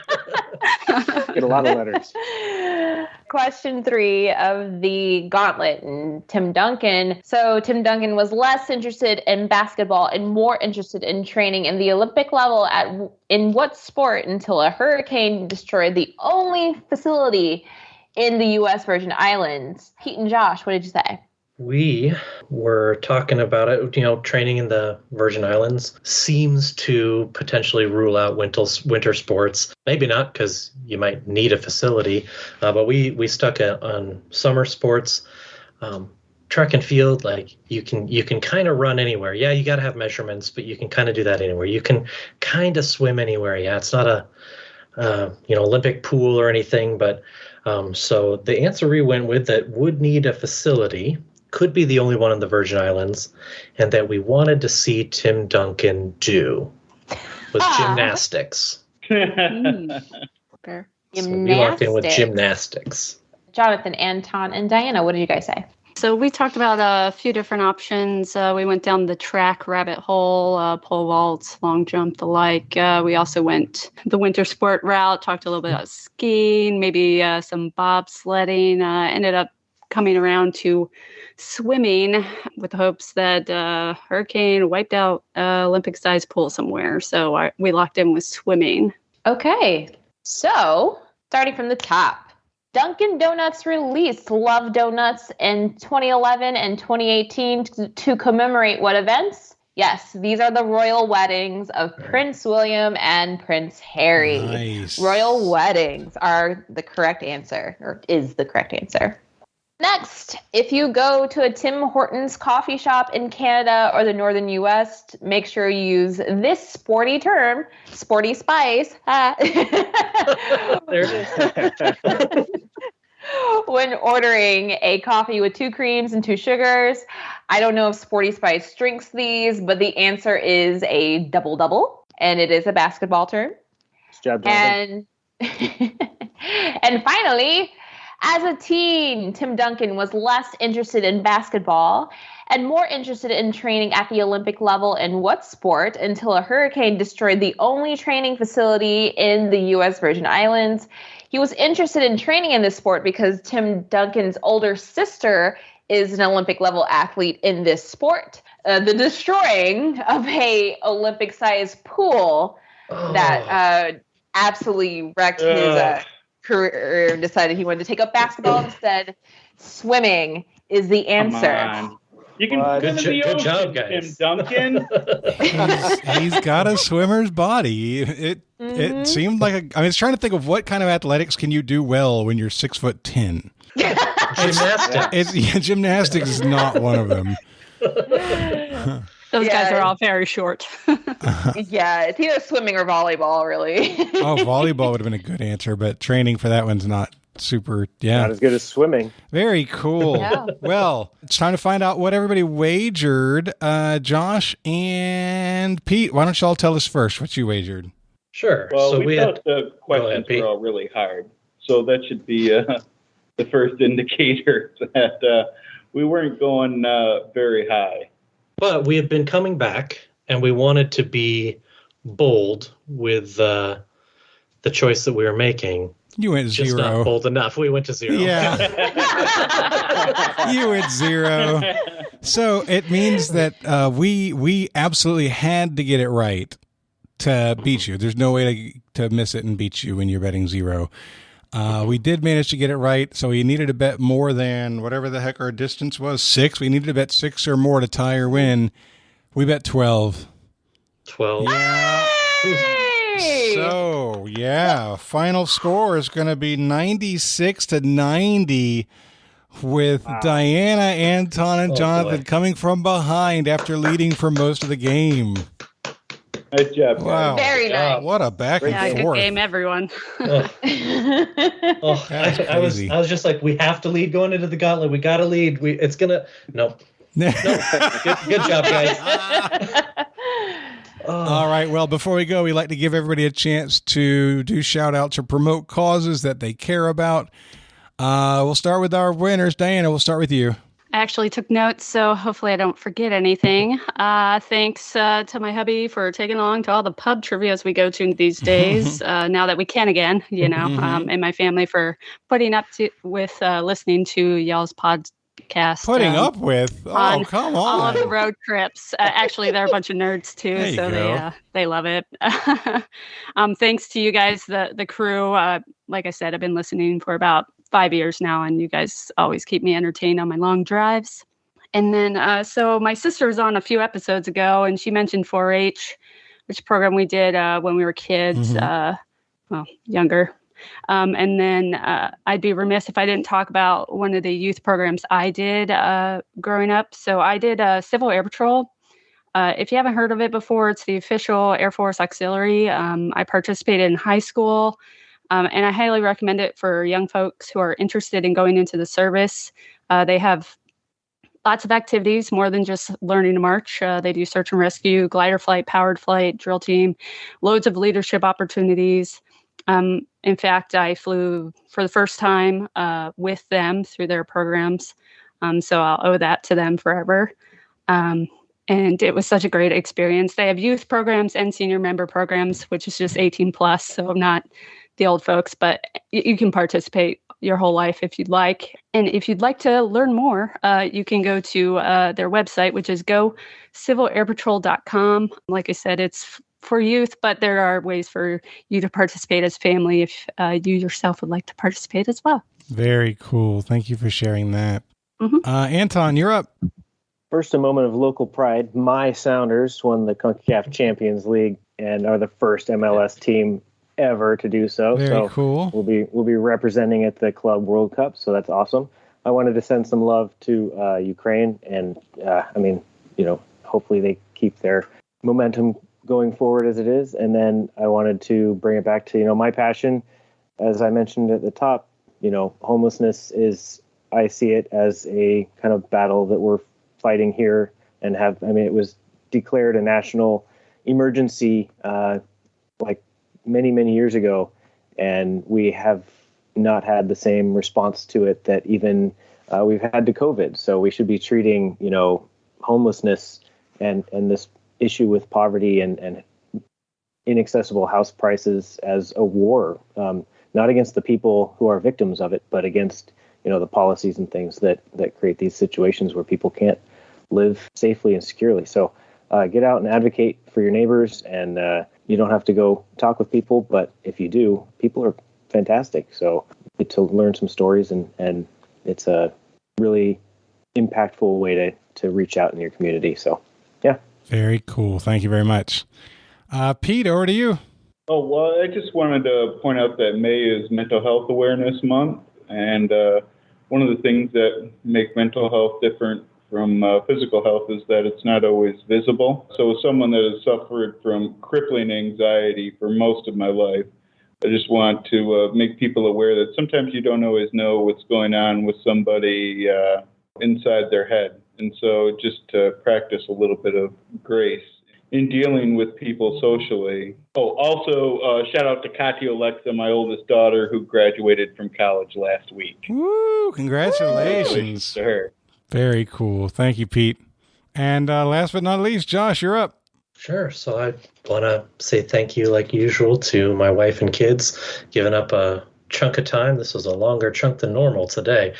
Get a lot of letters. Question 3 of the gauntlet, and Tim Duncan. So Tim Duncan was less interested in basketball and more interested in training in the Olympic level in what sport until a hurricane destroyed the only facility in the U.S. Virgin Islands. Pete and Josh, what did you say? We were talking about it, training in the Virgin Islands seems to potentially rule out winter sports. Maybe not, because you might need a facility, but we stuck on summer sports. Track and field, like you can kind of run anywhere. Yeah, you got to have measurements, but you can kind of do that anywhere. You can kind of swim anywhere. Yeah, it's not a Olympic pool or anything, but so the answer we went with that would need a facility, could be the only one in the Virgin Islands, and that we wanted to see Tim Duncan do was gymnastics. Fair. So we locked in with gymnastics. Jonathan, Anton, and Diana, what did you guys say? So we talked about a few different options. We went down the track rabbit hole, pole vaults, long jump, the like. We also went the winter sport route, talked a little bit about skiing, maybe some bobsledding, ended up coming around to swimming with hopes that hurricane wiped out Olympic-sized pool somewhere. So we locked in with swimming. Okay, so starting from the top. Dunkin' Donuts released Love Donuts in 2011 and 2018 to commemorate what events? Yes, these are the royal weddings of Prince William and Prince Harry. Nice. Royal weddings are the correct answer, or is the correct answer. Next, if you go to a Tim Hortons coffee shop in Canada or the northern U.S., make sure you use this sporty term, sporty spice. There it is. When ordering a coffee with 2 creams and 2 sugars. I don't know if Sporty Spice drinks these, but the answer is a double-double, and it is a basketball term. Good job, Jonathan. And finally, as a teen, Tim Duncan was less interested in basketball and more interested in training at the Olympic level in what sport until a hurricane destroyed the only training facility in the U.S. Virgin Islands. He was interested in training in this sport because Tim Duncan's older sister is an Olympic level athlete in this sport. The destroying of a Olympic-sized pool that absolutely wrecked his career, decided he wanted to take up basketball instead. Swimming is the answer. You can swim in the ocean, job, guys. Tim Duncan. he's got a swimmer's body. It seemed like I was trying to think of what kind of athletics can you do well when you're 6'10". Gymnastics. Gymnastics is not one of them. Those guys are all very short. Yeah, it's either swimming or volleyball, really. Oh, volleyball would have been a good answer, but training for that one's not super. Yeah, not as good as swimming. Very cool. Yeah. Well, it's time to find out what everybody wagered. Josh and Pete, why don't you all tell us first what you wagered? Sure. Well, so we thought the questions Pete. were all really hard, so that should be the first indicator that we weren't going very high. But we had been coming back, and we wanted to be bold with the choice that we were making. You went Just zero. not bold enough. We went to 0. Yeah. You went 0. So it means that we absolutely had to get it right to beat you. There's no way to miss it and beat you when you're betting 0. We did manage to get it right, so we needed to bet more than whatever the heck our distance was, 6. We needed to bet 6 or more to tie or win. We bet 12. 12. Yeah. Hey! So, yeah, final score is going to be 96-90 with Diana, Anton, and Jonathan coming from behind after leading for most of the game. Nice job, guys. Wow. Very nice. What a back and Yeah, good forth. game, everyone. I was just like, we have to lead going into the gauntlet. We got to lead. It's gonna nope. Good job, guys. All right. Well, before we go, we like to give everybody a chance to do shout outs or promote causes that they care about. We'll start with our winners. Diana, we'll start with you. I actually took notes, so hopefully I don't forget anything. Thanks to my hubby for taking along to all the pub trivias we go to these days, now that we can again, and my family for putting up with listening to y'all's podcast. Putting up with? Oh, come on. All of the road trips. Actually, they're a bunch of nerds, too, so they love it. Thanks to you guys, the crew. Like I said, I've been listening for about 5 years now, and you guys always keep me entertained on my long drives. And then, so my sister was on a few episodes ago, and she mentioned 4-H, which program we did when we were kids, younger. And then I'd be remiss if I didn't talk about one of the youth programs I did growing up. So I did Civil Air Patrol. If you haven't heard of it before, it's the official Air Force Auxiliary. I participated in high school. And I highly recommend it for young folks who are interested in going into the service. They have lots of activities, more than just learning to march. They do search and rescue, glider flight, powered flight, drill team, loads of leadership opportunities. In fact, I flew for the first time with them through their programs. So I'll owe that to them forever. And it was such a great experience. They have youth programs and senior member programs, which is just 18 plus. So not the old folks, but you can participate your whole life if you'd like. And if you'd like to learn more, you can go to their website, which is gocivilairpatrol.com. Like I said, it's for youth, but there are ways for you to participate as family if you yourself would like to participate as well. Very cool. Thank you for sharing that. Anton, you're up. First, a moment of local pride. My Sounders won the CONCACAF Champions League and are the first MLS team ever to do so. Very cool. We'll be representing at the Club World Cup, so that's awesome. I wanted to send some love to Ukraine, and hopefully they keep their momentum going forward as it is. And then I wanted to bring it back to my passion, as I mentioned at the top. Homelessness is, I see it as a kind of battle that we're fighting here, and it was declared a national emergency many years ago, and we have not had the same response to it that even we've had to COVID. So we should be treating homelessness and this issue with poverty and inaccessible house prices as a war, not against the people who are victims of it, but against the policies and things that create these situations where people can't live safely and securely. So get out and advocate for your neighbors, and you don't have to go talk with people, but if you do, people are fantastic. So get to learn some stories, and it's a really impactful way to reach out in your community. So, yeah. Very cool. Thank you very much. Pete, over to you. Oh, well, I just wanted to point out that May is Mental Health Awareness Month, and one of the things that make mental health different from physical health is that it's not always visible. So as someone that has suffered from crippling anxiety for most of my life, I just want to make people aware that sometimes you don't always know what's going on with somebody inside their head. And so just to practice a little bit of grace in dealing with people socially. Oh, also shout out to Olexa, my oldest daughter, who graduated from college last week. Woo! Congratulations to her. Very cool. Thank you, Pete. And last but not least, Josh, you're up. Sure. So I want to say thank you, like usual, to my wife and kids, giving up a chunk of time. This was a longer chunk than normal today.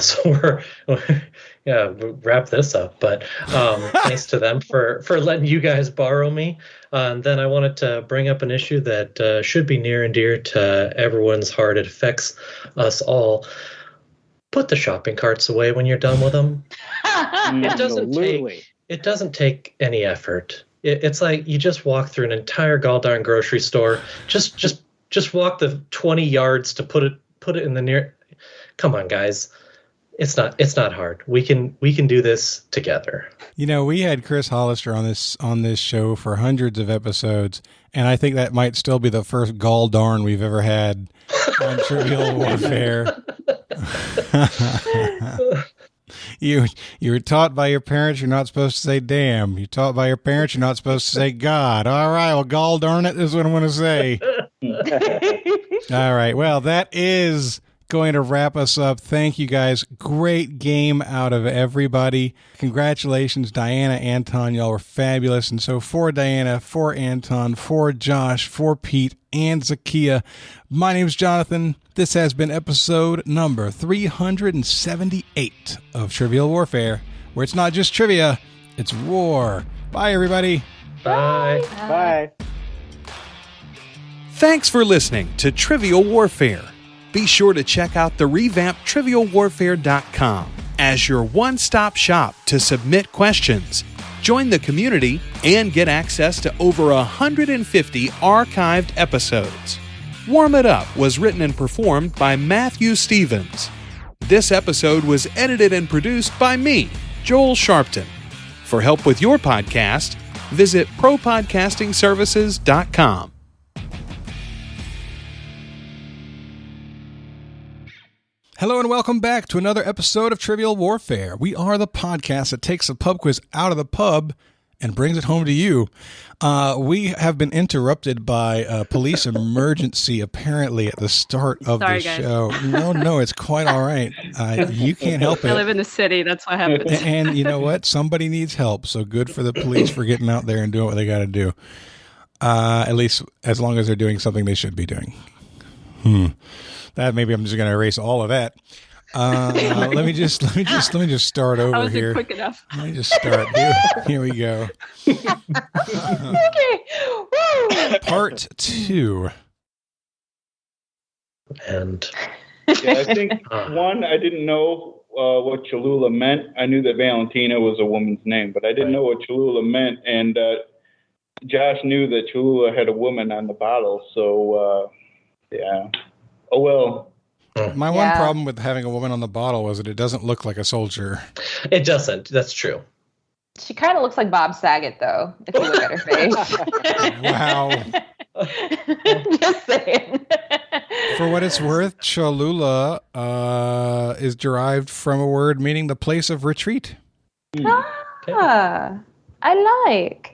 So we'll wrap this up. But thanks to them for letting you guys borrow me. And then I wanted to bring up an issue that should be near and dear to everyone's heart. It affects us all. Put the shopping carts away when you're done with them. It doesn't take any effort. It's like you just walk through an entire goddamn grocery store. Just walk the 20 yards to put it in the near. Come on, guys. It's not hard. We can do this together. We had Chris Hollister on this show for hundreds of episodes, and I think that might still be the first gall darn we've ever had on Trivial Warfare. You were taught by your parents you're not supposed to say damn. You're taught by your parents you're not supposed to say God. All right, well, gall darn it is what I'm going to say. All right, well, that is going to wrap us up. Thank you guys. Great game out of everybody. Congratulations, Diana, Anton. Y'all were fabulous. And so for Diana, for Anton, for Josh, for Pete, and Zahkia, my name is Jonathan. This has been episode number 378 of Trivial Warfare, where it's not just trivia, it's war. Bye, everybody. Bye. Bye. Thanks for listening to Trivial Warfare. Be sure to check out the revamped TrivialWarfare.com as your one-stop shop to submit questions, join the community, and get access to over 150 archived episodes. Warm It Up was written and performed by Matthew Stevens. This episode was edited and produced by me, Joel Sharpton. For help with your podcast, visit ProPodcastingServices.com. Hello and welcome back to another episode of Trivial Warfare. We are the podcast that takes the pub quiz out of the pub and brings it home to you. We have been interrupted by a police emergency apparently at the start of the show. No, it's quite all right. You can't help it. I live in the city. That's what happens. And you know what? Somebody needs help. So good for the police for getting out there and doing what they got to do. At least as long as they're doing something they should be doing. That maybe I'm just going to erase all of that. Let me just start over wasn't here. Quick enough. Let me just start. Here we go. Part 2. And Yeah, I think one, I didn't know what Cholula meant. I knew that Valentina was a woman's name, but I didn't know what Cholula meant. And Josh knew that Cholula had a woman on the bottle, so yeah. Oh well. My one problem with having a woman on the bottle was that it doesn't look like a soldier. it doesn't. That's true. She kind of looks like Bob Saget, though, if you look at her face. Wow. Just saying. For what it's worth, Cholula is derived from a word meaning the place of retreat. I like.